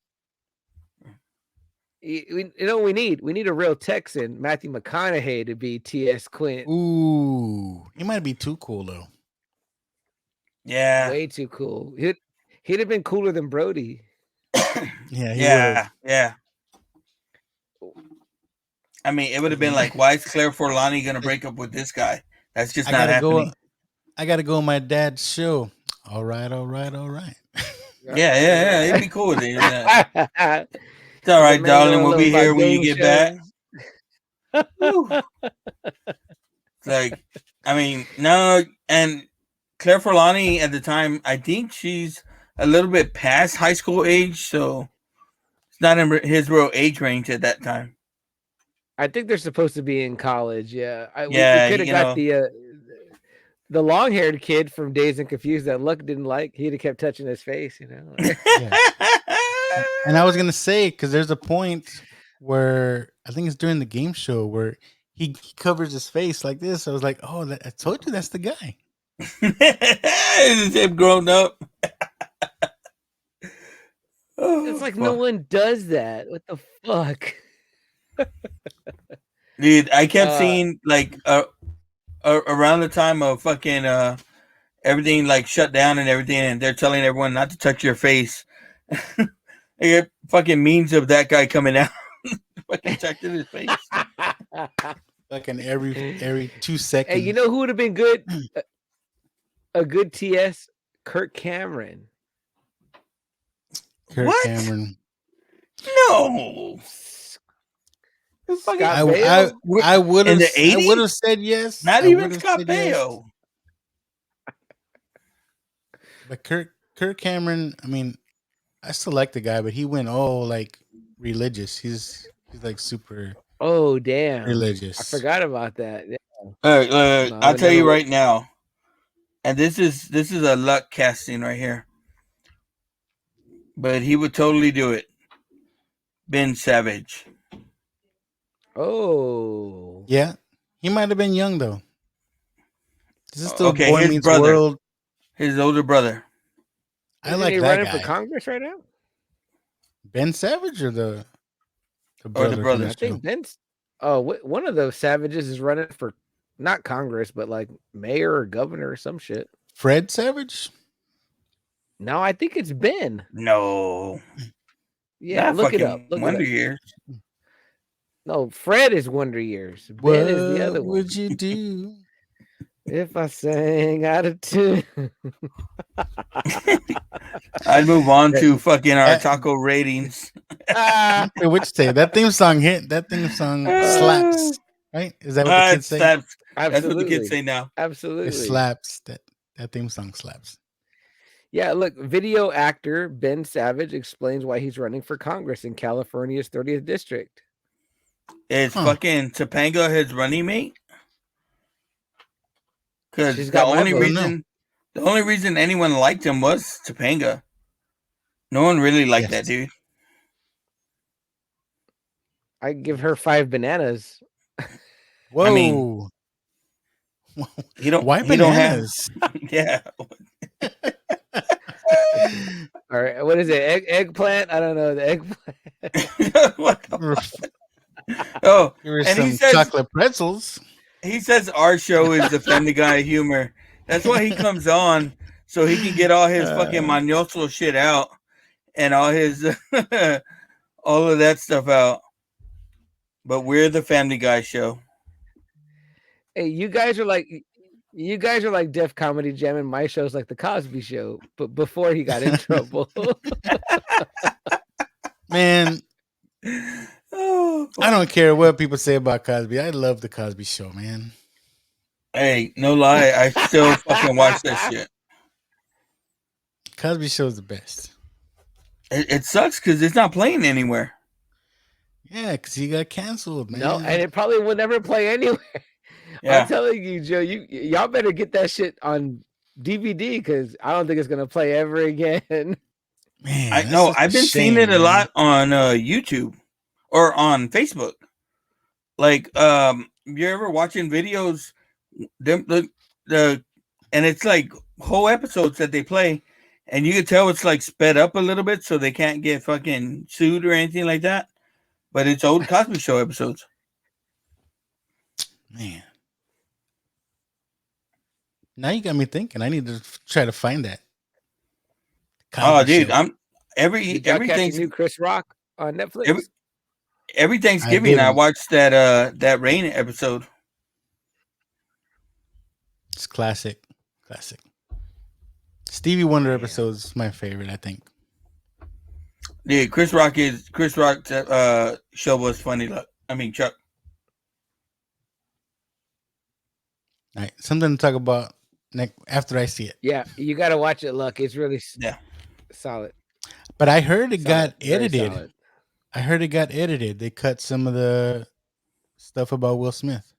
You know what we need? We need a real Texan, Matthew McConaughey, to be T.S. Quint. Ooh, he might be too cool though. Yeah, way too cool. He'd have been cooler than Brody. Yeah. I mean, it would have been like, why is Claire Forlani gonna break up with this guy? That's just not happening. I gotta go on my dad's show. All right. Yeah. He'd be cool with it. Yeah. It's all right, darling. We'll be here when you get back. It's like, I mean, no, and Claire Forlani at the time, I think she's a little bit past high school age, so it's not in his real age range at that time. I think they're supposed to be in college. Yeah, we could have got the long-haired kid from Dazed and Confused that Luck didn't like. He'd have kept touching his face, you know. And I was gonna say, because there's a point where I think it's during the game show where he covers his face like this. I was like, oh, I told you that's the guy. It's him grown up. It's like no one does that. What the fuck? Dude, I kept seeing like around the time of fucking everything like shut down and everything, and they're telling everyone not to touch your face. I get fucking memes of that guy coming out, fucking touching his face. Fucking every 2 seconds. Hey, you know who would have been good? A good TS, Kirk Cameron. Cameron. No. I would have. I would have said yes. Not even Scott Baio. But Kirk Cameron. I mean, I still like the guy, but he went like religious. He's like super. Oh damn! Religious. I forgot about that. Yeah. I'll tell you right now, and this is a Luck casting right here. but he would totally do it. Ben Savage. Oh. Yeah, he might have been young though. This is still Okay, Boy his Meets brother. World. His older brother. I Isn't like he that running for guy. Congress right now? Ben Savage or the Or the brother from brother. the I think show? Ben's. Oh, one of those savages is running for not Congress, but like mayor or governor or some shit. Fred Savage. No, I think it's Ben. No. Yeah, Not look it fucking up. Look it Wonder up. Years. No, Fred is Wonder Years. Ben What is the other one. would you do? If I sang out of tune. I'd move on to fucking our That- taco ratings. Okay, which say that theme song hit? That theme song slaps, right? Is that what the It kids say? slaps. That's what the Absolutely. kids say now. Absolutely. It slaps. That theme song slaps. Yeah, look, video actor Ben Savage explains why he's running for Congress in California's 30th district. Is fucking Topanga his running mate? Because She's the got my only vote. reason anyone liked him was Topanga. No one really liked that dude. I give her 5 bananas. Whoa! I mean, he don't. Why he don't have. bananas? Yeah. All right, what is it? Eggplant? I don't know. The eggplant. Oh, Here is and he some says chocolate pretzels. he says our show is the Family Guy humor. That's why he comes on, so he can get all his fucking mañoso shit out and all his all of that stuff out. But we're the Family Guy show. Hey, you guys are like Def Comedy Jam, and my show's like the Cosby Show, but before he got in trouble. Man, I don't care what people say about Cosby. I love the Cosby Show, man. Hey, no lie, I still fucking watch that shit. Cosby Show is the best. It sucks because it's not playing anywhere. Yeah, because he got canceled, man. No, and it probably will never play anywhere. Yeah. I'm telling you, Joe, y'all better get that shit on DVD because I don't think it's gonna play ever again. Man, I know. I've been seeing it a lot on YouTube or on Facebook. Like, you're ever watching videos? The and it's like whole episodes that they play, and you can tell it's like sped up a little bit so they can't get fucking sued or anything like that. But it's old Cosby Show episodes. Man. Now you got me thinking. I need to try to find that. Cosby dude, Show. I'm Did y'all catch the new Chris Rock on Netflix? Every Thanksgiving I watched that Rain episode. It's classic. Stevie Wonder episode is my favorite, I think. Yeah, Chris Rock's show was funny. I mean, Chuck. All right, something to talk about after I see it. Yeah, you got to watch it. Look, it's really solid. But I heard it got Very edited. solid. I heard it got edited. They cut some of the stuff about Will Smith.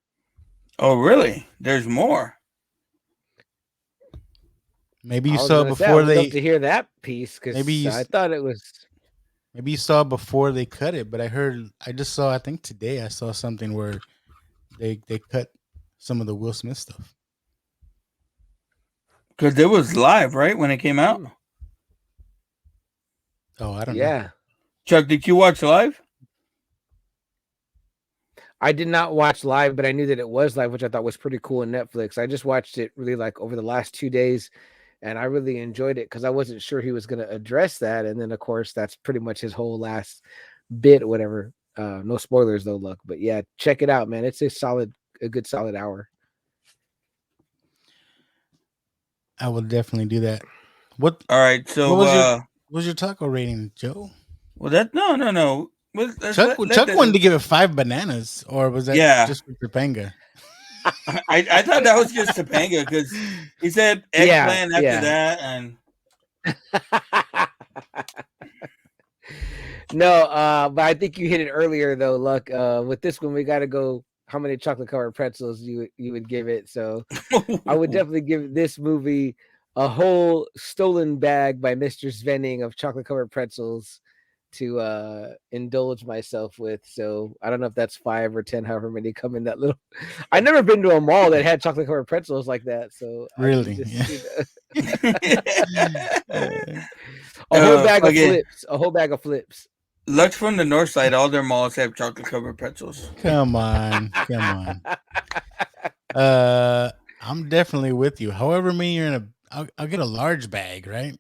Oh, really? There's more. Maybe you I was saw gonna say, I before would they love to hear that piece because I thought it was. Maybe you saw before they cut it, but I just saw. I think today I saw something where they cut some of the Will Smith stuff. Because it was live, right, when it came out? Oh, I don't know. Yeah. Chuck, did you watch live? I did not watch live, but I knew that it was live, which I thought was pretty cool on Netflix. I just watched it really like over the last 2 days, and I really enjoyed it because I wasn't sure he was going to address that. And then, of course, that's pretty much his whole last bit, whatever. No spoilers, though, look. But, yeah, check it out, man. It's a good solid hour. I will definitely do that. What? All right, so what was your taco rating, Joe? Well, no. Chuck wanted to give it 5 bananas, or was that just for Topanga? I thought that was just Topanga because he said eggplant after that, and no, but I think you hit it earlier though. Look, with this one, we got to go. How many chocolate covered pretzels you would give it? So I would definitely give this movie a whole stolen bag by Mr. Svenning of chocolate covered pretzels to indulge myself with. So I don't know if that's 5 or 10, however many come in that little. I've never been to a mall that had chocolate covered pretzels like that. So I can Really? just Yeah. a whole bag of Again, flips. A whole bag of flips. Lux from the north side, all their malls have chocolate covered pretzels. Come on, come on. I'm definitely with you. However many you're in I'll get a large bag, right?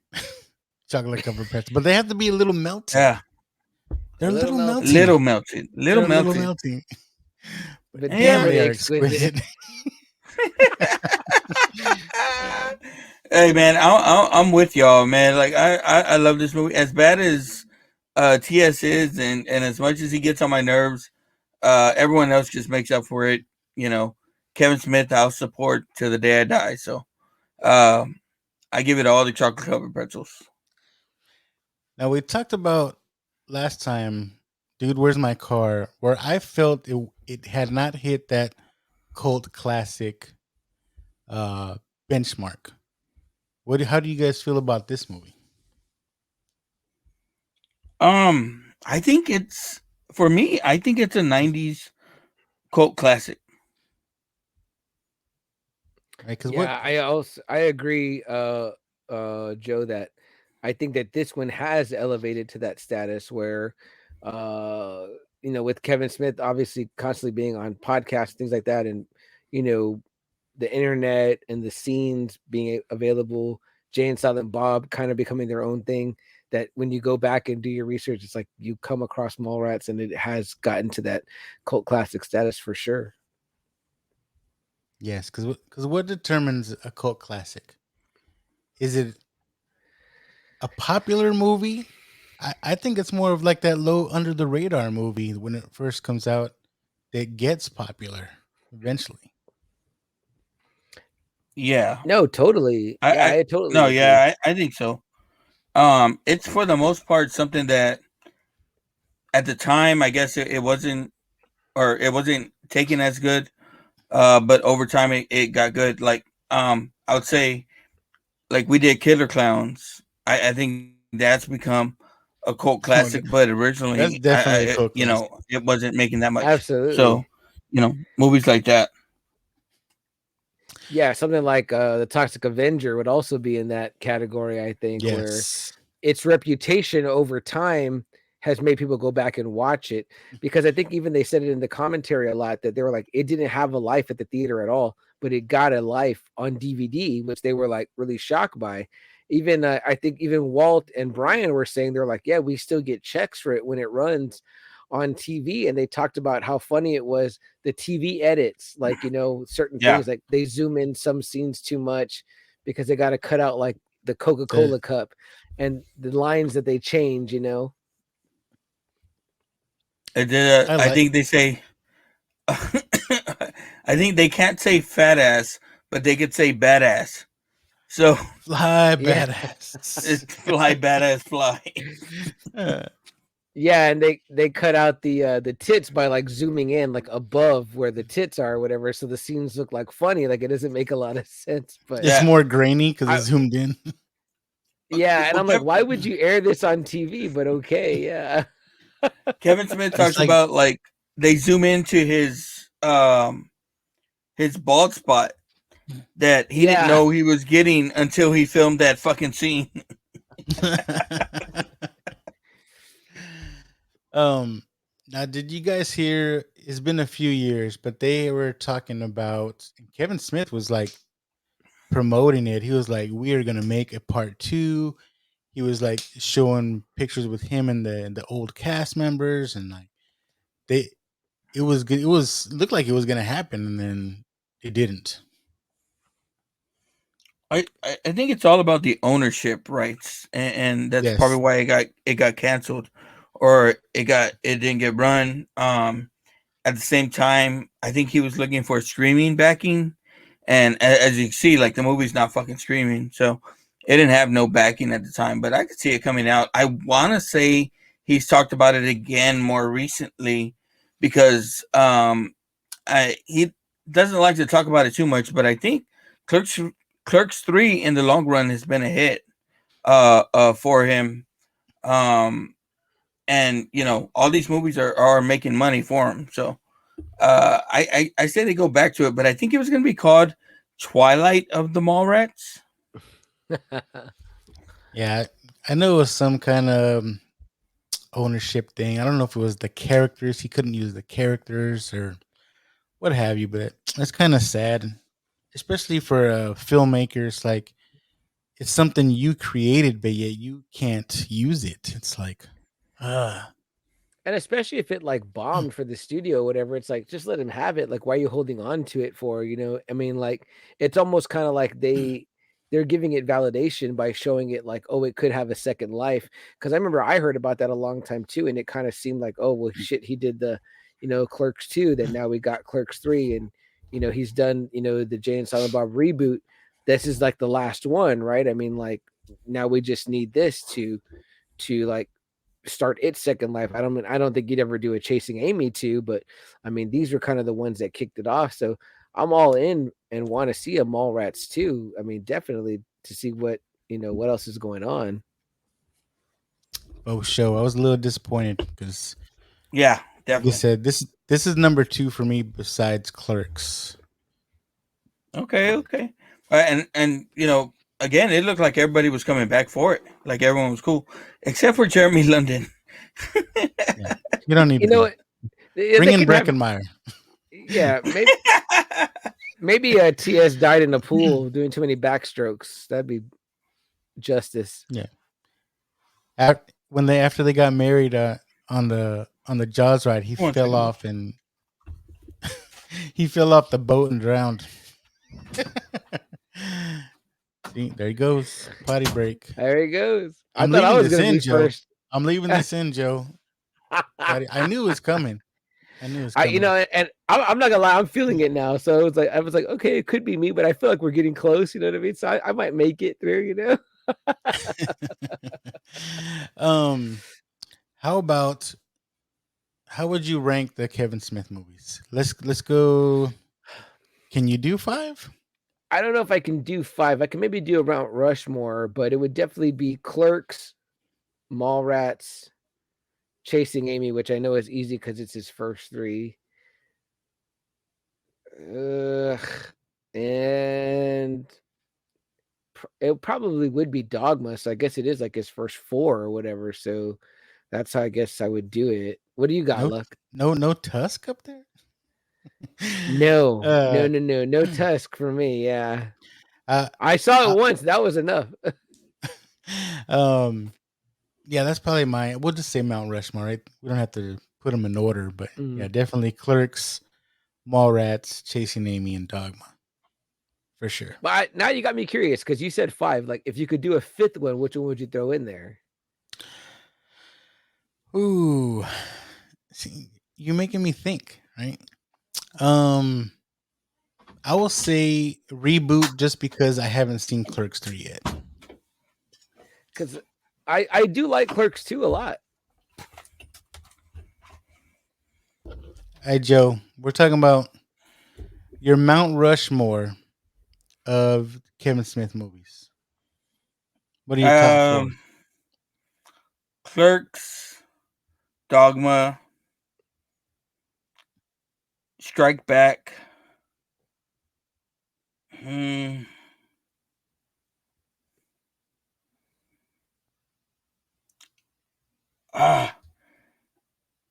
Chocolate covered pretzel, but they have to be a little melty. Yeah, They're a little melty. little melted, They're a little melty. But Damn, really they are exquisite. exquisite. Hey man, I'm with y'all, man. Like I love this movie. As bad as TS is, and as much as he gets on my nerves, everyone else just makes up for it. You know, Kevin Smith, I'll support till the day I die. So, I give it all the chocolate covered pretzels. Now we talked about last time, Dude, Where's My Car? Where I felt it had not hit that cult classic benchmark. How do you guys feel about this movie? I think it's for me. I think it's a '90s cult classic. Right? Because I agree, Joe, that I think that this one has elevated to that status where, with Kevin Smith obviously constantly being on podcasts, things like that, and the internet and the scenes being available, Jay and Silent Bob kind of becoming their own thing. That when you go back and do your research, it's like you come across Mallrats, and it has gotten to that cult classic status for sure. Yes, because what determines a cult classic? Is it a popular movie? I think it's more of like that low under the radar movie when it first comes out that gets popular eventually. Yeah, No, totally. Yeah, I totally agree. I think so. It's for the most part something that at the time, I guess it wasn't, or it wasn't taken as good. But over time it got good. Like, I would say, like we did Killer Clowns. I think that's become a cult classic, but That's originally, definitely a cult classic. it wasn't making that much. So, Absolutely. movies like that. Yeah, something like the Toxic Avenger would also be in that category, I think, where Yes. its reputation over time has made people go back and watch it, because I think even they said it in the commentary a lot that they were like, it didn't have a life at the theater at all, but it got a life on DVD, which they were like really shocked by. Even I think even Walt and Brian were saying, they're like, yeah, we still get checks for it when it runs on TV. And they talked about how funny it was, the TV edits, like, certain Yeah. things, like they zoom in some scenes too much because they got to cut out like the Coca-Cola cup and the lines that they change. I think they say, I think they can't say fat ass, but they could say badass. So Fly Yeah. badass. it's fly badass fly. Yeah, and they cut out the tits by like zooming in like above where the tits are or whatever, so the scenes look like funny, like it doesn't make a lot of sense. But It's more grainy because I- it's zoomed in. yeah, and Well, I'm like, why would you air this on TV? But okay, yeah. Kevin Smith talks like- about like they zoom into his bald spot that he didn't Yeah. know he was getting until he filmed that fucking scene. Now did you guys hear, it's been a few years, but they were talking about, Kevin Smith was like promoting it. He was like, we are gonna make a part 2. He was like showing pictures with him and the old cast members, and like it was good. It looked like it was gonna happen, and then it didn't. I think it's all about the ownership rights, and that's Yes. probably why it got canceled, or it didn't get run. At the same time, I think he was looking for streaming backing, and as you can see, like the movie's not fucking streaming, so it didn't have no backing at the time. But I could see it coming out. I want to say he's talked about it again more recently because he doesn't like to talk about it too much, but I think Clerks Clerks 3 in the long run has been a hit for him. And all these movies are making money for him. So I say they go back to it, but I think it was going to be called Twilight of the Mallrats. Yeah, I know it was some kind of ownership thing. I don't know if it was the characters. He couldn't use the characters or what have you, but it's kind of sad, especially for filmmakers. Like, it's something you created, but yet you can't use it. It's like, And especially if it like bombed for the studio or whatever, it's like just let him have it. Like, why are you holding on to it for? I mean, like it's almost kind of like they're giving it validation by showing it like, oh, it could have a second life. Because I remember I heard about that a long time too, and it kind of seemed like, oh well, shit, he did the Clerks 2, then now we got Clerks 3, and he's done the Jay and Silent Bob reboot. This is like the last one, right? I mean, like now we just need this to like start its second life. I don't think you'd ever do a Chasing Amy 2, but I mean these were kind of the ones that kicked it off. So I'm all in and want to see a Mallrats 2. I mean, definitely to see what what else is going on. oh, show. I was a little disappointed because, Yeah, like you definitely. said, this is number 2 for me besides Clerks. Okay. And again, it looked like everybody was coming back for it. Like everyone was cool, except for Jeremy London. Yeah, you don't need You to know be. what? They Bring in could have, Breckenmeyer. yeah, maybe TS died in a pool doing too many backstrokes. That'd be justice. Yeah. After they got married on the Jaws ride, he One fell second. off and he fell off the boat and drowned. See, there he goes. Potty break. There he goes. I I'm thought I leaving was this going to in, be Joe. first. I'm leaving this in, Joe. I knew it was coming. And I'm not gonna lie, I'm feeling it now. So I was like, okay, it could be me, but I feel like we're getting close. You know what I mean? So I might make it through. How would you rank the Kevin Smith movies? Let's go. Can you do 5? I don't know if I can do 5. I can maybe do a Mount Rushmore, but it would definitely be Clerks, Mallrats, Chasing Amy, which I know is easy because it's his first 3. And it probably would be Dogma. So I guess it is like his first 4 or whatever. So that's how I guess I would do it. What do you got, Luck? No Tusk up there. No Tusk for me. Yeah, I saw it once. That was enough. Yeah, that's probably mine. We'll just say Mount Rushmore, right? We don't have to put them in order, but yeah, definitely Clerks, Mallrats, Chasing Amy, and Dogma, for sure. But now you got me curious because you said 5. Like, if you could do a 5th one, which one would you throw in there? Ooh, see, you're making me think, right? I will say reboot just because I haven't seen Clerks 3 yet. Because I do like Clerks 2 a lot. Hey, Joe, we're talking about your Mount Rushmore of Kevin Smith movies. What are your top 4? Clerks, Dogma, Strike Back.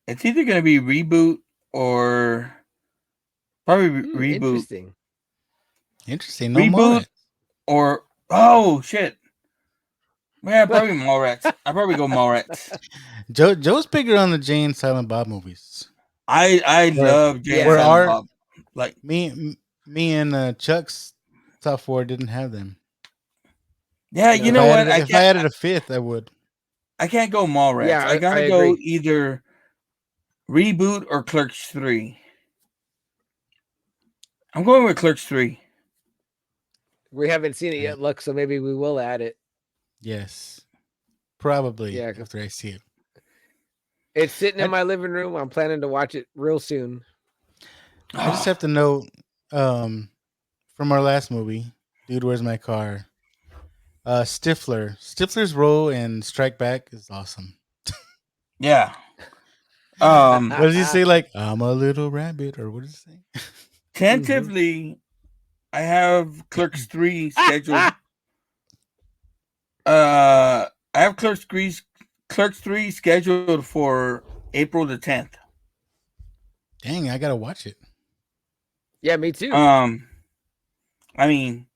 It's either going to be reboot or probably reboot. Interesting. No Reboot Mallrats. or oh shit. Yeah, probably Mallrats. I'd probably go Mallrats. Joe's bigger on the Jay and Silent Bob movies. I love Jay and Silent Bob. Like me and Chuck's top 4 didn't have them. Yeah, you know what? If I added a 5th, I would. I can't go Mallrats. Yeah, I gotta I go agree. either reboot or Clerks 3. I'm going with Clerks 3. We haven't seen it yet, Luck, so maybe we will add it. Yes. Probably after I see it. It's sitting in my living room. I'm planning to watch it real soon. I just have to know from our last movie, Dude, Where's My Car? Stifler. Stifler's role in Strike Back is awesome. Yeah. What does he say? Like, I'm a little rabbit, or what does he say? Tentatively, I have Clerks 3 scheduled. I have Clerks 3 scheduled for April the 10th. Dang, I gotta watch it. Yeah, me too. I mean,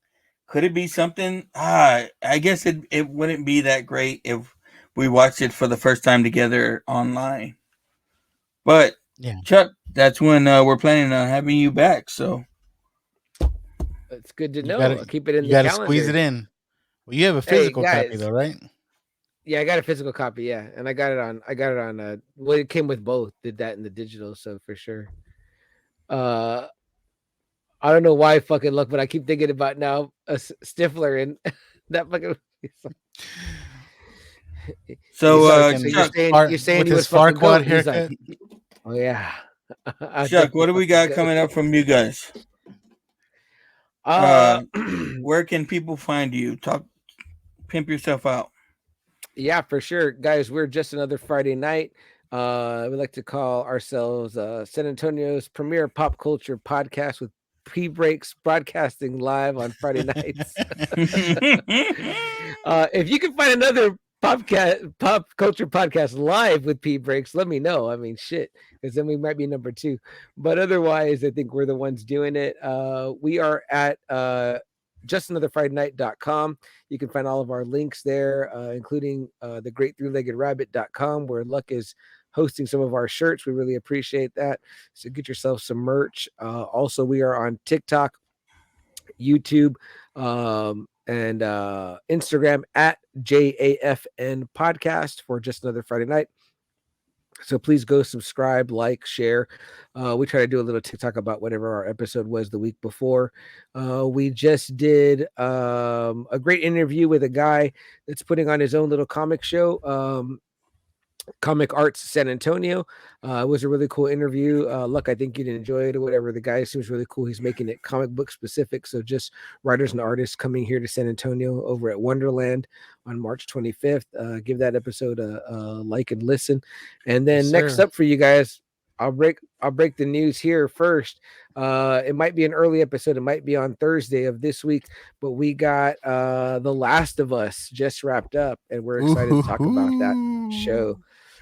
could it be something? I guess it wouldn't be that great if we watched it for the first time together online. But Yeah, Chuck, that's when we're planning on having you back. So It's good to you know. gotta I'll keep it in you the gotta squeeze calendar. it in. Well, you have a Hey physical copy guys, though, right? yeah, I got a physical copy. Yeah, and I got it on. Well, it came with both. Did that in the digital, so for sure. Uh, I don't know why fucking look, but I keep thinking about now a Stifler and that fucking. so So Fucking Chuck, you're saying with he his was fucking Farquad goat. He's like, haircut. oh yeah, I Chuck, what definitely do we fucking got goat. coming up from you guys? Uh, Where can people find you? Pimp yourself out. yeah, for sure, guys. We're just another Friday night. We like to call ourselves San Antonio's premier pop culture podcast with pre-breaks broadcasting live on Friday nights. If you can find another pop culture podcast live with P breaks, let me know. I mean, shit, because then we might be number 2. But otherwise, I think we're the ones doing it. We are at justanotherfridaynight.com. You can find all of our links there, including the great three-legged rabbit.com, where Luck is hosting some of our shirts. We really appreciate that. So get yourself some merch. Also, we are on TikTok, YouTube, and Instagram at JAFN Podcast for Just Another Friday Night. So please go subscribe, like, share. We try to do a little TikTok about whatever our episode was the week before. We just did a great interview with a guy that's putting on his own little comic show. Comic Arts San Antonio. It was a really cool interview. Look, I think you'd enjoy it or whatever. The guy seems really cool. He's making it comic book specific. So just writers and artists coming here to San Antonio over at Wonderland on March 25th. Give that episode a like and listen. And then Yes, next sir. up for you guys, I'll break the news here first. It might be an early episode. It might be on Thursday of this week, but we got The Last of Us just wrapped up, and we're excited to talk about that show.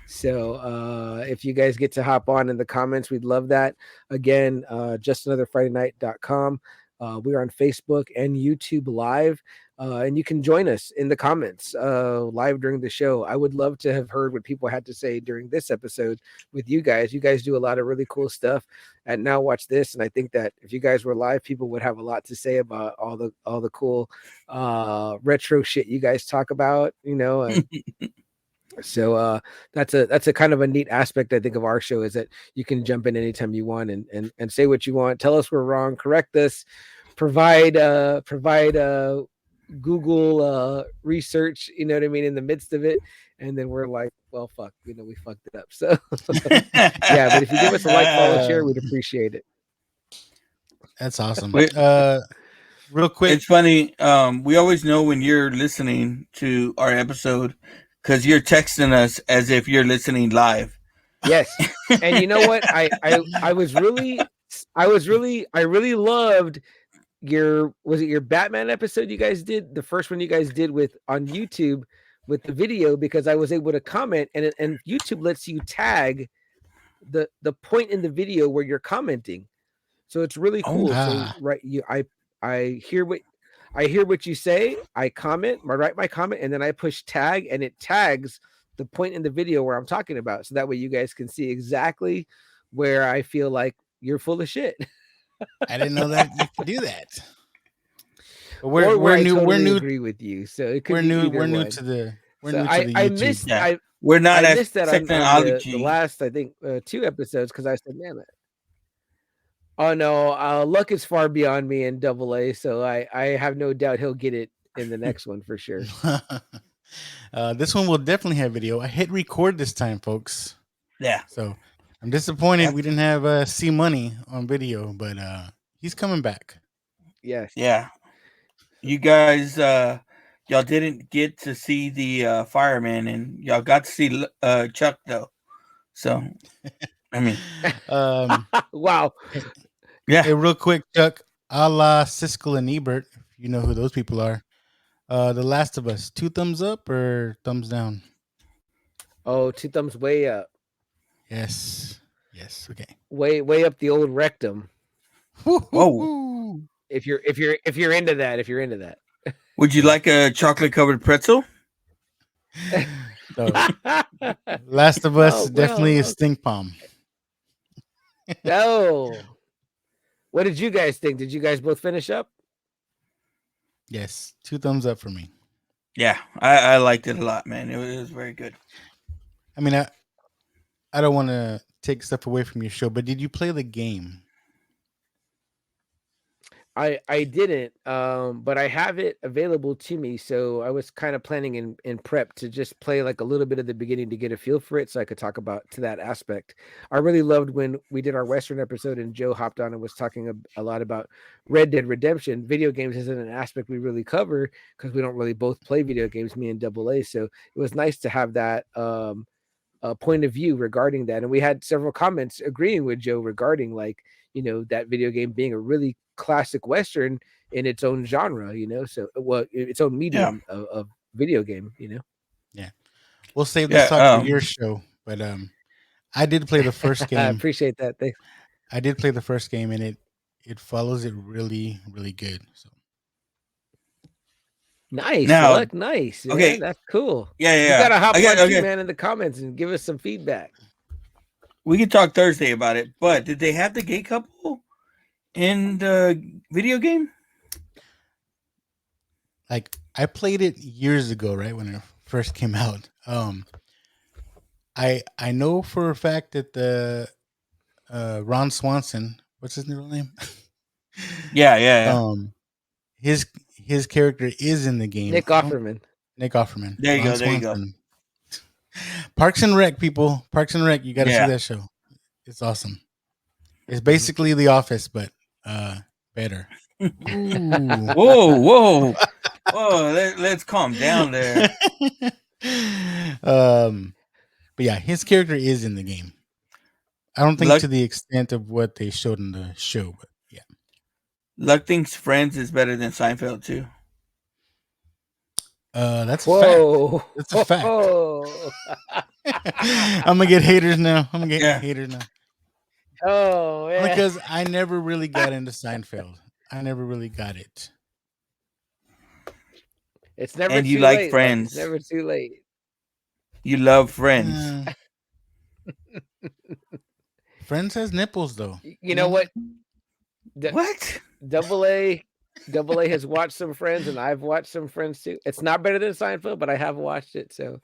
So if you guys get to hop on in the comments, we'd love that. Again, justanotherfridaynight.com. We're on Facebook and YouTube live. And you can join us in the comments live during the show. I would love to have heard what people had to say during this episode with you guys. You guys do a lot of really cool stuff at Now Watch This, and I think that if you guys were live, people would have a lot to say about all the cool retro shit you guys talk about. So that's a kind of a neat aspect I think of our show, is that you can jump in anytime you want and say what you want, tell us we're wrong, correct us, provide Google research, you know what I mean, in the midst of it, and then we're like, well, fuck, we fucked it up. So yeah, but if you give us a like, follow, share, we'd appreciate it. That's awesome. Wait, Real quick, it's funny. We always know when you're listening to our episode because you're texting us as if you're listening live. Yes, and you know what? I really loved your Batman episode you guys did, the first one you guys did with on YouTube with the video, because I was able to comment, and YouTube lets you tag the point in the video where you're commenting, so it's really cool. So right, I hear what you say, I comment, I write my comment, and then I push tag, and it tags the point in the video where I'm talking about, so that way you guys can see exactly where I feel like you're full of shit. I didn't know that you could do that. But Or we're I new. We're totally new. agree with you. So it could We're be new. either We're new one. to the. We're So new to the I YouTube. missed Yeah, we're not I as missed that on the technology. last, I think 2 episodes, because I said, man, oh no, Luck is far beyond me in Double A, so I have no doubt he'll get it in the next one for sure. This one will definitely have video. I hit record this time, folks. Yeah. So I'm disappointed we didn't have C Money on video, but he's coming back. Yes. Yeah. you guys, y'all didn't get to see the fireman, and y'all got to see Chuck though. So, I mean, Wow. yeah. Hey, real quick, Chuck, a la Siskel and Ebert, if you know who those people are. The Last of Us, 2 thumbs up or thumbs down? Oh, 2 thumbs way up. Yes. Yes. Okay. Way up the old rectum. Whoa. If you're into that, if you're into that. Would you like a chocolate covered pretzel? So, Last of Us definitely a stink palm. No. What did you guys think? Did you guys both finish up? Yes, 2 thumbs up for me. Yeah, I liked it a lot, man. It was very good. I mean, I don't want to take stuff away from your show, but did you play the game? I didn't, but I have it available to me. So I was kind of planning in prep to just play like a little bit of the beginning to get a feel for it, so I could talk about to that aspect. I really loved when we did our Western episode and Joe hopped on and was talking a lot about Red Dead Redemption. Video games isn't an aspect we really cover because we don't really both play video games, me and Double A. So it was nice to have that point of view regarding that, and we had several comments agreeing with Joe regarding that video game being a really classic Western in its own genre, so its own medium of video game, Yeah, we'll save this talk for your show, but I did play the first game. I appreciate that. Thanks. I did play the first game, and it follows it really, really good. So nice, now, Luck, nice. Okay, man, that's cool. Yeah. You gotta hop on too, man, in the comments and give us some feedback. We can talk Thursday about it, but did they have the gay couple in the video game? Like, I played it years ago, right when it first came out. I know for a fact that the Ron Swanson, what's his real name? Yeah. His character is in the game. Nick Offerman. There you go. Parks and Rec, people. Parks and Rec. You got to see that show. It's awesome. It's basically The Office, but better. Whoa! Let's calm down there. But yeah, his character is in the game. I don't think to the extent of what they showed in the show, but yeah. Luck thinks Friends is better than Seinfeld too. That's a fact. That's a fact. I'm gonna get haters now. Oh, yeah. Because I never really got into Seinfeld. I never really got it. It's never and too you like late. Friends. It's never too late. You love Friends. Friends has nipples, though. You know what? What? Double A has watched some Friends, and I've watched some Friends too. It's not better than Seinfeld, but I have watched it. So,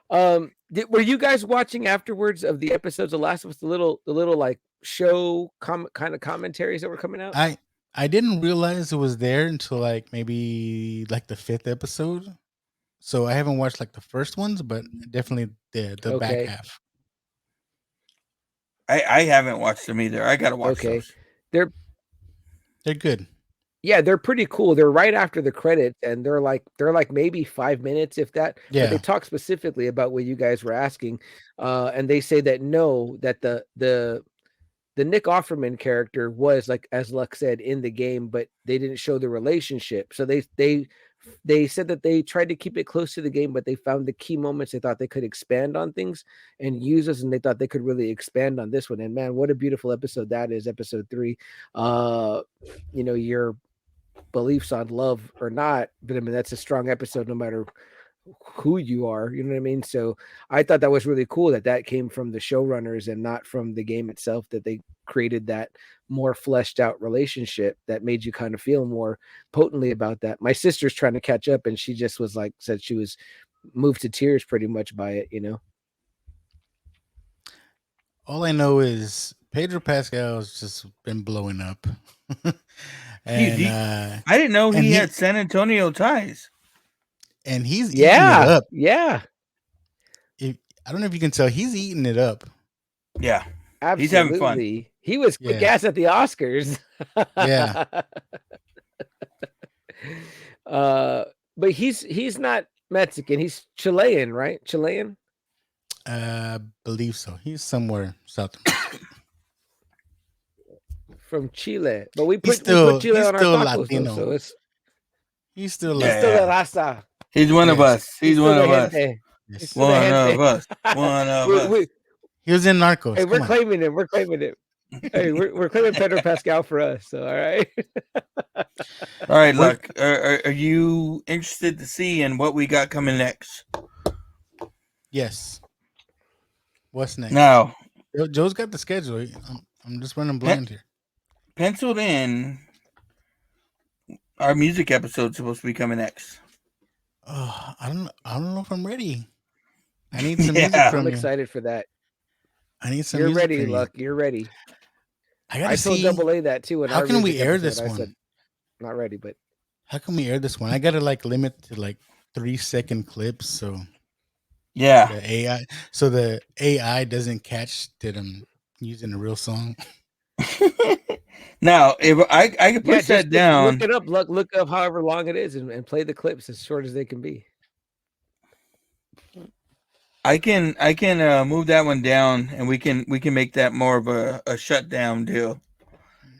were you guys watching afterwards of the episodes of Last of Us, the little like show kind of commentaries that were coming out? I didn't realize it was there until like maybe like the 5th episode. So I haven't watched like the first ones, but definitely the back half. I haven't watched them either. I gotta watch those. They're good. Yeah, they're pretty cool. They're right after the credits, and they're like maybe 5 minutes, if that. Yeah. But they talk specifically about what you guys were asking, and they say that the Nick Offerman character was, like as Luck said, in the game, but they didn't show the relationship. So they said that they tried to keep it close to the game, but they found the key moments they thought they could expand on things and use us, and they thought they could really expand on this one. And man, what a beautiful episode that is, episode 3. Your beliefs on love or not, but I mean, that's a strong episode no matter who you are, you know what I mean? So I thought that was really cool that came from the showrunners and not from the game itself, that they created that more fleshed out relationship that made you kind of feel more potently about that. My sister's trying to catch up, and she just was like, said she was moved to tears pretty much by it, All I know is Pedro Pascal has just been blowing up. And I didn't know he had San Antonio ties. And he's eating it up. Yeah. I don't know if you can tell, he's eating it up. Yeah. Absolutely. He's having fun. He was quick ass at the Oscars. Yeah. But he's not Mexican. He's Chilean, right? Chilean. Believe so. He's somewhere South America. From Chile. But we He's put Chile he's on our still tacos though, Latino. so it's He's still he's Latino. still the raza. He's one of Yes. us. He's still one the of us. gente. He's Yes. still the One gente. of us. One of us. He was in Narcos. Hey, we're Come on. claiming him. We're claiming him. Hey, we're claiming Pedro Pascal for us. So all right. All right, Luck. Are you interested to see in what we got coming next? Yes. What's next? Now, Joe's got the schedule. I'm just running blind here. Penciled in. Our music episode's supposed to be coming next. Oh, I don't know if I'm ready. I need some Yeah. music from I'm you. excited for that. I need some You're music ready, from you. Luck. You're ready. I gotta I told see. Double A that too. In How our can we music air episode. this I one? said, not ready, but How can we air this one? I gotta like limit to like 3-second clips so Yeah. the AI doesn't catch that I'm using a real song. Now, if I could push that down. Look it up. Look up however long it is and play the clips as short as they can be. I can move that one down, and we can make that more of a shutdown deal.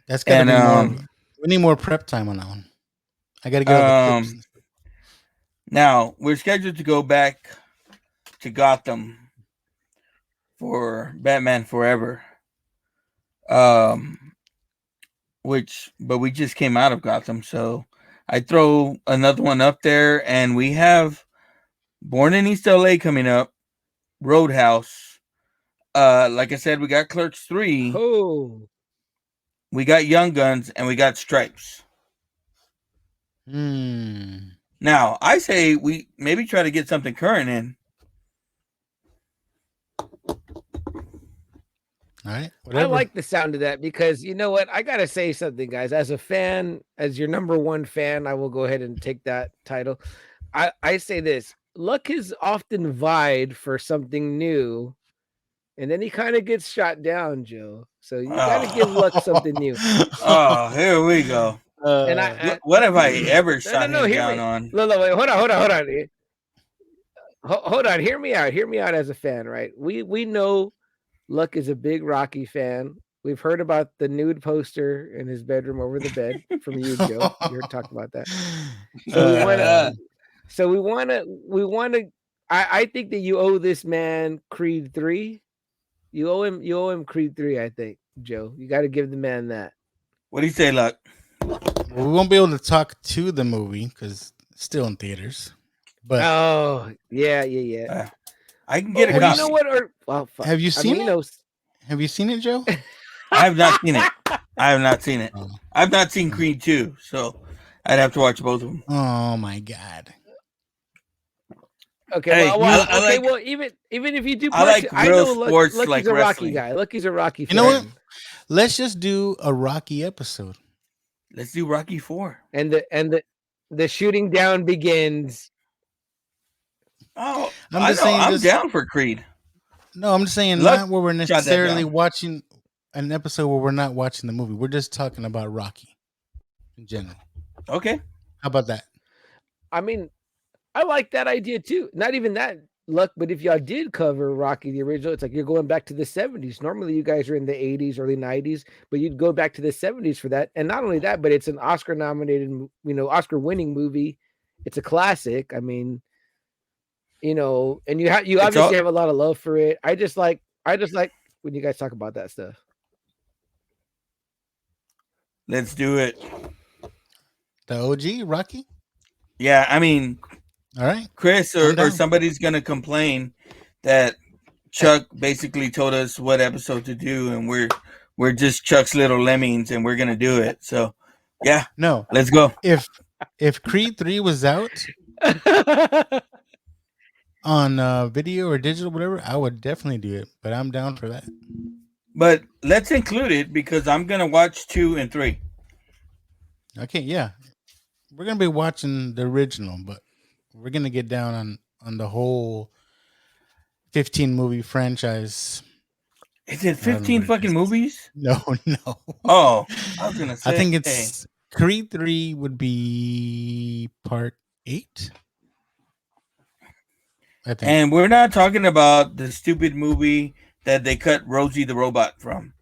That's gotta be more. We need more prep time on that one. I gotta get all the clips. Now we're scheduled to go back to Gotham for Batman Forever. But we just came out of Gotham, so I throw another one up there, and we have Born in East LA coming up, Roadhouse. Like I said, we got Clerks 3. Oh. We got Young Guns, and we got Stripes. Now, I say we maybe try to get something current in. All right. I like the sound of that because you know what? I gotta say something, guys. As a fan, as your number one fan, I will go ahead and take that title. I say this: Luck has often vied for something new, and then he kind of gets shot down, Joe. So you got to give Luck something new. Oh, here we go. And what have I ever shot him down on? No, wait, hold on. Hear me out as a fan, right? We know Luck is a big Rocky fan. We've heard about the nude poster in his bedroom over the bed from you, Joe. You heard talk about that. So we want to. I think that you owe this man Creed 3. You owe him Creed 3. I think, Joe. You got to give the man that. What do you say, Luck? Well, we won't be able to talk to the movie because it's still in theaters. But yeah. I can get a copy. copy. You know what? Have you seen it? Have you seen it, Joe? I have not seen it. I've not seen Creed 2, so I'd have to watch both of them. Oh my god. Okay, well, even if you do, I know sports Lucky's a Rocky guy. Lucky's a Rocky fan. You know what? Let's just do a Rocky episode. Let's do Rocky 4. And the shooting down begins. Oh, I'm down for Creed. No, I'm just saying not where we're necessarily watching an episode where we're not watching the movie. We're just talking about Rocky in general. Okay. How about that? I mean, I like that idea too. Not even that, Luck, but if y'all did cover Rocky, the original, it's like you're going back to the 70s. Normally you guys are in the 80s, early 90s, but you'd go back to the 70s for that. And not only that, but it's an Oscar nominated, Oscar winning movie. It's a classic. I mean, and you obviously have a lot of love for it. I just like when you guys talk about that stuff. Let's do it. The OG Rocky? Yeah, I mean, all right. Chris or somebody's gonna complain that Chuck basically told us what episode to do, and we're just Chuck's little lemmings, and we're gonna do it. So, yeah, no, let's go. If Creed 3 was out on video or digital, whatever, I would definitely do it. But I'm down for that. But let's include it because I'm gonna watch 2 and 3. Okay, yeah, we're gonna be watching the original, but we're gonna get down on the whole 15 movie franchise. Is it 15 fucking movies? No. Oh, I was gonna say. I think it's Creed 3 would be part 8. I think. And we're not talking about the stupid movie that they cut Rosie the Robot from.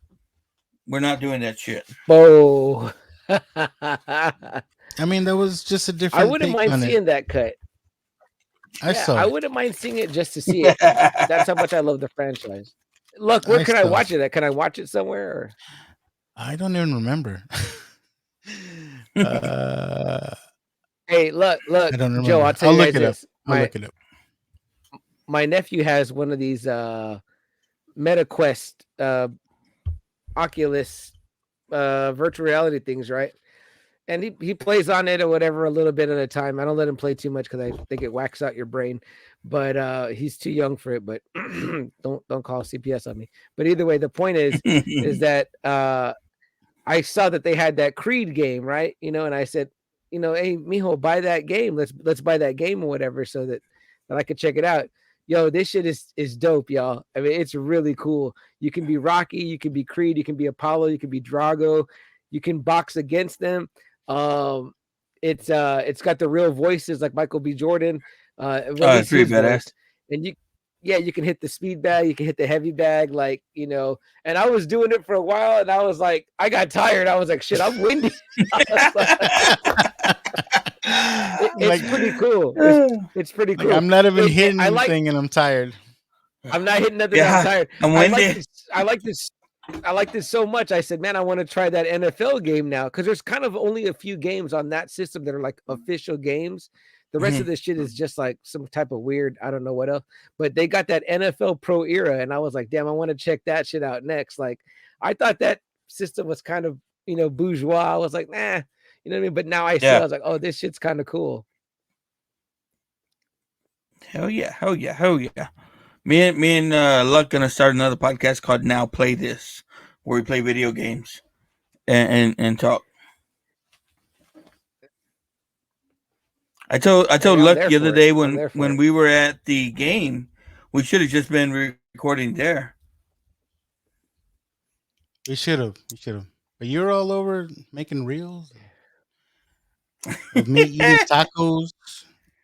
We're not doing that shit. Whoa. I mean, that was just a I different wouldn't take mind on it. seeing that cut. I Yeah, saw I it. wouldn't mind seeing it just to see it. That's how much I love the franchise. Look, where I can I saw watch it. it at? Can I watch it somewhere? Or? I don't even remember. uh, Hey, look, I don't Joe, remember. I'll tell I'll you look guys it up. this. I'll look it up. My nephew has one of these MetaQuest Oculus virtual reality things, right? And he plays on it or whatever a little bit at a time. I don't let him play too much because I think it whacks out your brain. But he's too young for it. But don't call CPS on me. But either way, the point is that I saw that they had that Creed game, right? And I said, hey, mijo, buy that game. Let's buy that game or whatever, so that I could check it out. Yo, this shit is dope, y'all. I mean, it's really cool. You can be Rocky, you can be Creed, you can be Apollo, you can be Drago, you can box against them. It's got the real voices like Michael B. Jordan, at Oh, it's least pretty his badass. voice. And you can hit the speed bag, you can hit the heavy bag, and I was doing it for a while, and I was like, I got tired. I was like, shit, I'm windy. It's pretty cool. It's pretty Like, cool. I'm not even hitting I like. anything, and I'm tired. I'm not hitting nothing. Yeah, I'm tired. I'm I like windy. this. I like this. I like this so much. I said, man, I want to try that NFL game now, because there's kind of only a few games on that system that are like official games. The rest of this shit is just like some type of weird, I don't know what else. But they got that NFL Pro Era, and I was like, damn, I want to check that shit out next. Like, I thought that system was kind of, bourgeois. I was like, nah, you know what I mean? But now I see, I Yeah. was like, oh, this shit's kind of cool. Hell yeah. Hell yeah. Hell yeah. Me and Luck gonna start another podcast called Now Play This, where we play video games and talk. I told Hey, I'm Luck there the other for it. day I'm there for when it. we were at the game, we should have just been recording there. We should have. But you're all over making reels of me eating tacos.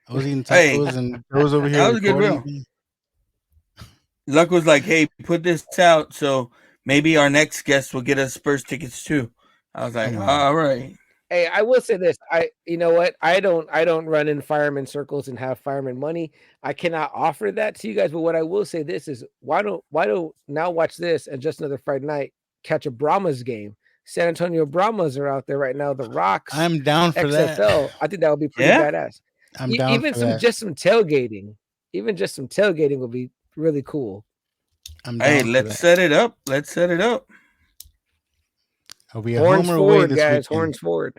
I was eating Hey, tacos, and I was over here that was a good recording reel. me. Luck was like, "Hey, put this out, so maybe our next guest will get us Spurs tickets too." I was like, Come on. "All right." Hey, I will say this. You know what? I don't run in fireman circles and have fireman money. I cannot offer that to you guys. But what I will say this is, why don't now watch this and just another Friday night catch a Brahmas game. San Antonio Brahmas are out there right now. The Rocks, I'm down for that. XFL. I think that would be pretty Yeah? badass. I'm down Even for that. just some tailgating. Even just some tailgating would be really cool. I'm Hey, down for let's that. set it up. Let's set it up. Are we at Horns home or away forward, this guys. weekend? Horns forward.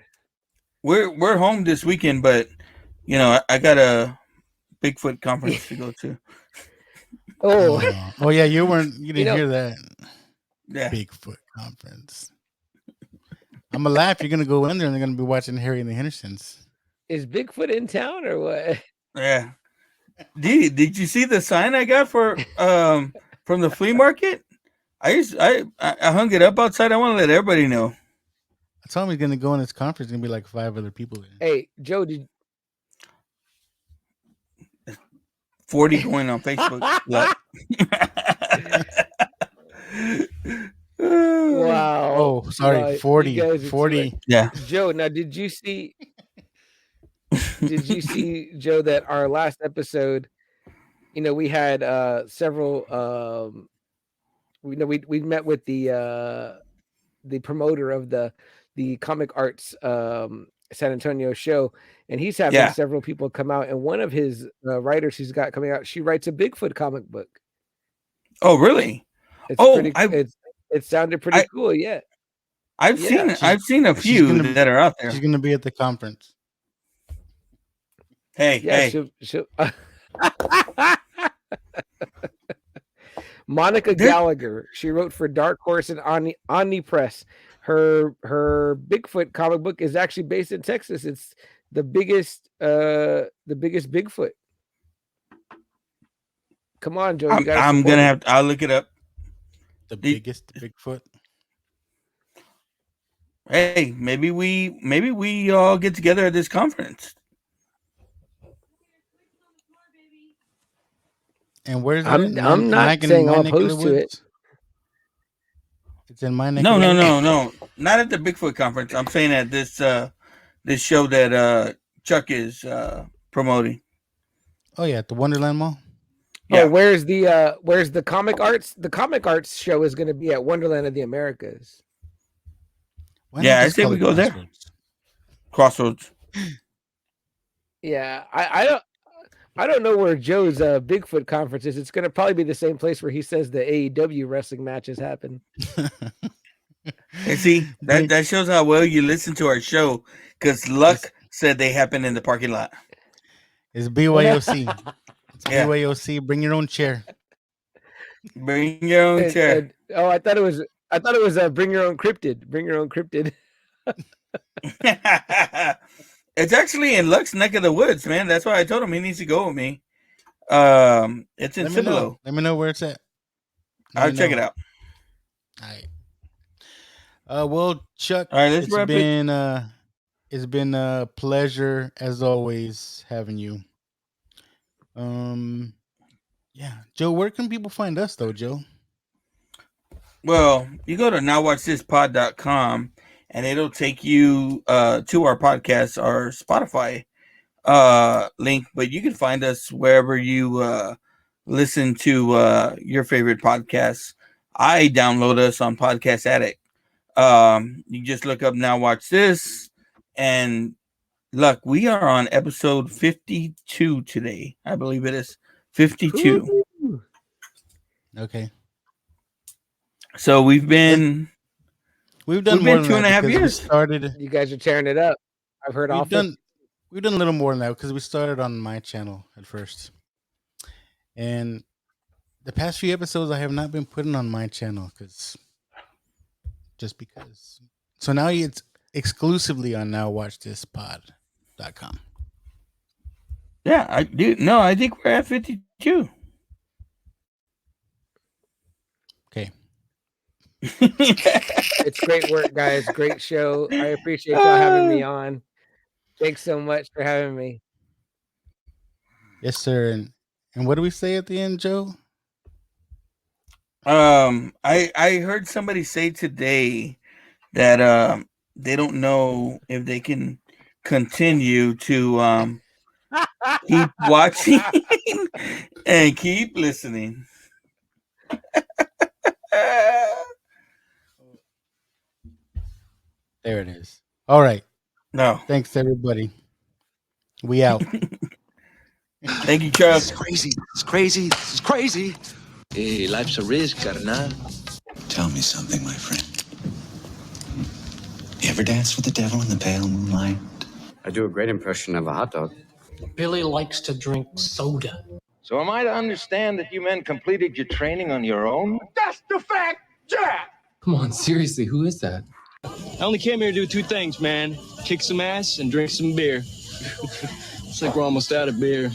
We're home this weekend, but I got a Bigfoot conference to go to. Oh, yeah, you didn't hear that. Yeah. Bigfoot conference. I'm gonna laugh. You're gonna go in there and they're gonna be watching Harry and the Hendersons. Is Bigfoot in town or what? Yeah. Did you see the sign I got for from the flea market? I hung it up outside. I want to let everybody know. I told him he's gonna go in this conference. Gonna be like 5 other people there. Hey, Joe, did 40 going on Facebook. Wow. Oh, sorry, Wow, 40. you guys are too 40. much. Yeah. Joe, now did you see Joe, that our last episode, we had several we met with the promoter of the comic arts San Antonio show, and he's having Yeah. several people come out, and one of his writers he's got coming out, she writes a Bigfoot comic book. Oh, really? It's Oh, pretty it sounded pretty cool, yeah. I've seen a few that are out there. She's gonna be at the conference. Hey, Yeah, hey. she'll Monica Gallagher. She wrote for Dark Horse and Omni Press. Her Bigfoot comic book is actually based in Texas. It's the biggest Bigfoot. Come on, Joe. You gotta I'm support gonna it. I'll look it up. The biggest Bigfoot. Hey, maybe we all get together at this conference. And where's it at? I'm not In saying my I'm neck of the opposed to it. woods? It's in my neck No, of the no, woods? no, no. Not at the Bigfoot conference. I'm saying at this show that Chuck is promoting. Oh, yeah, at the Wonderland Mall? Oh, Yeah. where's the comic arts? The comic arts show is going to be at Wonderland of the Americas. Why Yeah, not I just say call we it go there. Crossroads? Crossroads. Yeah, I don't know where Joe's Bigfoot conference is. It's going to probably be the same place where he says the AEW wrestling matches happen. And see, that shows how well you listen to our show, because Luck said they happen in the parking lot. It's BYOC. It's Yeah. BYOC. Bring your own chair. Bring your own chair. Oh, I thought it was bring your own cryptid. Bring your own cryptid. It's actually in Luck's neck of the woods, man. That's why I told him he needs to go with me. It's in Let me know. Cibolo. Let me know where it's at. I'll check it out. All right. Well, Chuck, All right, let's wrap it. It's been a pleasure as always having you. Yeah, Joe, where can people find us though, Joe? Well, you go to nowwatchthispod.com and it'll take you to our podcast, our Spotify link, but you can find us wherever you listen to your favorite podcasts. I download us on Podcast Addict. You just look up Now Watch This, and look, we are on episode 52 today. I believe it is 52. Ooh. Okay. So we've done more been than 2.5 years. You guys are tearing it up. I've heard we've done a little more than that because we started on my channel at first, and the past few episodes I have not been putting on my channel because. So now it's exclusively on nowwatchthispod.com. Yeah, I do. No, I think we're at 52. Okay. It's great work, guys. Great show. I appreciate y'all having me on. Thanks so much for having me. Yes, sir. And what do we say at the end, Joe? I heard somebody say today that they don't know if they can continue to keep watching and keep listening. There it is. All right. No. Thanks, everybody. We out. Thank you, Chuck. This is crazy. This is crazy. This is crazy. Hey, life's a risk, carnal. Tell me something, my friend. You ever danced with the devil in the pale moonlight? I do a great impression of a hot dog. Billy likes to drink soda. So am I to understand that you men completed your training on your own? That's the fact, Jack! Come on, seriously, who is that? I only came here to do two things, man. Kick some ass and drink some beer. Looks like we're almost out of beer.